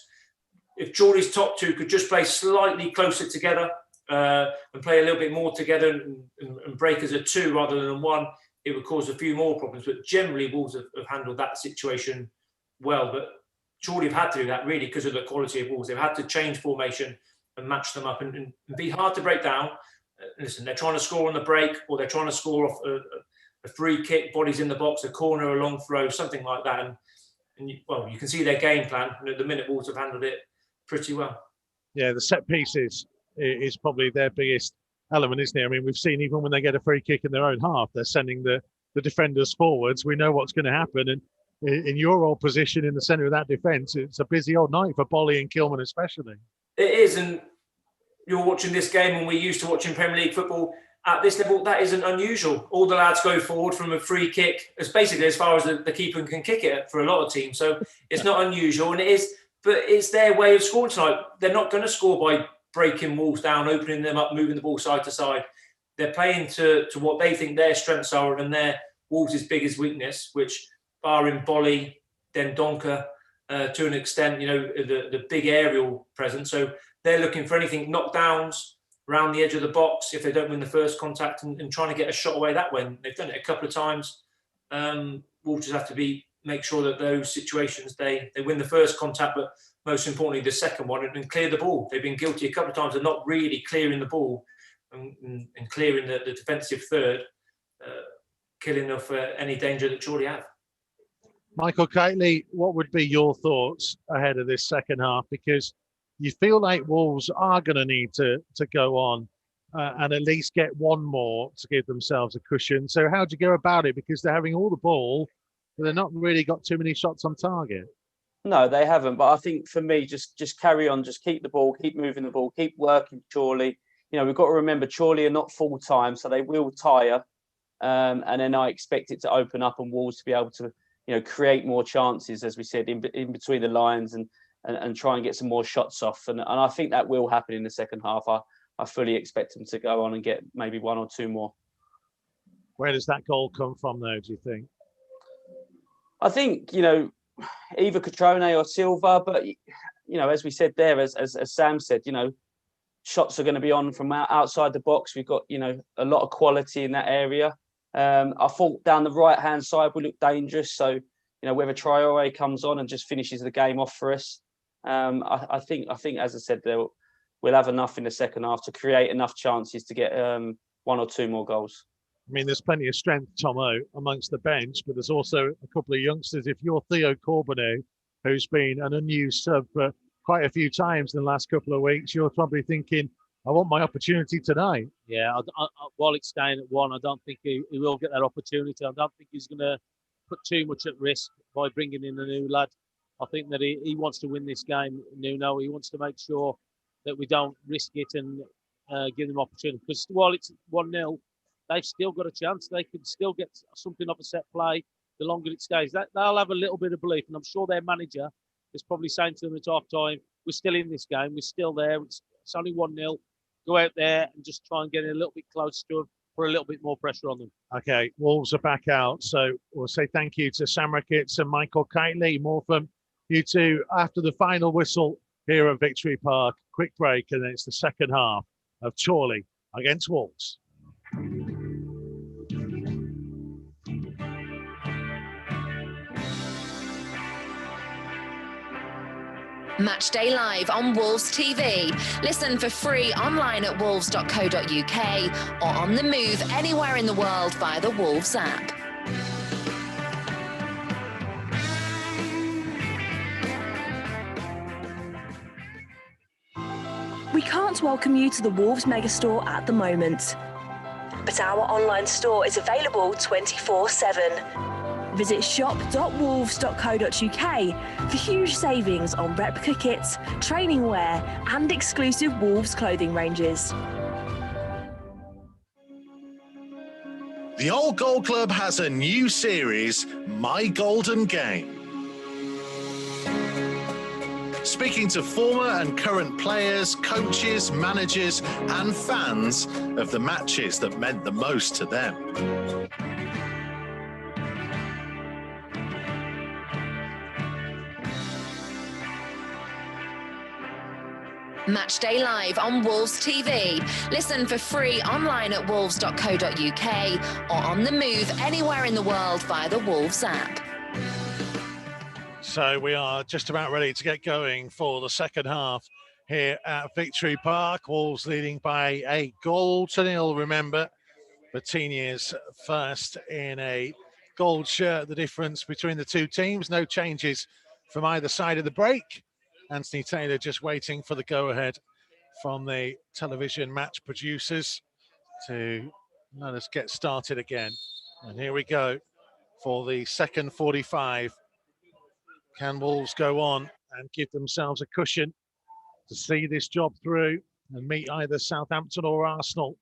If Chorley's top 2 could just play slightly closer together and play a little bit more together and break as a 2 rather than a 1, it would cause a few more problems. But generally, Wolves have handled that situation well. But Chorley have had to do that really because of the quality of Wolves. They've had to change formation and match them up and be hard to break down. Listen, they're trying to score on the break, or they're trying to score off a free kick, bodies in the box, a corner, a long throw, something like that. And you can see their game plan. And at the minute, Wolves have handled it pretty well. Yeah, the set pieces is probably their biggest element, isn't it? I mean, we've seen even when they get a free kick in their own half, they're sending the defenders forwards. We know what's going to happen. And in your old position in the centre of that defence, it's a busy old night for Bolly and Kilman especially. It is, and you're watching this game when we're used to watching Premier League football. At this level, that isn't unusual. All the lads go forward from a free kick. It's basically as far as the keeper can kick it for a lot of teams. So it's not unusual, and it is. But it's their way of scoring tonight. They're not going to score by breaking Wolves down, opening them up, moving the ball side to side. They're playing to what they think their strengths are and their Wolves' biggest weakness, which barring Bolly, then Donker, to an extent, the big aerial presence. So they're looking for anything, knockdowns around the edge of the box if they don't win the first contact and trying to get a shot away that way. They've done it a couple of times. Wolves just have to make sure that those situations they win the first contact, but most importantly the second one, and clear the ball. They've been guilty a couple of times of not really clearing the ball and clearing the defensive third, killing off any danger that Chorley have. Michael Kightly, what would be your thoughts ahead of this second half? Because you feel like Wolves are going to need to go on and at least get one more to give themselves a cushion. So how do you go about it? Because they're having all the ball, but they've not really got too many shots on target. No, they haven't. But I think for me, just carry on, just keep the ball, keep moving the ball, keep working Chorley. We've got to remember Chorley are not full time, so they will tire. And then I expect it to open up and Wolves to be able to, create more chances, as we said, in between the lines and try and get some more shots off. And I think that will happen in the second half. I fully expect them to go on and get maybe 1 or 2 more. Where does that goal come from, though, do you think? I think, either Catrone or Silva, but, as we said there, as Sam said, shots are going to be on from outside the box. We've got, a lot of quality in that area. I thought down the right-hand side we looked dangerous. So, whether Traore comes on and just finishes the game off for us, I think, as I said, we'll have enough in the second half to create enough chances to get 1 or 2 more goals. I mean, there's plenty of strength, Tomo, amongst the bench, but there's also a couple of youngsters. If you're Theo Corbeanu, who's been an unused sub for quite a few times in the last couple of weeks, you're probably thinking, I want my opportunity tonight. Yeah, while it's staying at 1, I don't think he will get that opportunity. I don't think he's going to put too much at risk by bringing in a new lad. I think that he wants to win this game, Nuno. He wants to make sure that we don't risk it and give them opportunity. Because while it's 1-0, they've still got a chance. They could still get something off a set play. The longer it stays, they'll have a little bit of belief. And I'm sure their manager is probably saying to them at half time, we're still in this game. We're still there. It's only 1-0. Go out there and just try and get a little bit closer to them, put a little bit more pressure on them. Okay, Wolves are back out. So we'll say thank you to Sam Ricketts and Michael Kightly. More from you two after the final whistle here at Victory Park. Quick break, and then it's the second half of Chorley against Wolves. Matchday Live on Wolves TV. Listen for free online at wolves.co.uk or on the move anywhere in the world via the Wolves app. We can't welcome you to the Wolves Megastore at the moment, but our online store is available 24/7. Visit shop.wolves.co.uk for huge savings on replica kits, training wear and exclusive Wolves clothing ranges. The Old Goal Club has a new series, My Golden Game. Speaking to former and current players, coaches, managers and fans of the matches that meant the most to them. Matchday Live on Wolves TV. Listen for free online at wolves.co.uk or on the move anywhere in the world via the Wolves app. So we are just about ready to get going for the second half here at Victory Park. Wolves leading by 1-0. Remember, Bertini's first in a gold shirt. The difference between the two teams. No changes from either side of the break. Anthony Taylor just waiting for the go-ahead from the television match producers to let us get started again. And here we go for the second 45. Can Wolves go on and give themselves a cushion to see this job through and meet either Southampton or Arsenal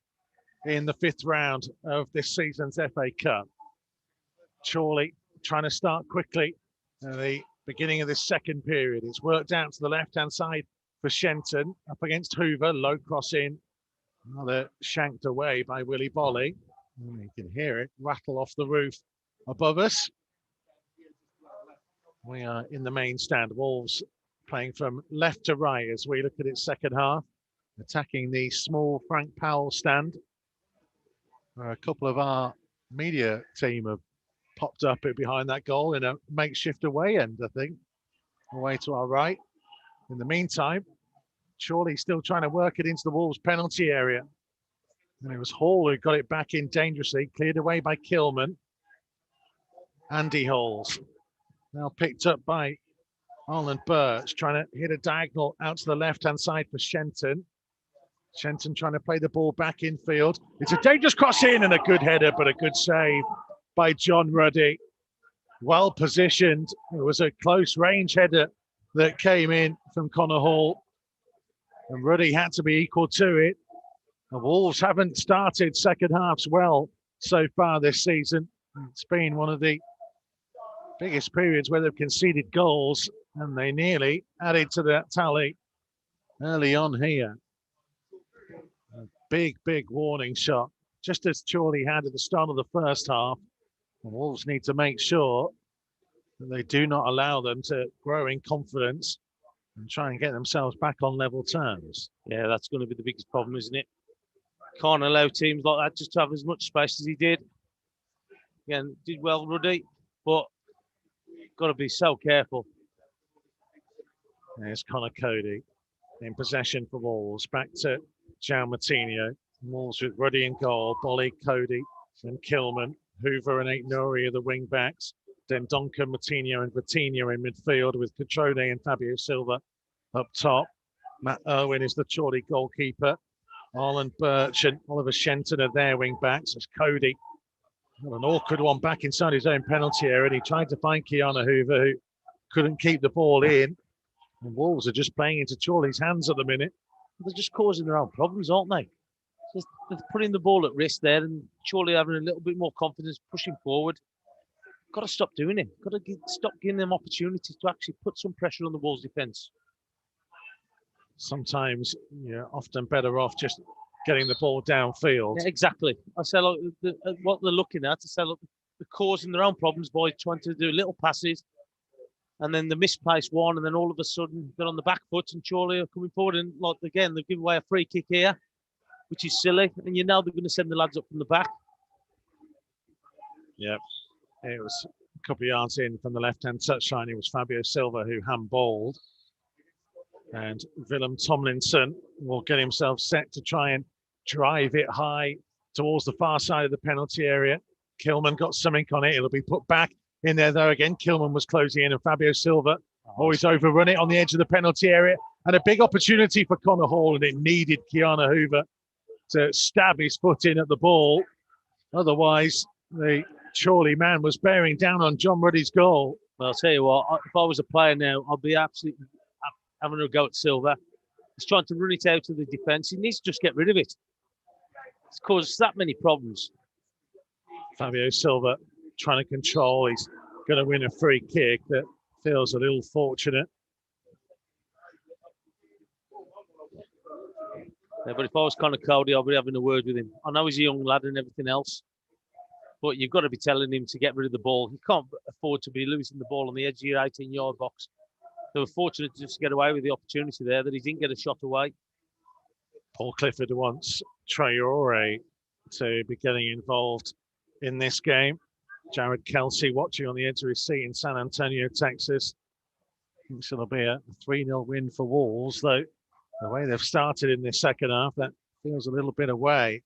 in the 5th round of this season's FA Cup? Chorley trying to start quickly at the beginning of this second period. It's worked out to the left-hand side for Shenton, up against Hoover, low cross in. Another shanked away by Willy Bolly. You can hear it rattle off the roof above us. We are in the main stand. Wolves playing from left to right as we look at its second half, attacking the small Frank Powell stand. A couple of our media team have popped up behind that goal in a makeshift away end, I think, away to our right. In the meantime, Chorley still trying to work it into the Wolves penalty area. And it was Hall who got it back in dangerously, cleared away by Kilman. Andy Halls. Now picked up by Arlen Birch, trying to hit a diagonal out to the left-hand side for Shenton. Shenton trying to play the ball back in field. It's a dangerous cross in and a good header, but a good save by John Ruddy. Well positioned. It was a close range header that came in from Connor Hall. And Ruddy had to be equal to it. The Wolves haven't started second halves well so far this season. It's been one of the biggest periods where they've conceded goals, and they nearly added to that tally early on here. A big warning shot, just as Chorley had at the start of the first half. The Wolves need to make sure that they do not allow them to grow in confidence and try and get themselves back on level terms. Yeah, that's going to be the biggest problem, isn't it? Can't allow teams like that just to have as much space as he did. Again, did well, Ruddy, but got to be so careful. There's Connor Cody in possession for Wolves. Back to João Moutinho. Wolves with Ruddy in goal. Bolly, Cody, and Kilman. Hoover and Aït-Nouri are the wing backs. Then Duncan, Moutinho, and Vitinha in midfield with Cutrone and Fabio Silva up top. Matt Irwin is the Chorley goalkeeper. Arlen Birch and Oliver Shenton are their wing backs. It's Cody. Well, an awkward one back inside his own penalty area, and he tried to find Keanu Hoover, who couldn't keep the ball in. And Wolves are just playing into Chorley's hands at the minute. They're just causing their own problems, aren't they? Just they're putting the ball at risk there, and Chorley having a little bit more confidence, pushing forward. Got to stop doing it. Got to stop giving them opportunities to actually put some pressure on the Wolves' defence. Sometimes you're often better off just getting the ball downfield. Yeah, exactly. I say, look, what they're looking at, I say, look, they're causing their own problems by trying to do little passes, and then the misplaced one, and then all of a sudden they're on the back foot, and Chorley are coming forward, and like again, they've given away a free kick here, which is silly, and you know they're going to send the lads up from the back. Yeah, it was a couple of yards in from the left-hand touchline. It was Fabio Silva who handballed. And Willem Tomlinson will get himself set to try and drive it high towards the far side of the penalty area. Kilman got something on it. It'll be put back in there, though. Again, Kilman was closing in, and Fabio Silva always overrun it on the edge of the penalty area. And a big opportunity for Connor Hall, and it needed Keanu Hoover to stab his foot in at the ball. Otherwise, the Chorley man was bearing down on John Ruddy's goal. Well, I'll tell you what, if I was a player now, I'd be absolutely having a go at Silva. He's trying to run it out of the defence. He needs to just get rid of it. It's caused that many problems. Fabio Silva trying to control. He's going to win a free kick that feels a little fortunate. Yeah, but if I was Connor Cody, I'd be having a word with him. I know he's a young lad and everything else, but you've got to be telling him to get rid of the ball. You can't afford to be losing the ball on the edge of your 18-yard box. They were fortunate to just get away with the opportunity there, that he didn't get a shot away. Paul Clifford wants Traore to be getting involved in this game. Jared Kelsey watching on the edge of his seat in San Antonio, Texas. Thinks it'll be a 3-0 win for Wolves, though the way they've started in this second half, that feels a little bit away.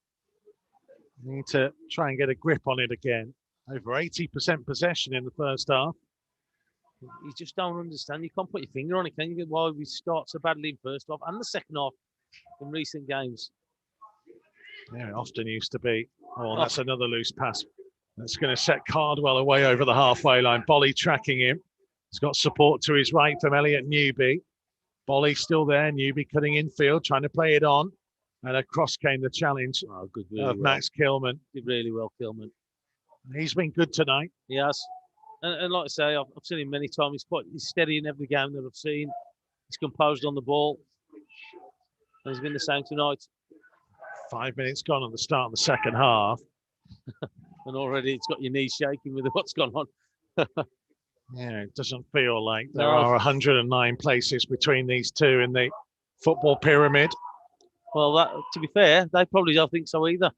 Need to try and get a grip on it again. Over 80% possession in the first half. You just don't understand. You can't put your finger on it, can you? Why we start so badly in first half and the second half in recent games. Yeah, it often used to be. Oh, that's another loose pass. That's going to set Cardwell away over the halfway line. Bolly tracking him. He's got support to his right from Elliot Newby. Bolly still there. Newby cutting infield, trying to play it on. And across came the challenge of Max Kilman. Did really well, Kilman. He's been good tonight. Yes. And like I say, I've seen him many times. He's steady in every game that I've seen. He's composed on the ball. And he's been the same tonight. 5 minutes gone on the start of the second half. And already it's got your knees shaking with what's gone on. Yeah, it doesn't feel like there are 109 places between these two in the football pyramid. Well, to be fair, they probably don't think so either.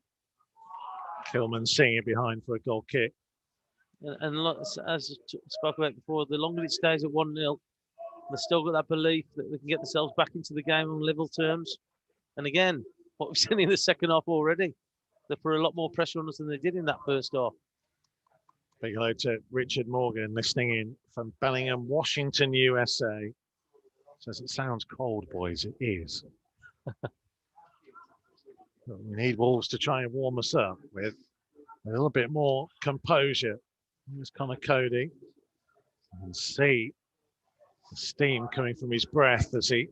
Kilman seeing it behind for a goal kick. And as I spoke about before, the longer it stays at 1-0, they've still got that belief that they can get themselves back into the game on level terms. And again, what we've seen in the second half already, they put a lot more pressure on us than they did in that first half. Big hello to Richard Morgan listening in from Bellingham, Washington, USA. Says it sounds cold, boys. It is. We need Wolves to try and warm us up with a little bit more composure. Here's Connor Cody. And see the steam coming from his breath as he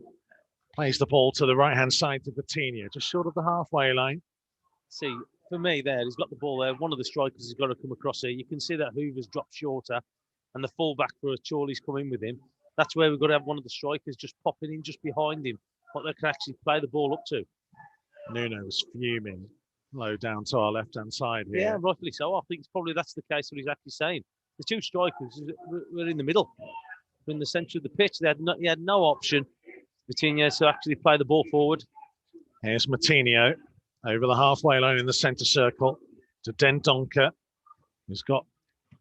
plays the ball to the right-hand side to Coutinho, just short of the halfway line. See, for me there, he's got the ball there. One of the strikers has got to come across here. You can see that Hoover's dropped shorter and the fullback for Chorley's come in with him. That's where we've got to have one of the strikers just popping in just behind him, what they can actually play the ball up to. Nuno was fuming low down to our left-hand side here. Yeah, rightfully so. I think that's the case what he's actually saying. The two strikers were in the middle, in the centre of the pitch. He had no option, Coutinho, to actually play the ball forward. Here's Matinho over the halfway line in the centre circle to Dendoncker, who's got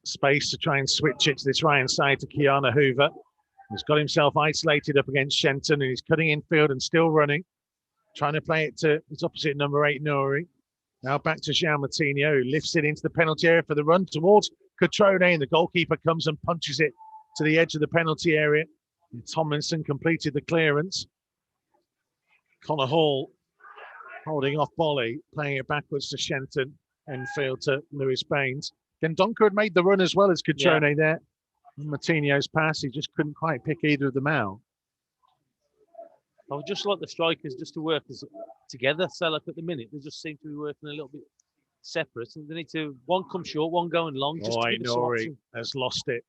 space to try and switch it to this right-hand side to Keanu Hoover. He's got himself isolated up against Shenton, and he's cutting infield and still running, trying to play it to his opposite number 8, Nouri. Now back to Jean Matinho, who lifts it into the penalty area for the run towards Cutrone, and the goalkeeper comes and punches it to the edge of the penalty area. And Tomlinson completed the clearance. Connor Hall holding off Bolly, playing it backwards to Shenton, infield to Lewis Baines. Then Donker had made the run as well as Cutrone there. And Matinho's pass, he just couldn't quite pick either of them out. I would just like the strikers just to work together. So like at the minute, they just seem to be working a little bit separate. And they need to, one come short, one going long. Just Nouri has lost it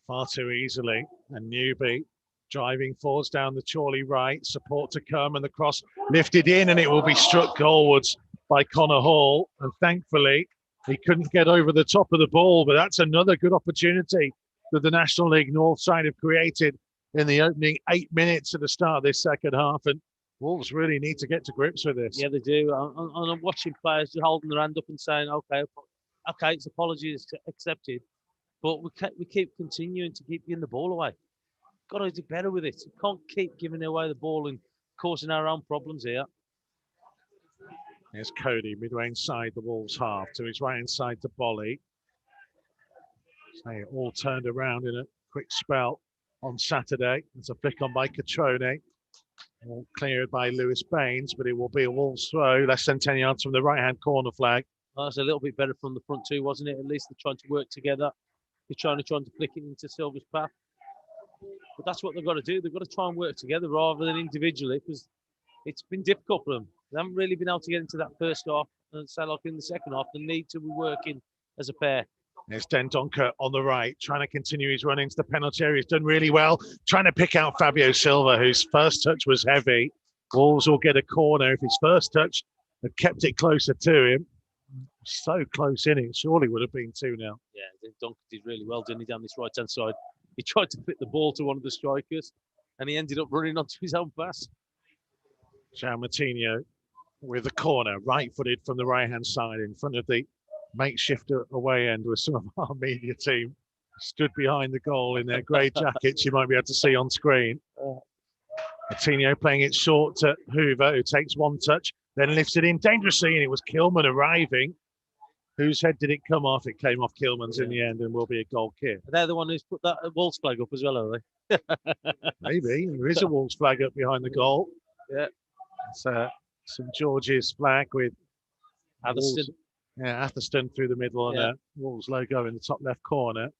far too easily. And Newby driving forwards down the Chorley right. Support to come and the cross lifted in, and it will be struck goalwards by Connor Hall. And thankfully, he couldn't get over the top of the ball. But that's another good opportunity that the National League North side have created in the opening 8 minutes at the start of this second half. And Wolves really need to get to grips with this. Yeah, they do. And I'm watching players just holding their hand up and saying, okay, it's apologies accepted. But we keep continuing to keep getting the ball away. got to do better with it. Can't keep giving away the ball and causing our own problems here. There's Cody midway inside the Wolves half to his right hand side to Bolly. So it all turned around in a quick spell on Saturday. It's a flick on by Catrone. All cleared by Lewis Baines, but it will be a Wolves throw, less than 10 yards from the right-hand corner flag. Well, that's a little bit better from the front too, wasn't it? At least they're trying to work together. They're trying to flick it into Silver's path. But that's what they've got to do. They've got to try and work together rather than individually, because it's been difficult for them. They haven't really been able to get into that first half, and so like in the second half, they need to be working as a pair. There's Dendoncker on the right, trying to continue his run into the penalty area. He's done really well, trying to pick out Fabio Silva, whose first touch was heavy. Wolves will get a corner if his first touch had kept it closer to him. So close in it, surely would have been 2 now. Yeah, Dendoncker did really well, didn't he, down this right-hand side. He tried to fit the ball to one of the strikers, and he ended up running onto his own pass. João Moutinho with the corner, right-footed from the right-hand side in front of the makeshift away end with some of our media team stood behind the goal in their grey jackets you might be able to see on screen. Moutinho playing it short to Hoover, who takes one touch, then lifts it in dangerously, and it was Kilman arriving. Whose head did it come off? It came off Kilman's in the end and will be a goal kick. They're the one who's put that Wolves flag up as well, are they? Maybe. There is a Wolves flag up behind the goal. Yeah. It's St George's flag with Atherstone. Yeah, Atherstone through the middle and a Wolves logo in the top left corner.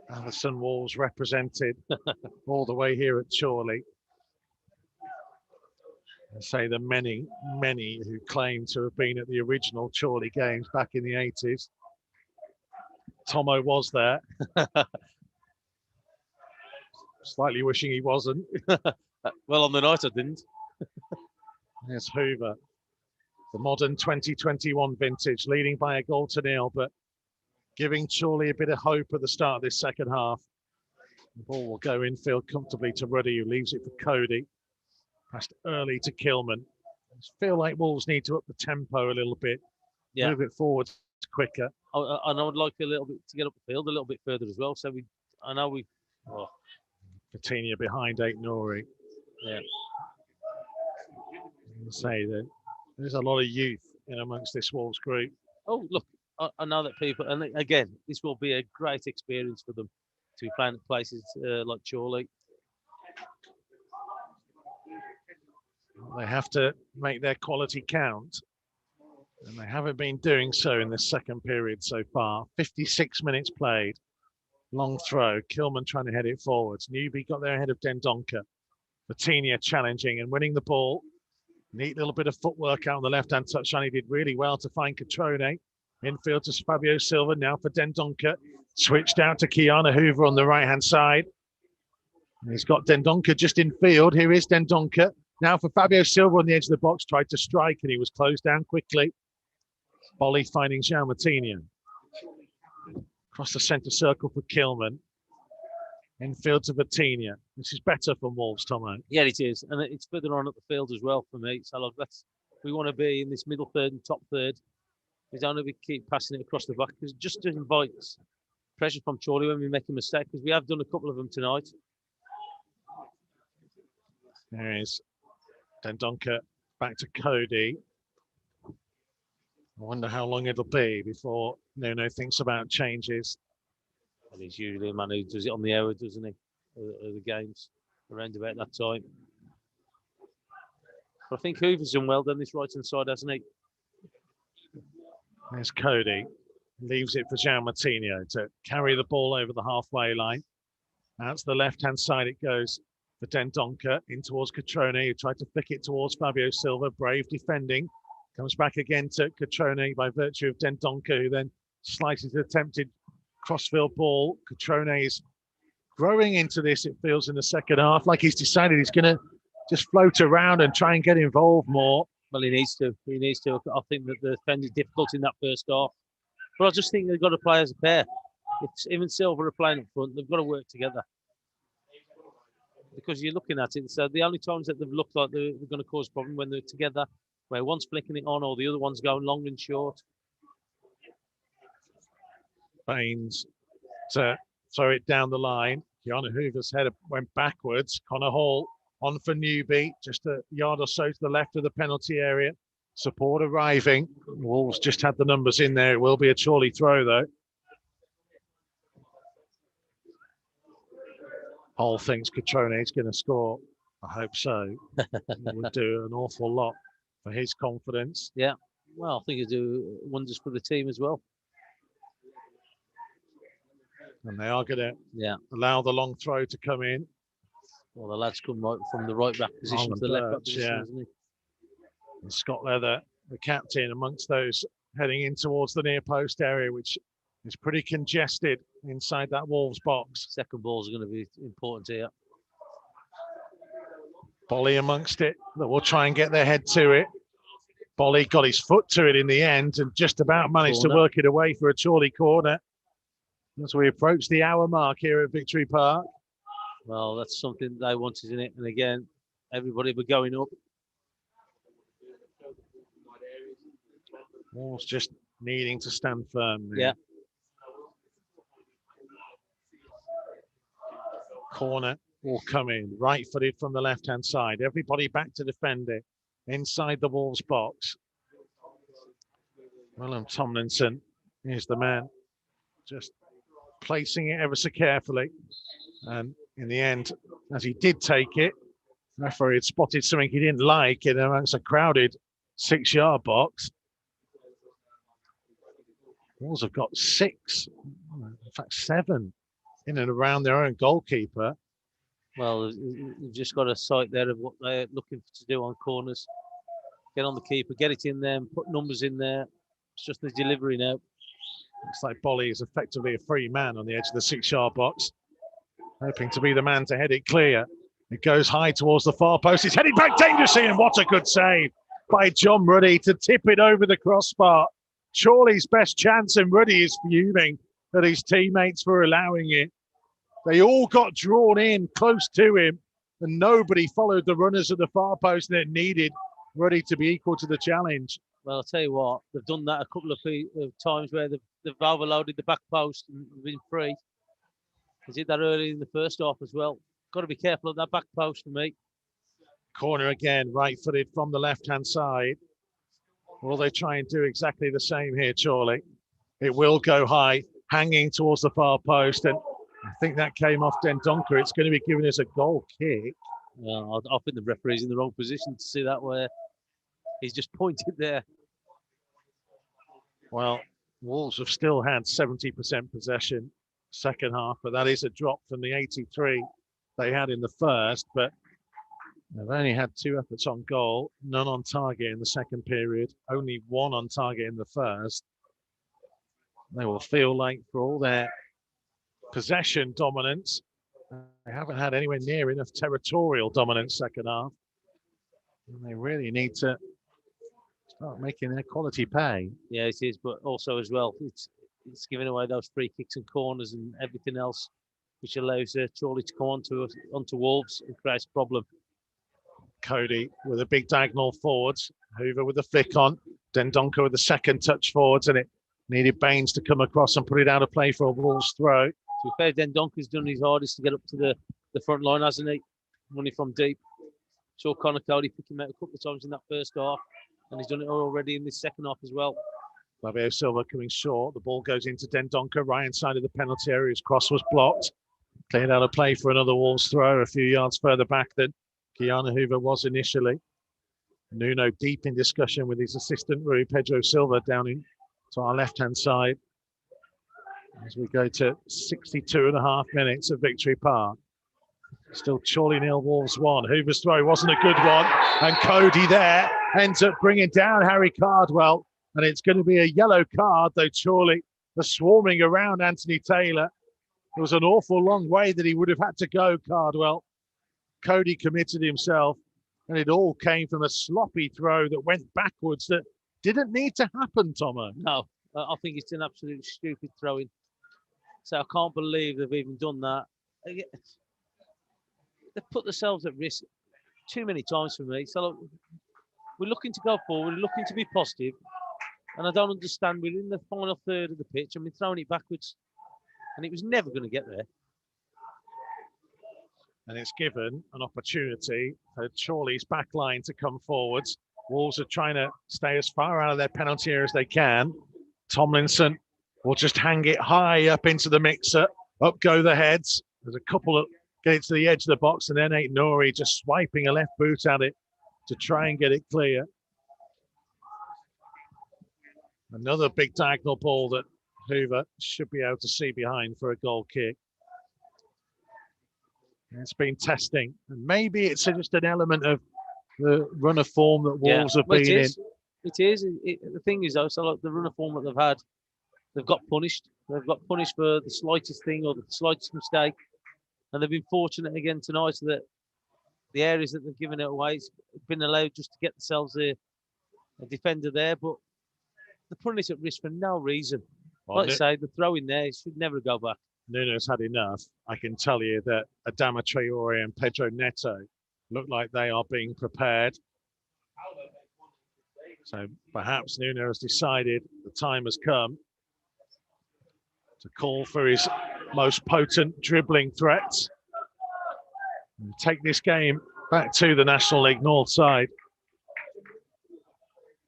Atherstone Wolves represented all the way here at Chorley. I say the many who claim to have been at the original Chorley games back in the 80s. Tomo was there. Slightly wishing he wasn't. Well, on the night I didn't. There's Hoover. The modern 2021 vintage, leading by a goal to nil, but giving Chorley a bit of hope at the start of this second half. The ball will go infield comfortably to Ruddy, who leaves it for Cody. Passed early to Kilman. I feel like Wolves need to up the tempo a little bit, move it forward quicker. And I would like a little bit to get up the field a little bit further as well. So Coutinho behind Eight Nori. Yeah. Say that there's a lot of youth in amongst this Wolves group. Oh, look, I know that people, and again, this will be a great experience for them to be playing at places like Chorley. They have to make their quality count, and they haven't been doing so in the second period so far. 56 minutes played. Long throw. Kilman trying to head it forwards. Newby got there ahead of Dendoncker. Moutinho challenging and winning the ball. Neat little bit of footwork out on the left-hand touchline. He did really well to find Catrone. Infield to Fabio Silva, now for Dendoncker. Switched out to Kiana Hoover on the right-hand side. And he's got Dendoncker just in field. Here is Dendoncker. Now for Fabio Silva on the edge of the box. Tried to strike and he was closed down quickly. Bolly finding João Moutinho. Across the centre circle for Kilman. Infield to Vitinha. This is better for Wolves, Tomo. Yeah, it is. And it's further on up the field as well for me. So look, we want to be in this middle third and top third. We don't want to keep passing it across the back because it just invites pressure from Chorley when we make a mistake, because we have done a couple of them tonight. There is Dendoncker back to Cody. I wonder how long it'll be before Nuno thinks about changes. And he's usually a man who does it on the hour, doesn't he? The games around about that time. But I think Hoover's done well down this right-hand side, hasn't he? There's Cody. Leaves it for João Moutinho to carry the ball over the halfway line. Out to the left-hand side it goes for Dendoncker. In towards Catrone, who tried to flick it towards Fabio Silva. Brave defending. Comes back again to Catrone by virtue of Dendoncker, who then slices the attempted crossfield ball. Catrone is growing into this, it feels, in the second half, like he's decided he's going to just float around and try and get involved more. Well, he needs to. I think that the defense is difficult in that first half. But I just think they've got to play as a pair. If even Silva are playing up front, they've got to work together. Because you're looking at it, so the only times that they've looked like they're going to cause a problem when they're together, where one's flicking it on or the other one's going long and short. Baines to throw it down the line. Keanu Hoover's head went backwards. Connor Hall on for Newby, just a yard or so to the left of the penalty area. Support arriving. Wolves just had the numbers in there. It will be a Chorley throw, though. Hall thinks Catrone is going to score. I hope so. It would do an awful lot for his confidence. Yeah, well, I think it'll do wonders for the team as well. And they are going to allow the long throw to come in. Well, the lads come right from the right back position to the left back position, isn't he? And Scott Leather, the captain, amongst those heading in towards the near post area, which is pretty congested inside that Wolves box. Second balls are going to be important here. Bolly amongst it, that will try and get their head to it. Bolly got his foot to it in the end and just about managed to work it away for a Chorley corner. As we approach the hour mark here at Victory Park. Well, that's something they wanted in it. And again, everybody were going up. Wolves just needing to stand firm. There. Yeah. Corner will come in, right-footed from the left-hand side. Everybody back to defend it inside the Wolves box. Willem Tomlinson is the man, just placing it ever so carefully. And in the end, as he did take it, the referee had spotted something he didn't like in amongst a crowded 6-yard box. Wolves have got 6, in fact 7, in and around their own goalkeeper. Well, you've just got a sight there of what they're looking to do on corners. Get on the keeper, get it in there, and put numbers in there. It's just the delivery now. Looks like Bolly is effectively a free man on the edge of the 6-yard box, hoping to be the man to head it clear. It goes high towards the far post. It's headed back dangerously, and what a good save by John Ruddy to tip it over the crossbar. Chorley's best chance, and Ruddy is fuming at his teammates for allowing it. They all got drawn in close to him, and nobody followed the runners at the far post, and it needed Ruddy to be equal to the challenge. Well, I'll tell you what, they've done that a couple of times where they've overloaded the back post and been free. They did that early in the first half as well. Got to be careful of that back post for me. Corner again, right-footed from the left-hand side. Will they try and do exactly the same here, Chorley? It will go high, hanging towards the far post, and I think that came off Dendoncker. It's going to be giving us a goal kick. Well, I think the referee's in the wrong position to see that, where he's just pointed there. Well, Wolves have still had 70% possession second half, but that is a drop from the 83 they had in the first. But they've only had 2 efforts on goal, none on target in the second period, only 1 on target in the first. They will feel like, for all their possession dominance, they haven't had anywhere near enough territorial dominance second half. And they really need to start making their quality pay. Yeah, it is, but also as well, it's giving away those free kicks and corners and everything else, which allows Chorley to come onto Wolves and creates a problem. Cody with a big diagonal forwards, Hoover with the flick on, Dendoncker with the second touch forwards, and it needed Baines to come across and put it out of play for a Wolves throw. To be fair, Dendoncker's done his hardest to get up to the front line, hasn't he? Running from deep. Saw Connor Cody pick him out a couple of times in that first half, and he's done it already in this second half as well. Flavio Silva coming short. The ball goes into Dendoncker, right inside of the penalty area. His cross was blocked. Cleared out of play for another Wolves throw a few yards further back than Keanu Hoover was initially. Nuno deep in discussion with his assistant, Rui Pedro Silva, down in to our left-hand side. As we go to 62.5 minutes at Victory Park. Still Chorley 0, Wolves 1. Hoover's throw wasn't a good one. And Cody there ends up bringing down Harry Cardwell. And it's going to be a yellow card, though Chorley are swarming around Anthony Taylor. It was an awful long way that he would have had to go, Cardwell. Cody committed himself, and it all came from a sloppy throw that went backwards that didn't need to happen, Tomo. No, I think it's an absolute stupid throwing. So I can't believe they've even done that. They've put themselves at risk too many times for me. So look, we're looking to go forward, we're looking to be positive, and I don't understand. We're in the final third of the pitch and we're throwing it backwards, and it was never going to get there. And it's given an opportunity for Chorley's back line to come forwards. Wolves are trying to stay as far out of their penalty area as they can. Tomlinson will just hang it high up into the mixer. Up go the heads. There's a couple of get it to the edge of the box, and then Nouri just swiping a left boot at it to try and get it clear. Another big diagonal ball that Hoover should be able to see behind for a goal kick. It's been testing, and maybe it's just an element of the run of form that Wolves have been in. It is. The thing is, though, so like the run of form that they've had, they've got punished. They've got punished for the slightest thing or the slightest mistake, and they've been fortunate again tonight that the areas that they've given it away has been allowed just to get themselves a defender there, but they're putting it at risk for no reason. Well, like I say, the throw in there should never go back. Nuno's had enough. I can tell you that Adama Traore and Pedro Neto look like they are being prepared. So perhaps Nuno has decided the time has come to call for his most potent dribbling threats and take this game back to the National League North side.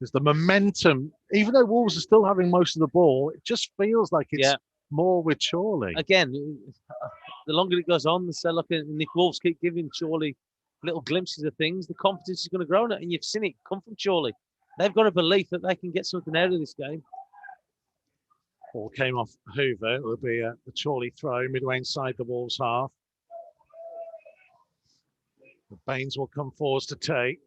Because the momentum, even though Wolves are still having most of the ball, it just feels like it's more with Chorley. Again, the longer it goes on, the Sellock and if Wolves keep giving Chorley little glimpses of things, the confidence is going to grow. And you've seen it come from Chorley. They've got a belief that they can get something out of this game. Ball came off Hoover. It will be a Chorley throw midway inside the Wolves half. The Baines will come forwards to take.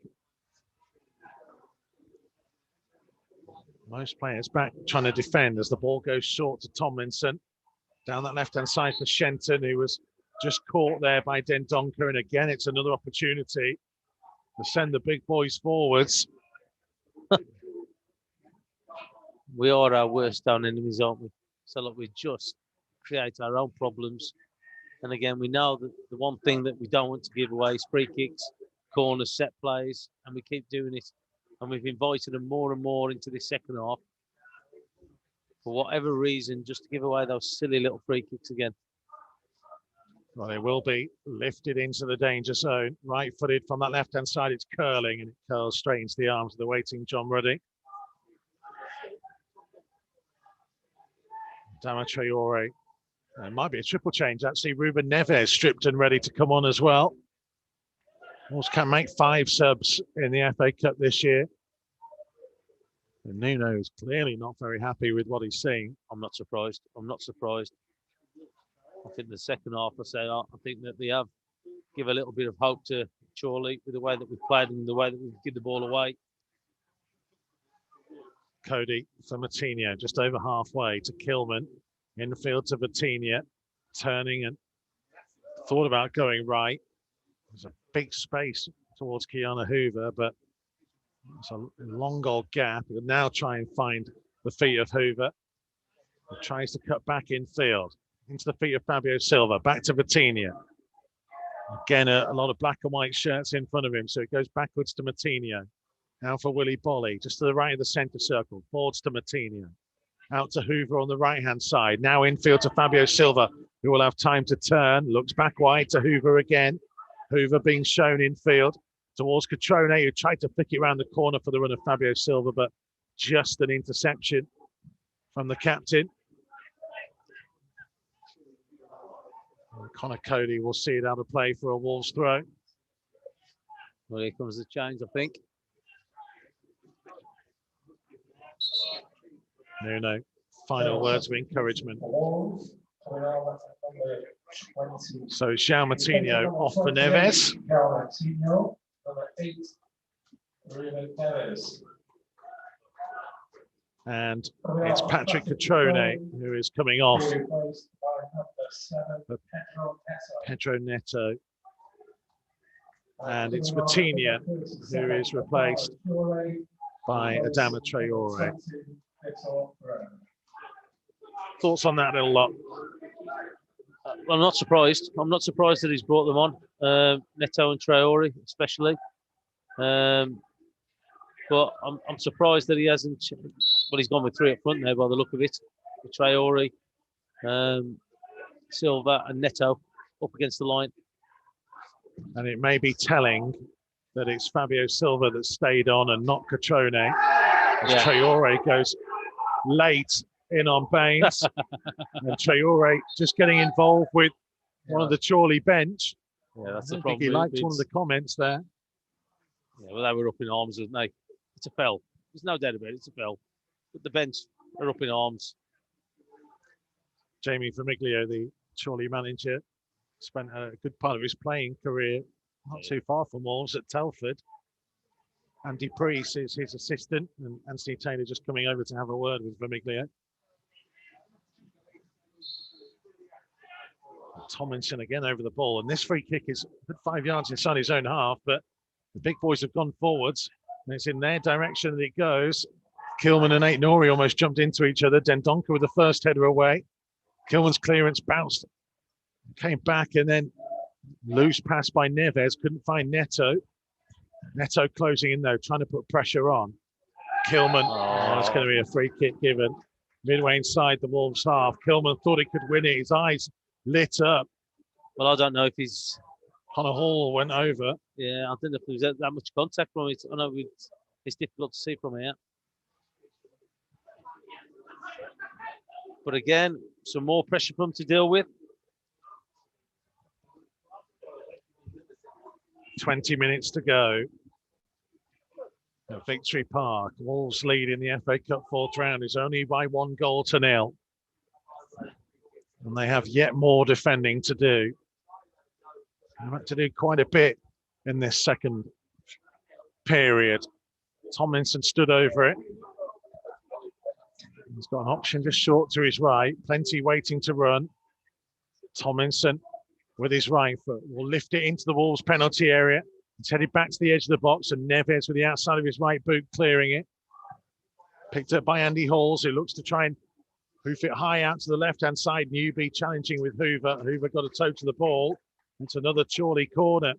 Most players back trying to defend as the ball goes short to Tomlinson. Down that left-hand side for Shenton, who was just caught there by Dendoncker. And again, it's another opportunity to send the big boys forwards. We are our worst own enemies, aren't we? So look, we just create our own problems. And again, we know that the one thing that we don't want to give away is free kicks, corners, set plays, and we keep doing it. And we've invited them more and more into the second half. For whatever reason, just to give away those silly little free kicks again. Well, they will be lifted into the danger zone. Right-footed from that left-hand side, it's curling, and it curls straight into the arms of the waiting John Ruddy. Adama Traore. It might be a triple change, actually. Ruben Neves stripped and ready to come on as well. Wolves can make 5 subs in the FA Cup this year. And Nuno is clearly not very happy with what he's seeing. I'm not surprised. I think the second half, I think that they have give a little bit of hope to Chorley with the way that we've played and the way that we've given the ball away. Cody for Matinho, just over halfway to Kilman. Infield to Vitinha, turning and thought about going right. There's a big space towards Kiana Hoover, but it's a long old gap. He'll now try and find the feet of Hoover. He tries to cut back in field, into the feet of Fabio Silva, back to Vitinha. Again, a lot of black and white shirts in front of him, so it goes backwards to Matinho. Now for Willy Bolly, just to the right of the centre circle, forwards to Matinho. Out to Hoover on the right-hand side. Now infield to Fabio Silva, who will have time to turn. Looks back wide to Hoover again. Hoover being shown infield towards Catrone, who tried to flick it around the corner for the run of Fabio Silva, but just an interception from the captain. And Connor Cody will see it out of play for a Wolves throw. Well, here comes the change, I think. Nuno, final words of encouragement. So João Matinho off for Neves. And it's Patrick Catrone who is coming off for Pedro Neto. And it's Vitinha who is replaced by Adama Traore. Thoughts on that little lot? I'm not surprised. I'm not surprised that he's brought them on, Neto and Traore especially. But I'm surprised that he hasn't. Well, he's gone with 3 up front there by the look of it. With Traore, Silva and Neto up against the line. And it may be telling that it's Fabio Silva that stayed on and not Catrone. As Traore goes late in on Baines. And Traore just getting involved with one of the Chorley bench. Yeah, that's the I problem. think he liked one of the comments there. Yeah, well, they were up in arms, wasn't they? It's a foul. There's no doubt about it. It's a foul. But the bench are up in arms. Jamie Vermiglio, the Chorley manager, spent a good part of his playing career not too far from Wolves at Telford. Andy Priest is his assistant, and Anthony Taylor just coming over to have a word with Vermiglio. Tomlinson again over the ball, and this free kick is 5 yards inside his own half, but the big boys have gone forwards, and it's in their direction that it goes. Kilman and Aït-Nouri almost jumped into each other. Dendoncker with the first header away. Kilman's clearance bounced, came back, and then loose pass by Neves, couldn't find Neto. Neto closing in though, trying to put pressure on. Kilman, it's going to be a free kick given. Midway inside the Wolves half. Kilman thought he could win it, his eyes lit up. Well, I don't know if he's... Connor Hall went over. Yeah, I don't know if there was that much contact from it. I know it's difficult to see from here. But again, some more pressure for him to deal with. 20 minutes to go at Victory Park. Wolves lead in the FA Cup fourth round is only by 1-0. And they have yet more defending to do. They've had to do quite a bit in this second period. Tomlinson stood over it. He's got an option just short to his right. Plenty waiting to run. Tomlinson with his right foot will lift it into the Wolves penalty area. It's headed back to the edge of the box, and Neves with the outside of his right boot clearing it. Picked up by Andy Halls, who looks to try and hoof it high out to the left-hand side. Newby challenging with Hoover. Hoover got a toe to the ball. It's another Chorley corner.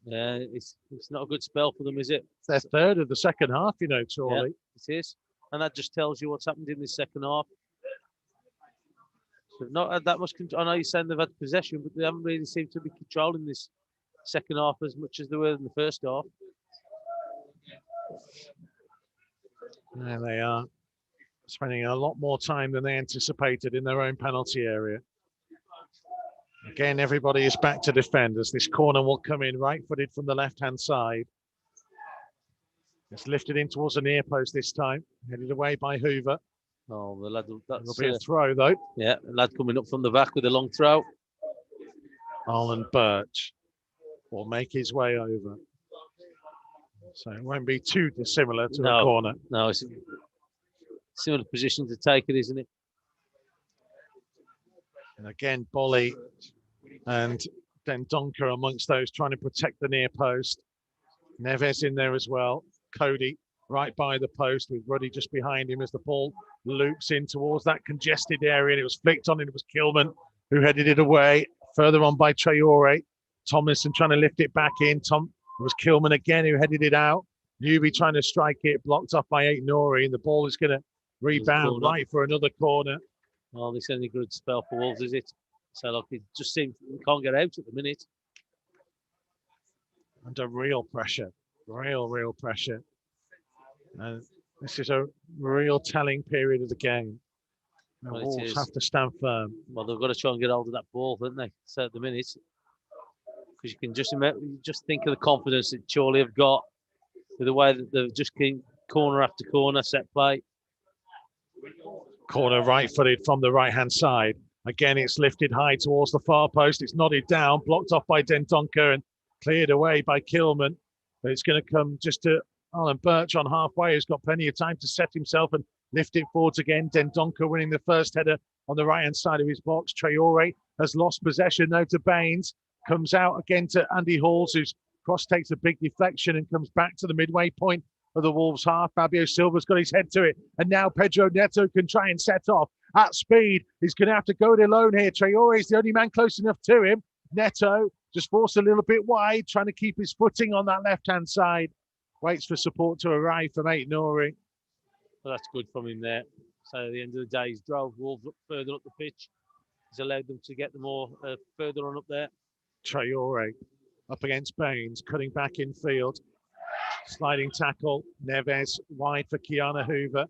Yeah, it's not a good spell for them, is it? It's their third of the second half, you know, Chorley. Yeah, it is. And that just tells you what's happened in the second half. They've not had that much control. I know you're saying they've had possession, but they haven't really seemed to be controlling this second half as much as they were in the first half. There they are, spending a lot more time than they anticipated in their own penalty area. Again, everybody is back to defend as this corner will come in right-footed from the left-hand side. It's lifted in towards the near post this time, headed away by Hoover. Oh, the lad, It'll be a throw though. Yeah, the lad coming up from the back with a long throw. Alan Birch will make his way over. So it won't be too dissimilar to a corner. No, it's a similar position to take it, isn't it? And again, Bolly and Dendoncker amongst those trying to protect the near post. Neves in there as well. Cody right by the post with Ruddy just behind him as the ball loops in towards that congested area, and it was flicked on, and it was Kilman who headed it away. Further on by Traore. Tomlinson trying to lift it back in. It was Kilman again who headed it out. Newby trying to strike it, blocked off by Aït-Nouri, and the ball is going to rebound right for another corner. Well, this isn't a good spell for Wolves, is it? So look, it just seems we can't get out at the minute. Under real pressure, real pressure. And this is a real telling period of the game. The Wolves have to stand firm. Well, they've got to try and get hold of that ball, haven't they? So at the minute, because you can just think of the confidence that Chorley have got with the way that they've just keep corner after corner, set play. Corner right-footed from the right-hand side. Again, it's lifted high towards the far post. It's nodded down, blocked off by Dendoncker and cleared away by Kilman. But it's going to come just to Alan Birch on halfway, who's got plenty of time to set himself and lift it forwards again. Dendoncker winning the first header on the right-hand side of his box. Traore has lost possession though to Baines. Comes out again to Andy Halls, whose cross takes a big deflection and comes back to the midway point of the Wolves half. Fabio Silva's got his head to it. And now Pedro Neto can try and set off at speed. He's going to have to go it alone here. Traore is the only man close enough to him. Neto just forced a little bit wide, trying to keep his footing on that left-hand side. Waits for support to arrive from Aït-Nouri. Well, that's good from him there. So at the end of the day, he's drove Wolves up further up the pitch. He's allowed them to get them more further on up there. Traore up against Baines, cutting back in field. Sliding tackle, Neves wide for Kiana Hoover.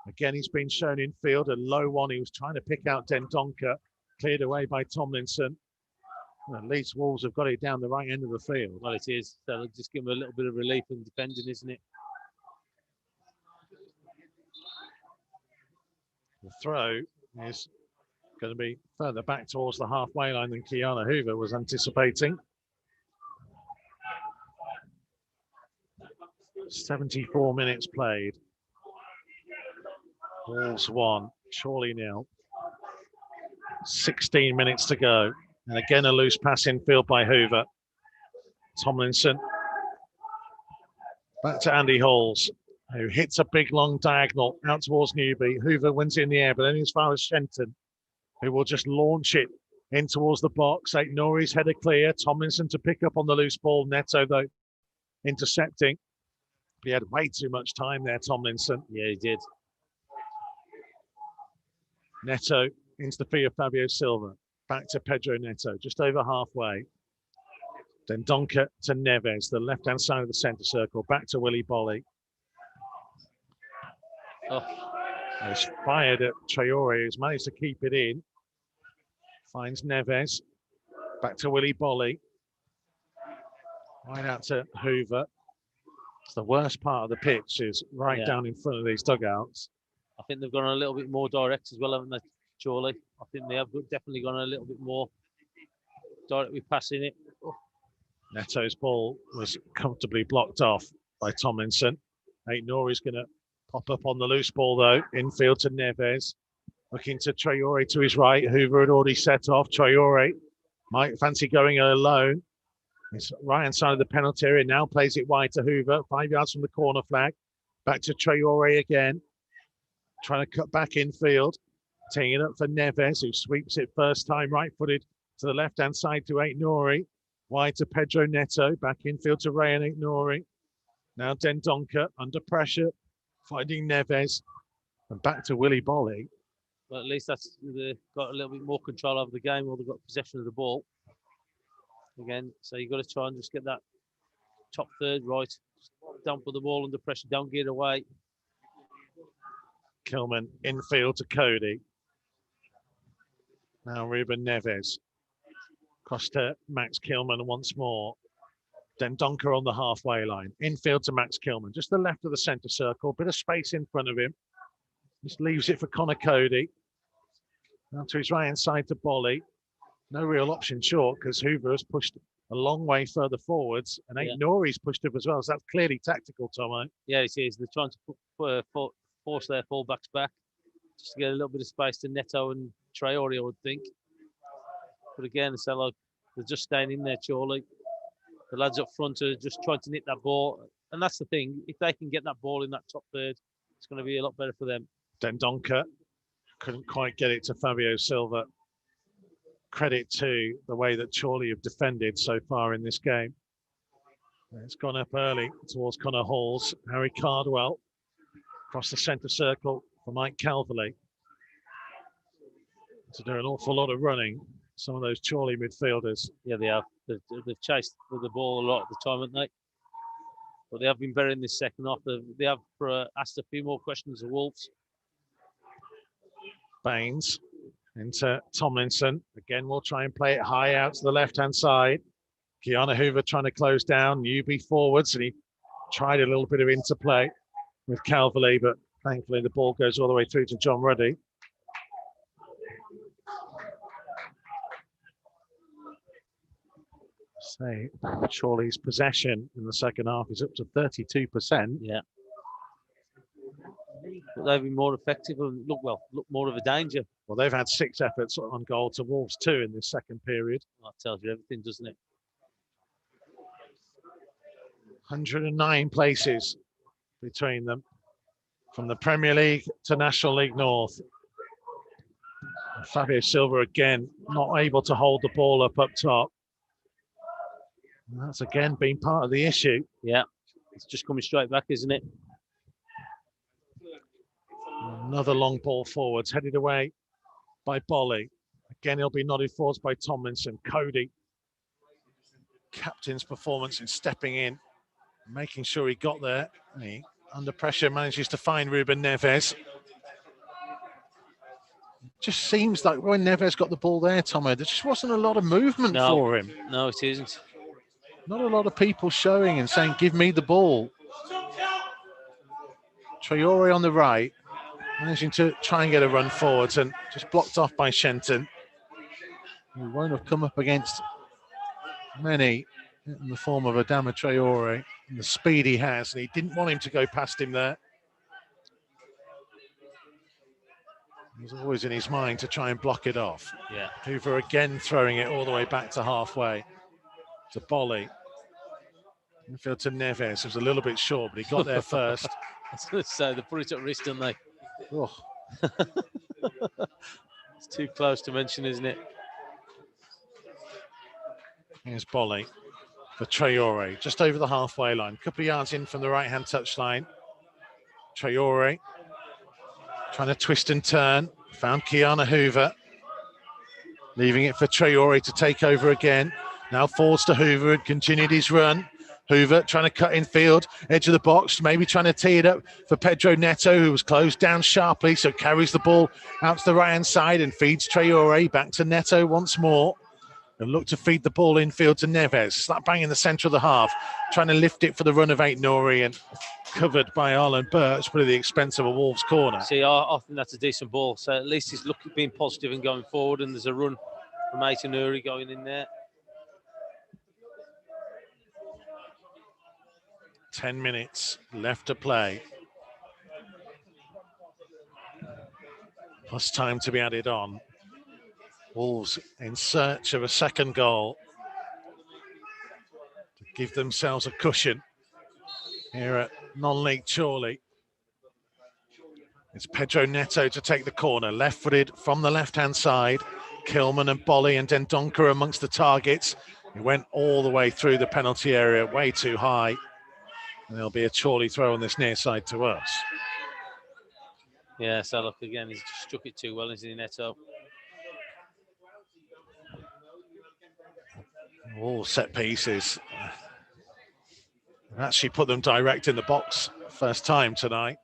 Again, he's been shown in field, a low one. He was trying to pick out Dendoncker, cleared away by Tomlinson. Well, at least Wolves have got it down the right end of the field. Well, it is. So just give them a little bit of relief in defending, isn't it? The throw is going to be further back towards the halfway line than Kiana Hoover was anticipating. 74 minutes played. Wolves 1, Chorley 0. 16 minutes to go. And again, a loose pass in field by Hoover. Tomlinson. Back to Andy Halls, who hits a big long diagonal out towards Newby. Hoover wins it in the air, but only as far as Shenton, who will just launch it in towards the box. Nori's header clear. Tomlinson to pick up on the loose ball. Neto, though, intercepting. He had way too much time there, Tomlinson. Yeah, he did. Neto into the feet of Fabio Silva. Back to Pedro Neto, just over halfway. Then Donker to Neves, the left-hand side of the centre circle. Back to Willy Bolly. Oh. He's fired at Traore, who's managed to keep it in. Finds Neves. Back to Willy Bolly. Right out to Hoover. It's the worst part of the pitch is right down in front of these dugouts. I think they've gone a little bit more direct as well, haven't they, Chorley? I think they have definitely gone a little bit more direct with passing it. Oh. Neto's ball was comfortably blocked off by Tomlinson. Nori's going to pop up on the loose ball, though. Infield to Neves. Looking to Traore to his right. Hoover had already set off. Traore might fancy going alone. It's right-hand side of the penalty area. Now plays it wide to Hoover. 5 yards from the corner flag. Back to Traore again. Trying to cut back infield. Teeing it up for Neves, who sweeps it first time right-footed to the left-hand side to Nori. Wide to Pedro Neto. Back infield to Ray and Nori. Now Dendoncker under pressure. Finding Neves. And back to Willy Bolly. Well, at least they've got a little bit more control over the game, or they've got possession of the ball. Again, so you've got to try and just get that top third right. Don't put the ball under pressure. Don't get away. Kilman infield to Cody. Now Ruben Neves. Cross to Max Kilman once more. Then Donker on the halfway line. Infield to Max Kilman. Just the left of the centre circle. Bit of space in front of him. Just leaves it for Connor Cody. Now to his right hand side to Bolly. No real option short because Hoover has pushed a long way further forwards, and Nori's pushed up as well. So that's clearly tactical, Tomo. Yeah, it is. They're trying to force their fullbacks back just to get a little bit of space to Neto and Traore, I would think. But again, they're just staying in there, Chorley. The lads up front are just trying to nick that ball, and that's the thing. If they can get that ball in that top third, it's going to be a lot better for them. Dendoncker couldn't quite get it to Fabio Silva. Credit to the way that Chorley have defended so far in this game. It's gone up early towards Connor Halls. Harry Cardwell across the centre circle for Mike Calverley. To do an awful lot of running, some of those Chorley midfielders. Yeah, they have. They've chased with the ball a lot at the time, haven't they? But they have been better in this second half. They have asked a few more questions of Wolves. Baines into Tomlinson. Again, we'll try and play it high out to the left-hand side. Kiana Hoover trying to close down. Newby forwards, and he tried a little bit of interplay with Calverley, but thankfully the ball goes all the way through to John Ruddy. Say, Chorley's possession in the second half is up to 32%. Yeah. But they've been more effective and look more of a danger. Well, they've had 6 efforts on goal to Wolves 2 in this second period. That tells you everything, doesn't it? 109 places between them from the Premier League to National League North. Fabio Silva again not able to hold the ball up top. And that's again been part of the issue. Yeah, it's just coming straight back, isn't it? Another long ball forwards, headed away by Bolly. Again, he'll be nodded forwards by Tomlinson. Cody captain's performance in stepping in, making sure he got there. And he, under pressure, manages to find Ruben Neves. Just seems like when Neves got the ball there, Tomo, there just wasn't a lot of movement for him. No, it isn't. Not a lot of people showing and saying, give me the ball. Traore on the right, managing to try and get a run forwards and just blocked off by Shenton, who won't have come up against many in the form of Adama Traore and the speed he has, and he didn't want him to go past him there. It was always in his mind to try and block it off. Yeah. Hoover again throwing it all the way back to halfway to Bolly. Infield to Neves. It was a little bit short, but he got there first. I was going to say, they put it at risk, didn't they? Oh. It's too close to mention, isn't it? Here's Bolly for Traore, just over the halfway line. A couple of yards in from the right-hand touchline. Traore trying to twist and turn. Found Kiana Hoover. Leaving it for Traore to take over again. Now forwards to Hoover, had continued his run. Hoover trying to cut in field, edge of the box, maybe trying to tee it up for Pedro Neto, who was closed down sharply, so carries the ball out to the right-hand side and feeds Traore back to Neto once more. And look to feed the ball infield to Neves. Slap bang in the centre of the half, trying to lift it for the run of Aït-Nouri and covered by Arlen Birch, but at the expense of a Wolves corner. See, I think that's a decent ball. So at least he's being positive and going forward, and there's a run from Aït-Nouri going in there. 10 minutes left to play. Plus time to be added on. Wolves in search of a second goal to give themselves a cushion here at non-league Chorley. It's Pedro Neto to take the corner, left-footed from the left-hand side. Kilman and Bolly and Dendoncker amongst the targets. He went all the way through the penalty area, way too high. And there'll be a Chorley throw on this near side to us. Yeah, so look, again, he's just struck it too well into the Neto. All set pieces. Actually put them direct in the box first time tonight.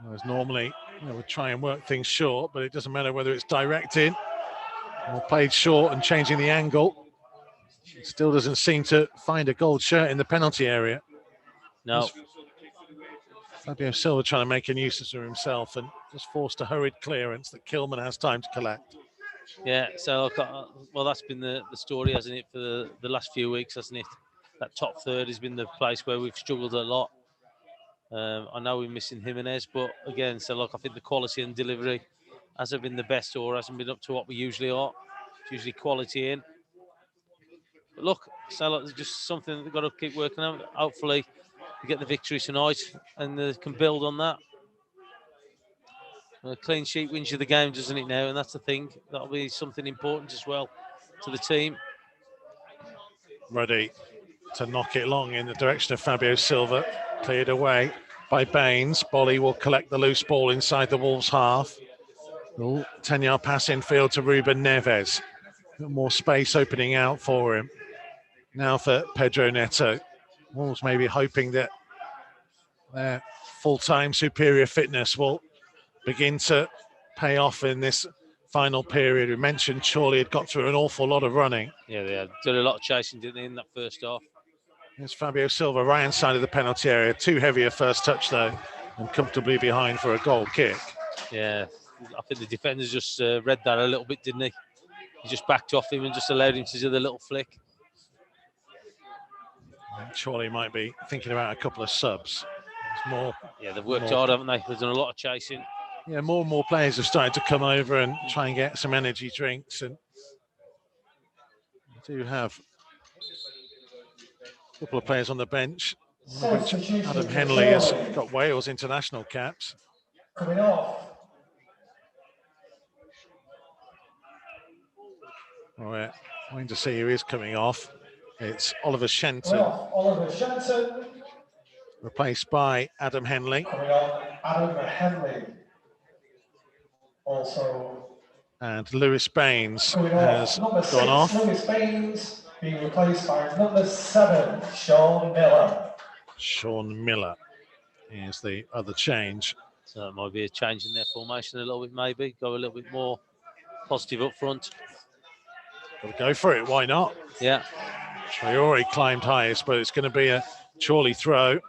Whereas normally we try and work things short, but it doesn't matter whether it's direct in or played short and changing the angle. It still doesn't seem to find a gold shirt in the penalty area. No. Fabio Silva trying to make a nuisance of himself and just forced a hurried clearance that Kilman has time to collect. Yeah, so well, that's been the story, hasn't it, for the last few weeks, hasn't it? That top third has been the place where we've struggled a lot. I know we're missing Jimenez, but again, so look, I think the quality and delivery hasn't been the best or hasn't been up to what we usually are. It's usually quality in. But look, so look, there's just something that they've got to keep working on. Hopefully, we get the victory tonight and they can build on that. A clean sheet wins you the game, doesn't it now? And that's the thing. That'll be something important as well to the team. Ready to knock it long in the direction of Fabio Silva. Cleared away by Baines. Bolly will collect the loose ball inside the Wolves' half. 10-yard pass infield to Ruben Neves. A bit more space opening out for him. Now for Pedro Neto. Wolves maybe hoping that their full-time superior fitness will begin to pay off in this final period. We mentioned Chorley had got through an awful lot of running. Yeah, they had done a lot of chasing, didn't they, in that first half? There's Fabio Silva, right hand side of the penalty area. Too heavy a first touch, though, and comfortably behind for a goal kick. Yeah, I think the defenders just read that a little bit, didn't he? He just backed off him and just allowed him to do the little flick. Chorley might be thinking about a couple of subs. It's more. Yeah, they've worked hard, haven't they? They've done a lot of chasing. Yeah, more and more players have started to come over and try and get some energy drinks. And we do have a couple of players on the bench. Adam Henley has got Wales international caps. Coming off. We're going to see who is coming off. It's Oliver Shenton. Oliver Shenton. Replaced by Adam Henley. Coming on, Adam Henley. Also. And Lewis Baines has gone off. Lewis Baines being replaced by number 7, Sean Miller. Sean Miller is the other change. So it might be a change in their formation a little bit, maybe. Go a little bit more positive up front. Got to go for it, why not? Yeah. Traore climbed highest, but it's going to be a Chorley throw.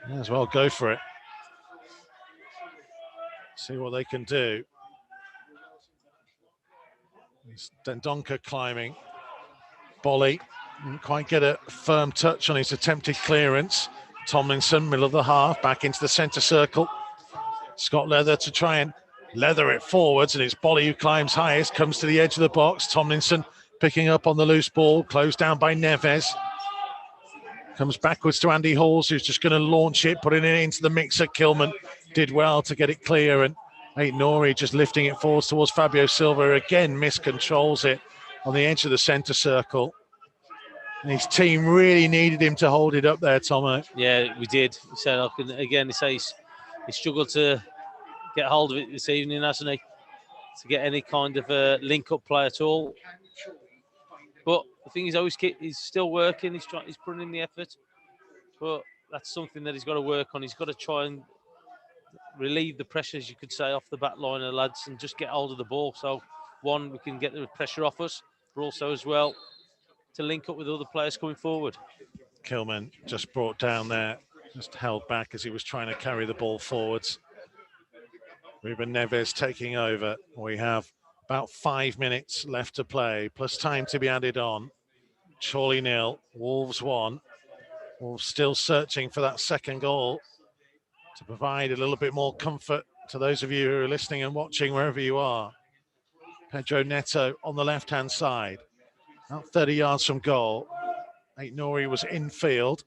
May as well go for it. See what they can do. It's Dendoncker climbing. Bolly didn't quite get a firm touch on his attempted clearance. Tomlinson, middle of the half, back into the centre circle. Scott Leather to try and leather it forwards, and it's Bolly who climbs highest, comes to the edge of the box. Tomlinson picking up on the loose ball, closed down by Neves. Comes backwards to Andy Halls, who's just going to launch it, putting it into the mixer. Kilman did well to get it clear, and Aït-Nouri just lifting it forwards towards Fabio Silva. Again, miscontrols it on the edge of the centre circle. And his team really needed him to hold it up there, Tomo. Yeah, we did. So again, he struggled to get hold of it this evening, hasn't he? To get any kind of a link-up play at all. But the thing is, he's still working. He's putting in the effort. But that's something that he's got to work on. He's got to try and relieve the pressure, as you could say, off the back line of lads, and just get hold of the ball. So, one, we can get the pressure off us, but also as well to link up with other players coming forward. Kilman just brought down there, just held back as he was trying to carry the ball forwards. Ruben Neves taking over. We have about 5 minutes left to play, plus time to be added on. Chorley 0, Wolves 1. Wolves still searching for that second goal to provide a little bit more comfort to those of you who are listening and watching wherever you are. Pedro Neto on the left-hand side, about 30 yards from goal. Aït-Nouri was infield.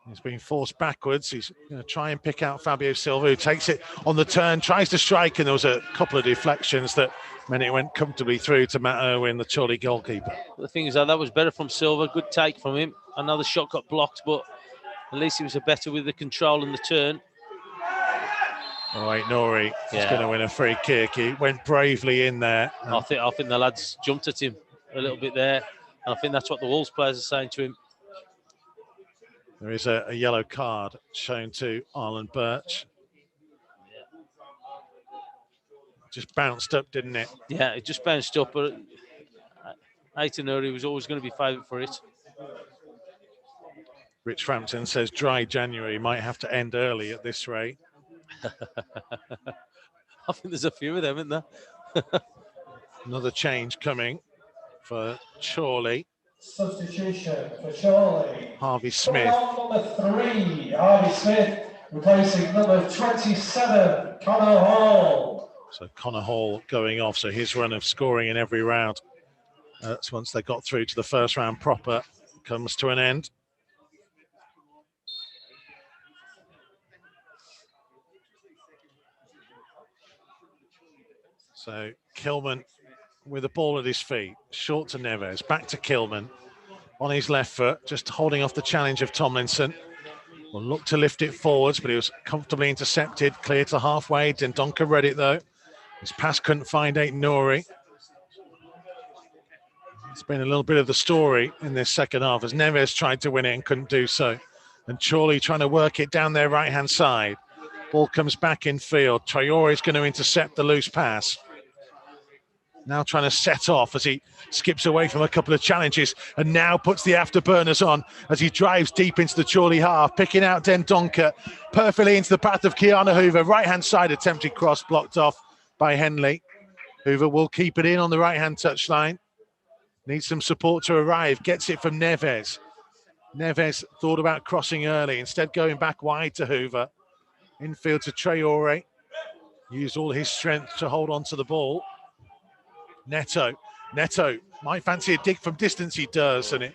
He's being forced backwards. He's going to try and pick out Fabio Silva, who takes it on the turn, tries to strike, and there was a couple of deflections that meant it went comfortably through to Matt Irwin, the Chorley goalkeeper. The thing is that was better from Silva. Good take from him. Another shot got blocked, but at least he was better with the control and the turn. Oh, Aït-Nouri is going to win a free kick. He went bravely in there. I think the lads jumped at him a little bit there, and I think that's what the Wolves players are saying to him. There is a yellow card shown to Arlen Birch. Just bounced up, didn't it? Yeah, it just bounced up, but Aït-Nouri was always going to be favourite for it. Rich Frampton says dry January might have to end early at this rate. I think there's a few of them, isn't there? Another change coming for Chorley. Substitution for Chorley. Harvey Smith. Number 3, Harvey Smith, replacing number 27, Connor Hall. So Connor Hall going off. So his run of scoring in every round, that's once they got through to the first round proper, comes to an end. So Kilman with the ball at his feet, short to Neves, back to Kilman on his left foot, just holding off the challenge of Tomlinson. Will look to lift it forwards, but he was comfortably intercepted, clear to halfway. Dendoncker read it though. His pass couldn't find Aït-Nouri. It's been a little bit of the story in this second half as Neves tried to win it and couldn't do so. And Chorley trying to work it down their right-hand side. Ball comes back in field. Traore is going to intercept the loose pass. Now trying to set off as he skips away from a couple of challenges and now puts the afterburners on as he drives deep into the Chorley half, picking out Dendoncker perfectly into the path of Keanu Hoover. Right-hand side attempted cross blocked off by Henley. Hoover will keep it in on the right-hand touchline. Needs some support to arrive. Gets it from Neves. Neves thought about crossing early, instead going back wide to Hoover. Infield to Traore. Used all his strength to hold on to the ball. Neto might fancy a dig from distance, he does, and it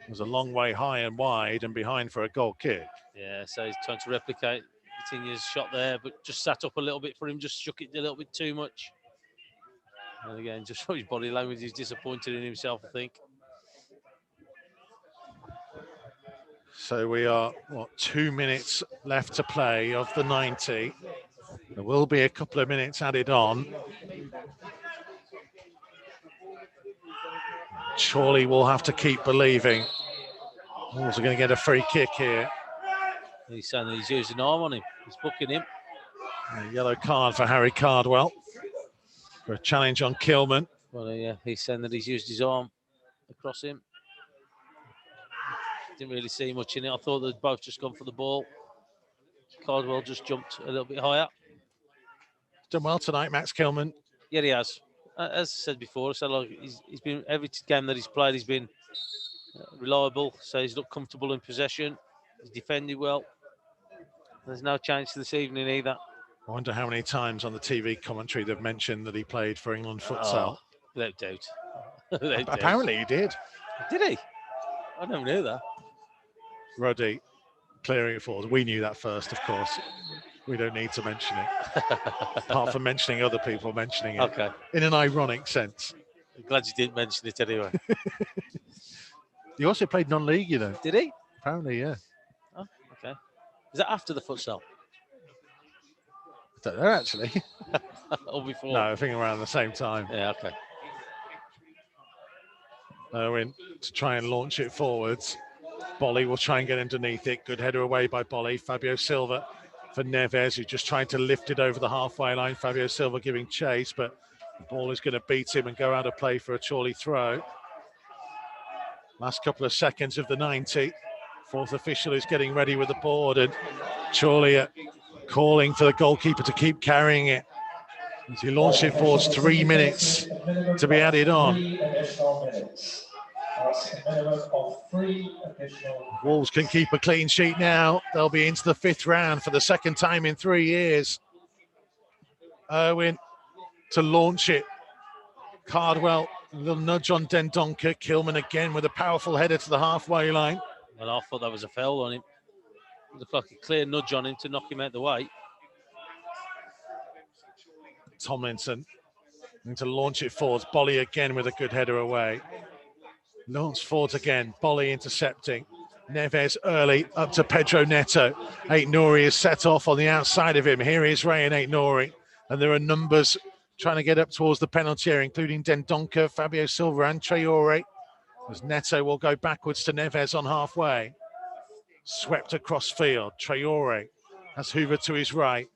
was a long way high and wide and behind for a goal kick. Yeah, so he's trying to replicate Vitinha's shot there, but just sat up a little bit for him, just shook it a little bit too much. And again, just from his body language, he's disappointed in himself, I think. So we are, 2 minutes left to play of the 90. There will be a couple of minutes added on. Chorley will have to keep believing. Wolves are going to get a free kick here. He's saying that he's using an arm on him. He's booking him. A yellow card for Harry Cardwell for a challenge on Kilman. Well, yeah, he's saying that he's used his arm across him. Didn't really see much in it. I thought they'd both just gone for the ball. Cardwell just jumped a little bit higher. Done well tonight, Max Kilman. Yeah, he has. As I said before, so like he's been every game that he's played, he's been reliable. So he's looked comfortable in possession. He's defended well. There's no chance this evening either. I wonder how many times on the TV commentary they've mentioned that he played for England futsal. Without doubt. Apparently he did. Did he? I never knew that. Ruddy clearing it forward. We knew that first, of course. We don't need to mention it. Apart from mentioning other people mentioning it. Okay. In an ironic sense. I'm glad you didn't mention it anyway. He also played non-league, you know. Did he? Apparently, yeah. Oh, okay. Is that after the futsal? I don't know, actually. Or before? No, I think around the same time. Yeah, okay. Owen to try and launch it forwards. Bolly will try and get underneath it. Good header away by Bolly. Fabio Silva for Neves, who's just trying to lift it over the halfway line. Fabio Silva giving chase, but the ball is going to beat him and go out of play for a Chorley throw. Last couple of seconds of the 90. Fourth official is getting ready with the board, and Chorley calling for the goalkeeper to keep carrying it. As he launched it forwards, 3 minutes to be added on. 3 additional minutes. That's a minimum of 3 additional. Wolves can keep a clean sheet now. They'll be into the 5th round for the second time in 3 years. Irwin to launch it. Cardwell, a little nudge on Dendoncker. Kilman again with a powerful header to the halfway line. Well, I thought that was a foul on him. It looked like a clear nudge on him to knock him out the way. Tomlinson going to launch it forwards. Bolly again with a good header away. Launch forwards again. Bolly intercepting. Neves early up to Pedro Neto. Aït-Nouri is set off on the outside of him. Here is Ray and Aït-Nouri. And there are numbers trying to get up towards the penalty area, including Dendoncker, Fabio Silva and Traore. As Neto will go backwards to Neves on halfway. Swept across field. Traore has Hoover to his right.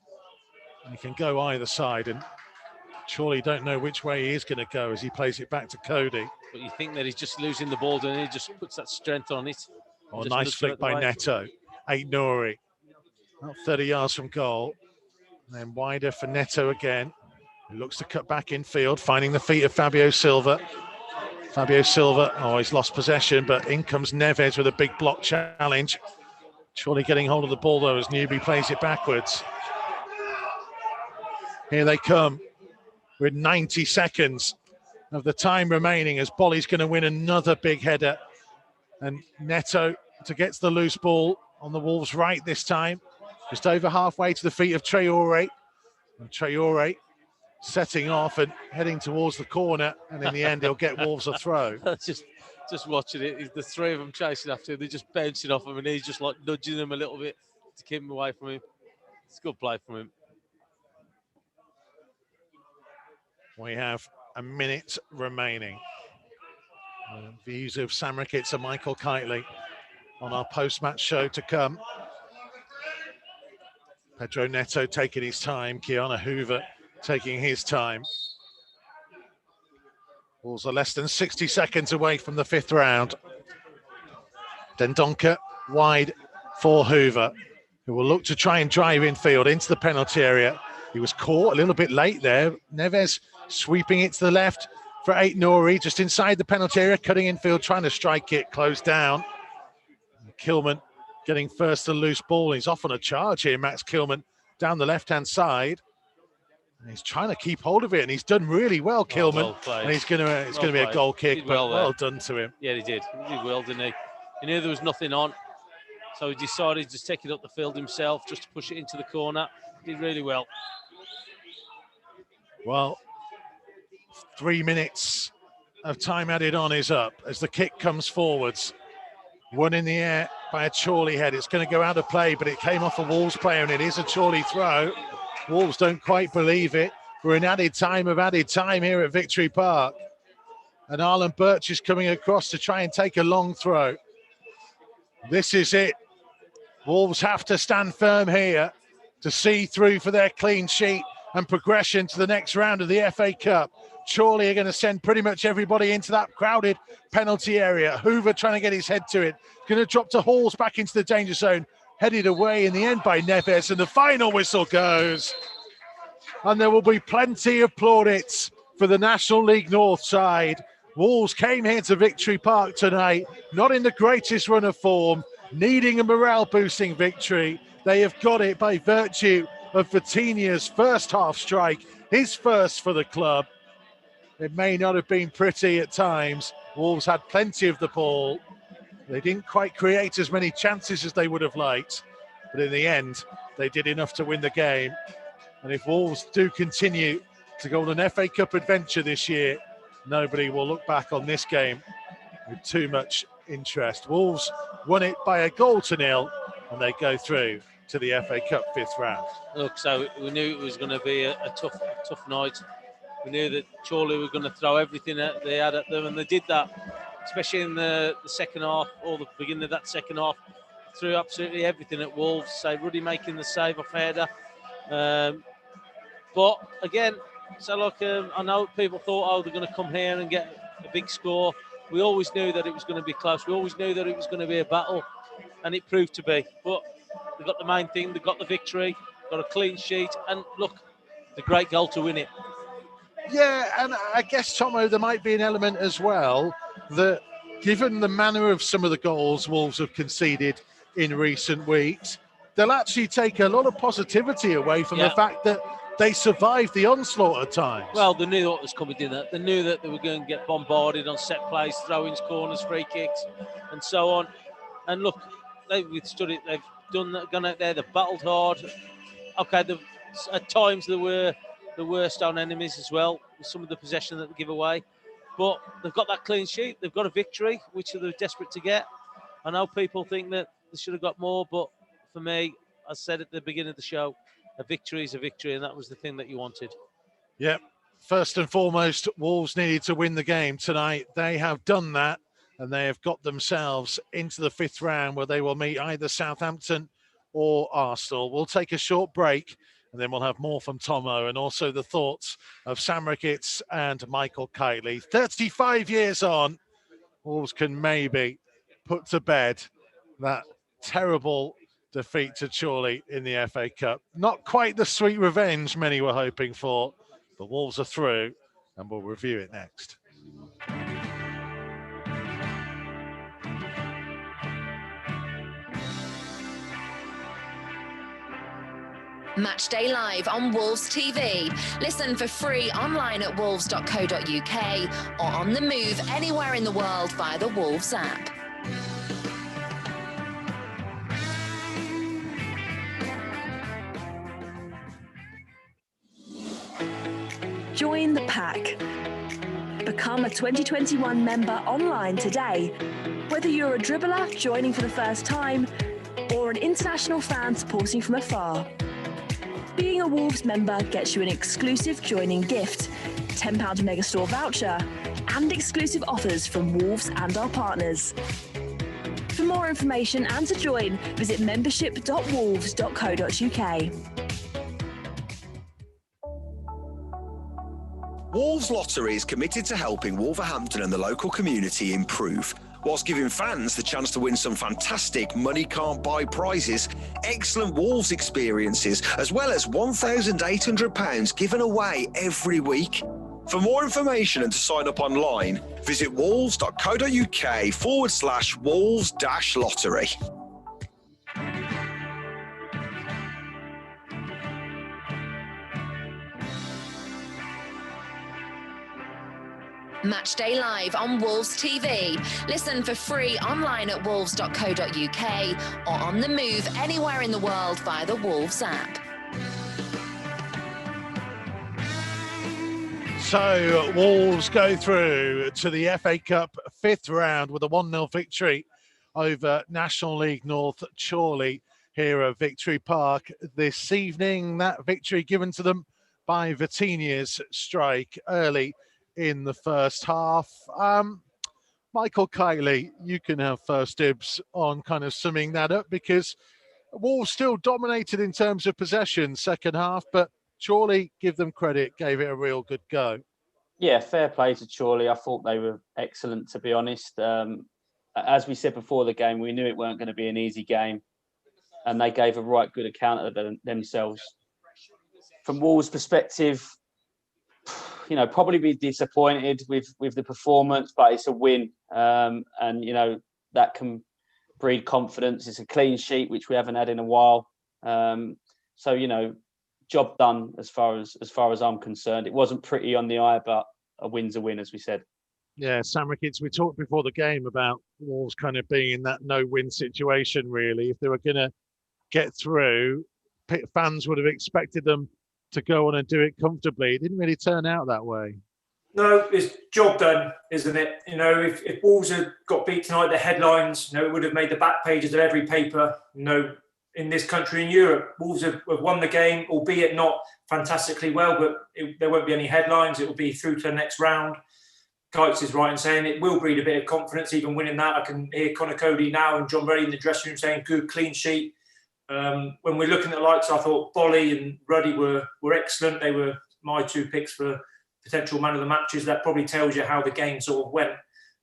He can go either side, and Chorley don't know which way he is going to go as he plays it back to Cody. But you think that he's just losing the ball, and he just puts that strength on it. Oh, nice flick by Neto. Aït-Nouri, about 30 yards from goal. And then wider for Neto again. He looks to cut back in field, finding the feet of Fabio Silva. Fabio Silva, oh, he's lost possession, but in comes Neves with a big block challenge. Chorley getting hold of the ball, though, as Newby plays it backwards. Here they come with 90 seconds of the time remaining as Bolly's going to win another big header. And Neto to get the loose ball on the Wolves' right this time. Just over halfway to the feet of Traore. And Traore setting off and heading towards the corner. And in the end, he'll get Wolves a throw. just watching it. The three of them chasing after him. They're just bouncing off him and he's just like nudging them a little bit to keep him away from him. It's a good play from him. We have a minute remaining. Views of Sam Ricketts and Michael Kightly on our post-match show to come. Pedro Neto taking his time. Keanu Hoover taking his time. Wolves are less than 60 seconds away from the 5th round. Dendoncker wide for Hoover, who will look to try and drive infield into the penalty area. He was caught a little bit late there. Neves sweeping it to the left for Aït-Nouri, just inside the penalty area, cutting infield, trying to strike it, closed down. Kilman getting first the loose ball. He's off on a charge here, Max Kilman, down the left-hand side. And he's trying to keep hold of it, and he's done really well, Kilman. And it's going to be a goal kick, but well done to him. Yeah, he did. He did well, didn't he? He knew there was nothing on, so he decided to take it up the field himself, just to push it into the corner. He did really well. Well, 3 minutes of time added on is up as the kick comes forwards. One in the air by a Chorley head. It's going to go out of play, but it came off a Wolves player, and it is a Chorley throw. Wolves don't quite believe it. We're in added time here at Victory Park. And Arlen Birch is coming across to try and take a long throw. This is it. Wolves have to stand firm here to see through for their clean sheet and progression to the next round of the FA Cup. Chorley are going to send pretty much everybody into that crowded penalty area. Hoover trying to get his head to it. Going to drop to Halls back into the danger zone. Headed away in the end by Neves, and the final whistle goes. And there will be plenty of plaudits for the National League North side. Wolves came here to Victory Park tonight, not in the greatest run of form, needing a morale-boosting victory. They have got it by virtue of Vitinha's first half strike, his first for the club. It may not have been pretty at times. Wolves had plenty of the ball. They didn't quite create as many chances as they would have liked, but in the end, they did enough to win the game. And if Wolves do continue to go on an FA Cup adventure this year, nobody will look back on this game with too much interest. Wolves won it by a 1-0, and they go through to the FA Cup fifth round. Look, so we knew it was going to be a tough night. We knew that Chorley were going to throw everything that they had at them, and they did that, especially in the second half, or the beginning of that second half. Threw absolutely everything at Wolves. So Ruddy making the save off header. But again, so look, I know people thought, oh, they're going to come here and get a big score. We always knew that it was going to be close. We always knew that it was going to be a battle, and it proved to be. But they got the main thing. They got the victory, got a clean sheet, and look, the great goal to win it. Yeah, and I guess, Tomo, there might be an element as well that given the manner of some of the goals Wolves have conceded in recent weeks, they'll actually take a lot of positivity away from the fact that they survived the onslaught at times. Well, they knew what was coming in that. They knew that they were going to get bombarded on set plays, throw-ins, corners, free kicks, and so on. And look, they've withstood it. They've gone out there, they've battled hard. Okay, at times they were the worst on enemies as well, with some of the possession that they give away. But they've got that clean sheet. They've got a victory, which they're desperate to get. I know people think that they should have got more, but for me, I said at the beginning of the show, a victory is a victory, and that was the thing that you wanted. Yep. First and foremost, Wolves needed to win the game tonight. They have done that, and they have got themselves into the fifth round where they will meet either Southampton or Arsenal. We'll take a short break, and then we'll have more from Tomo and also the thoughts of Sam Ricketts and Michael Kightly. 35 years on, Wolves can maybe put to bed that terrible defeat to Chorley in the FA Cup. Not quite the sweet revenge many were hoping for, but Wolves are through, and we'll review it next. Matchday Live on Wolves TV. Listen for free online at wolves.co.uk or on the move anywhere in the world via the Wolves app. Join the pack. Become a 2021 member online today. Whether you're a dribbler joining for the first time or an international fan supporting from afar. Being a Wolves member gets you an exclusive joining gift, £10 Megastore voucher, and exclusive offers from Wolves and our partners. For more information and to join, visit membership.wolves.co.uk. Wolves Lottery is committed to helping Wolverhampton and the local community improve, whilst giving fans the chance to win some fantastic money-can't-buy prizes, excellent Wolves experiences, as well as £1,800 given away every week. For more information and to sign up online, visit wolves.co.uk/Wolves-Lottery. Matchday Live on Wolves TV. Listen for free online at wolves.co.uk or on the move anywhere in the world via the Wolves app. So Wolves go through to the FA Cup fifth round with a 1-0 victory over National League North Chorley here at Victory Park this evening. That victory given to them by Vitinha's strike early in the first half. Michael Kightly, you can have first dibs on kind of summing that up, because Wolves still dominated in terms of possession second half, but Chorley, give them credit, gave it a real good go. Yeah, fair play to Chorley. I thought they were excellent, to be honest. As we said before the game, we knew it weren't going to be an easy game, and they gave a right good account of themselves. From Wolves' perspective, probably be disappointed with the performance, but it's a win, and that can breed confidence. It's a clean sheet, which we haven't had in a while. Job done as far as I'm concerned. It wasn't pretty on the eye, but a win's a win, as we said. Yeah, Sam Ricketts, we talked before the game about Wolves kind of being in that no-win situation, really. If they were going to get through, fans would have expected them to go on and do it comfortably. It didn't really turn out that way. No, it's job done, isn't it? If Wolves had got beat tonight, the headlines, it would have made the back pages of every paper, in this country and Europe. Wolves have won the game, albeit not fantastically well, but there won't be any headlines. It will be through to the next round. Kites is right in saying it will breed a bit of confidence, even winning that. I can hear Conor Cody now and John Ruddy in the dressing room saying, good, clean sheet. When we're looking at the likes, I thought Bolly and Ruddy were excellent. They were my two picks for potential man of the matches. That probably tells you how the game sort of went.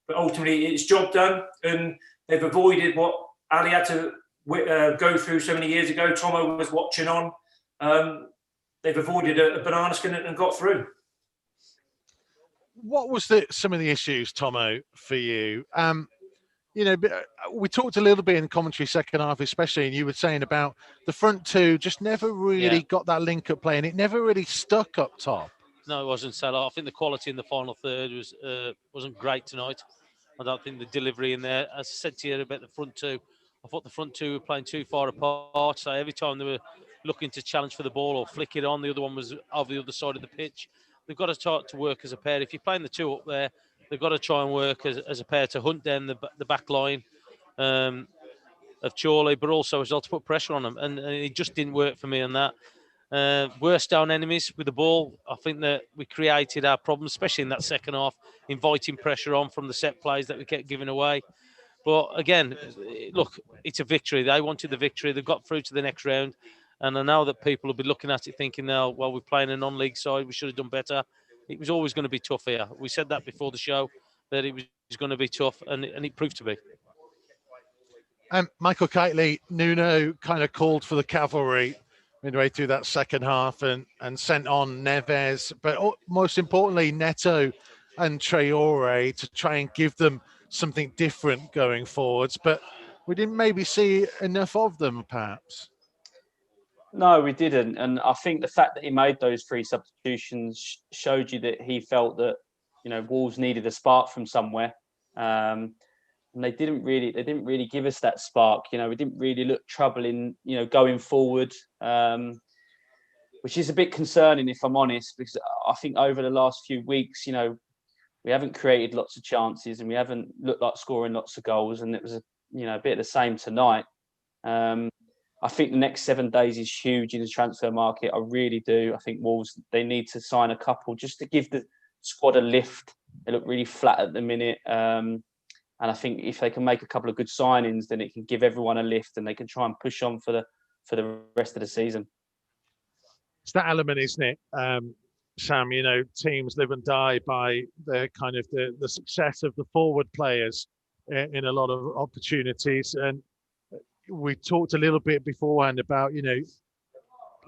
But ultimately, it's job done, and they've avoided what Ali had to go through so many years ago. Tomo was watching on. They've avoided a banana skin and got through. What was some of the issues, Tomo, for you? We talked a little bit in commentary second half, especially, and you were saying about the front two just never really got that link-up play, and it never really stuck up top. No, it wasn't, Salah. I think the quality in the final third wasn't great tonight. I don't think the delivery in there, as I said to you about the front two, I thought the front two were playing too far apart. So every time they were looking to challenge for the ball or flick it on, the other one was over the other side of the pitch. They've got to start to work as a pair. If you're playing the two up there, they've got to try and work as a pair to hunt down the back line of Chorley, but also as well to put pressure on them. And it just didn't work for me on that. Worst down enemies with the ball. I think that we created our problems, especially in that second half, inviting pressure on from the set plays that we kept giving away. But again, look, it's a victory. They wanted the victory. They've got through to the next round. And I know that people will be looking at it thinking now, well, we're playing a non-league side. We should have done better. It was always going to be tough here. We said that before the show, that it was going to be tough, and it proved to be. Michael Kightly, Nuno kind of called for the cavalry midway through that second half and sent on Neves, but most importantly, Neto and Traore to try and give them something different going forwards. But we didn't maybe see enough of them, perhaps. No, we didn't. And I think the fact that he made those three substitutions showed you that he felt that, Wolves needed a spark from somewhere. And they didn't really give us that spark. We didn't really look troubling, going forward, which is a bit concerning, if I'm honest, because I think over the last few weeks, we haven't created lots of chances and we haven't looked like scoring lots of goals. And it was a bit of the same tonight. I think the next 7 days is huge in the transfer market. I really do. I think Wolves, they need to sign a couple just to give the squad a lift. They look really flat at the minute. And I think if they can make a couple of good signings, then it can give everyone a lift and they can try and push on for the rest of the season. It's that element, isn't it, Sam? Teams live and die by the kind of the success of the forward players in a lot of opportunities. And we talked a little bit beforehand about,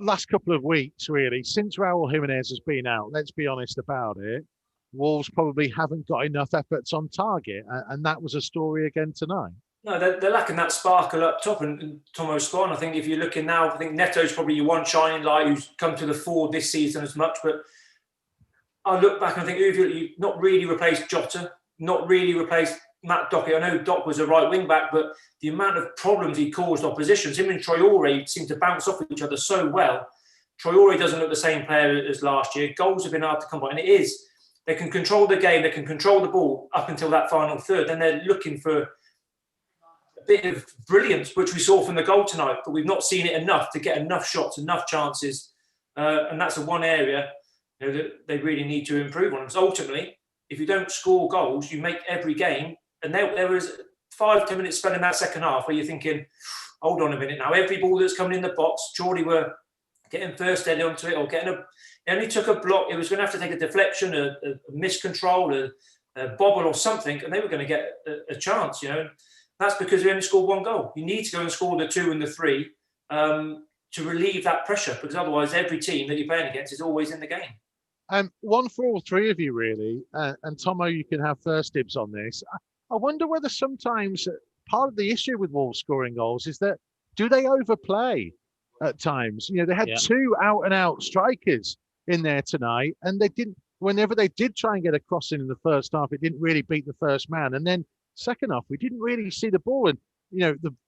last couple of weeks, really, since Raúl Jiménez has been out, let's be honest about it, Wolves probably haven't got enough efforts on target. And that was a story again tonight. No, they're lacking that sparkle up top, and Tomo's spot on. I think if you're looking now, I think Neto's probably your one shining light who's come to the fore this season as much. But I look back and I think you've not really replaced Jota, not really replaced Matt Doherty. I know Doc was a right wing back, but the amount of problems he caused oppositions, him and Traore seem to bounce off each other so well. Traore doesn't look the same player as last year. Goals have been hard to come by, and it is. They can control the game, they can control the ball up until that final third. Then they're looking for a bit of brilliance, which we saw from the goal tonight, but we've not seen it enough to get enough shots, enough chances. And that's the one area they really need to improve on. So ultimately, if you don't score goals, you make every game. And there was 5-10 minutes spent in that second half where you're thinking, hold on a minute now. Every ball that's coming in the box, Chorley were getting first head onto it, or it only took a block. It was going to have to take a deflection, a miscontrol, a bobble or something, and they were going to get a chance, That's because we only scored 1 goal. You need to go and score the 2 and the 3 to relieve that pressure, because otherwise every team that you're playing against is always in the game. One for all three of you, really. And Tomo, you can have first dibs on this. I wonder whether sometimes part of the issue with Wolves scoring goals is that do they overplay at times? They had 2 out-and-out strikers in there tonight, and they didn't. Whenever they did try and get a crossing in the first half, it didn't really beat the first man. And then second half, we didn't really see the ball. And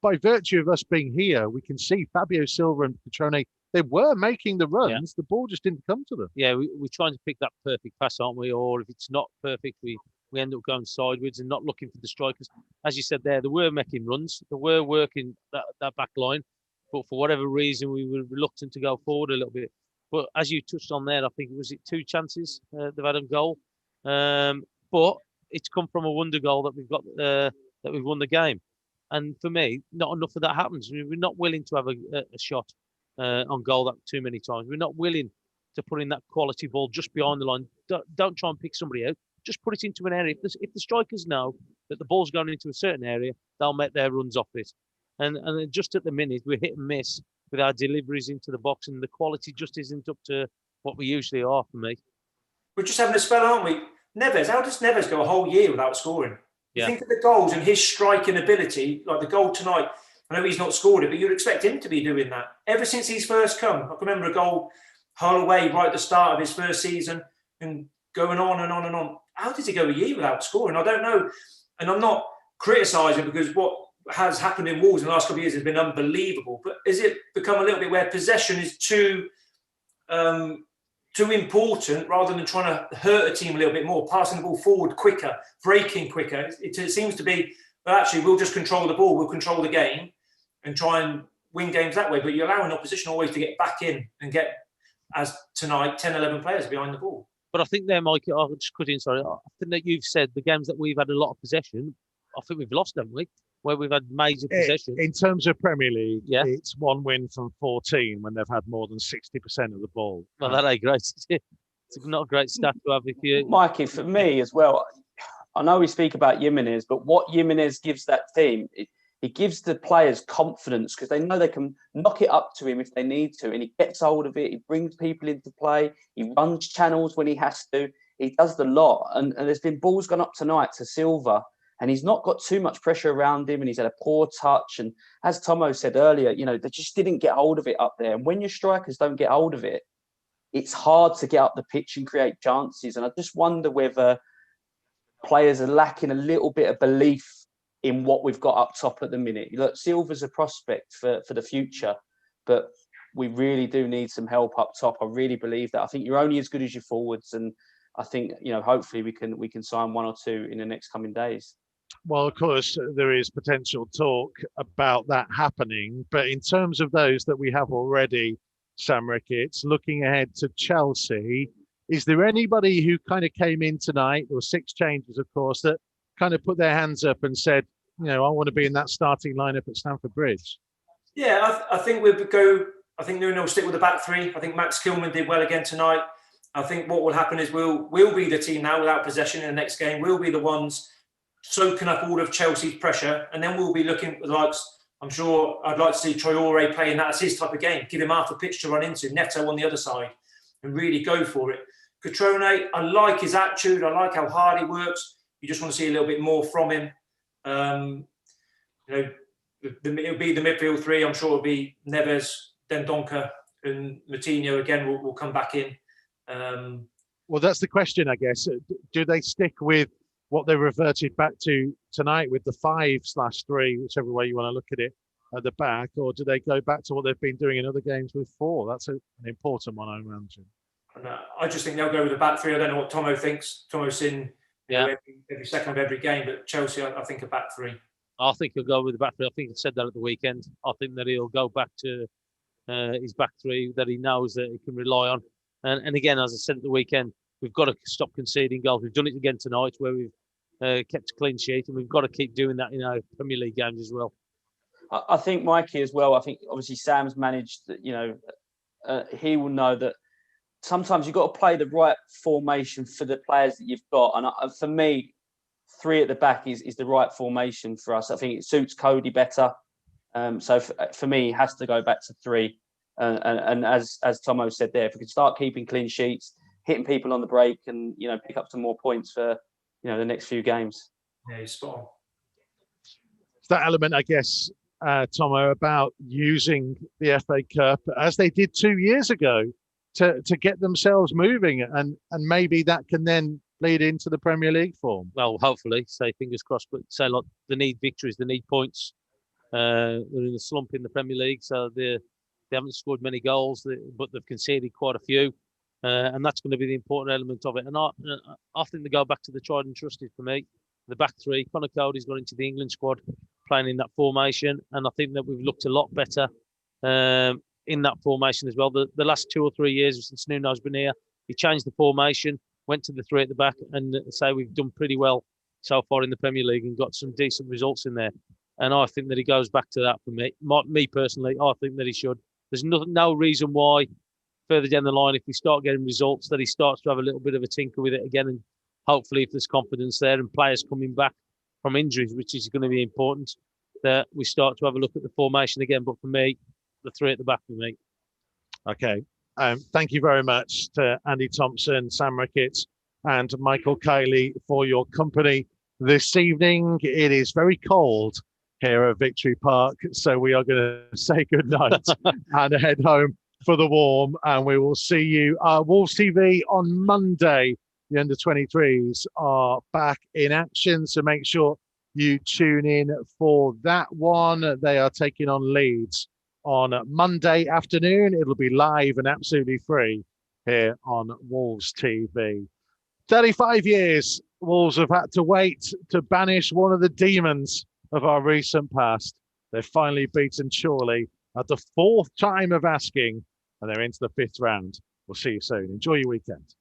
by virtue of us being here, we can see Fabio Silva and Petrone. They were making the runs. Yeah. The ball just didn't come to them. Yeah, we're trying to pick that perfect pass, aren't we? Or if it's not perfect, we end up going sideways and not looking for the strikers. As you said there, they were making runs. They were working that back line. But for whatever reason, we were reluctant to go forward a little bit. But as you touched on there, I think was it 2 chances they've had a goal. But it's come from a wonder goal that we've got that we've won the game. And for me, not enough of that happens. We're not willing to have a shot on goal that too many times. We're not willing to put in that quality ball just behind the line. Don't try and pick somebody out. Just put it into an area. If the strikers know that the ball's going into a certain area, they'll make their runs off it. And just at the minute, we're hit and miss with our deliveries into the box, and the quality just isn't up to what we usually are for me. We're just having a spell, aren't we? Neves, how does Neves go a whole year without scoring? Yeah. You think of the goals and his striking ability, like the goal tonight. I know he's not scored it, but you'd expect him to be doing that. Ever since he's first come, I can remember a goal Hull away right at the start of his first season and going on and on and on. How does he go a year without scoring? I don't know. And I'm not criticising, because what has happened in Wolves in the last couple of years has been unbelievable. But has it become a little bit where possession is too important, rather than trying to hurt a team a little bit more, passing the ball forward quicker, breaking quicker? It seems to be, well, actually, we'll just control the ball, we'll control the game and try and win games that way. But you're allowing opposition always to get back in and get, as tonight, 10, 11 players behind the ball. But I think there, Mikey, I'll just cut in, sorry. I think that you've said the games that we've had a lot of possession, I think we've lost, haven't we? Where we've had major possession. In terms of Premier League, it's 1 win from 14 when they've had more than 60% of the ball. Well, that ain't great, is it? It's not a great stat to have if you... Mikey, for me as well, I know we speak about Jimenez, but what Jimenez gives that team, it gives the players confidence, because they know they can knock it up to him if they need to, and he gets hold of it, he brings people into play, he runs channels when he has to, he does the lot. And there's been balls gone up tonight to Silva, and he's not got too much pressure around him, and he's had a poor touch. And as Tomo said earlier, they just didn't get hold of it up there. And when your strikers don't get hold of it, it's hard to get up the pitch and create chances. And I just wonder whether players are lacking a little bit of belief in what we've got up top at the minute. Look, Silva's a prospect for the future, but we really do need some help up top. I really believe that. I think you're only as good as your forwards, and I think hopefully we can sign 1 or 2 in the next coming days. Well, of course, there is potential talk about that happening, but in terms of those that we have already, Sam Ricketts, looking ahead to Chelsea, is there anybody who kind of came in tonight, there were 6 changes, of course, that kind of put their hands up and said, I want to be in that starting lineup at Stamford Bridge? Yeah, I think we'll go. I think Nuno will stick with the back 3. I think Max Kilman did well again tonight. I think what will happen is we'll be the team now without possession in the next game. We'll be the ones soaking up all of Chelsea's pressure, and then we'll be looking at the likes. I'm sure I'd like to see Traore playing that. That's his type of game. Give him half a pitch to run into, Neto on the other side, and really go for it. Cutrone, I like his attitude. I like how hard he works. You just want to see a little bit more from him. It'll be the midfield 3. I'm sure it'll be Neves, Dendoncker, and Moutinho again will come back in. Well, that's the question, I guess. Do they stick with what they reverted back to tonight with the 5/3, whichever way you want to look at it, at the back, or do they go back to what they've been doing in other games with 4? That's an important one, I imagine. I just think they'll go with the back 3. I don't know what Tomo thinks. Tomo's in every second of every game, but Chelsea, I think, a back 3. I think he'll go with the back 3. I think he said that at the weekend. I think that he'll go back to his back 3 that he knows that he can rely on. And again, as I said at the weekend, we've got to stop conceding goals. We've done it again tonight where we've kept a clean sheet, and we've got to keep doing that in our Premier League games as well. I think Mikey as well. I think obviously Sam's managed that. He will know that sometimes you've got to play the right formation for the players that you've got. And for me, 3 at the back is the right formation for us. I think it suits Cody better. So for me, he has to go back to 3. And as Tomo said there, if we could start keeping clean sheets, hitting people on the break, and pick up some more points for the next few games. Yeah, he's spot on. It's that element, I guess, Tomo, about using the FA Cup as they did 2 years ago to get themselves moving, and maybe that can then lead into the Premier League form. Well, hopefully, say fingers crossed, but say like they need victories, they need points. They're in a slump in the Premier League, so they haven't scored many goals, but they've conceded quite a few, and that's going to be the important element of it. And I think they go back to the tried and trusted for me, the back 3. Connor Cody's got into the England squad playing in that formation, and I think that we've looked a lot better in that formation as well. The last 2 or 3 years since Nuno's been here, he changed the formation, went to the 3 at the back, and say we've done pretty well so far in the Premier League and got some decent results in there. And I think that he goes back to that for me. Me personally, I think that he should. There's no reason why further down the line, if we start getting results, that he starts to have a little bit of a tinker with it again. And hopefully, if there's confidence there and players coming back from injuries, which is going to be important, that we start to have a look at the formation again. But for me, the 3 at the back for me. Okay. Thank you very much to Andy Thompson, Sam Ricketts, and Michael Kightly for your company this evening. It is very cold here at Victory Park, so we are going to say good night and head home for the warm, and we will see you Wolves TV on Monday. The under-23s are back in action, so make sure you tune in for that one. They are taking on Leeds on Monday afternoon. It'll be live and absolutely free here on Wolves TV. 35 years Wolves have had to wait to banish one of the demons of our recent past. They've finally beaten Chorley at the 4th time of asking, and they're into the 5th round. We'll see you soon. Enjoy your weekend.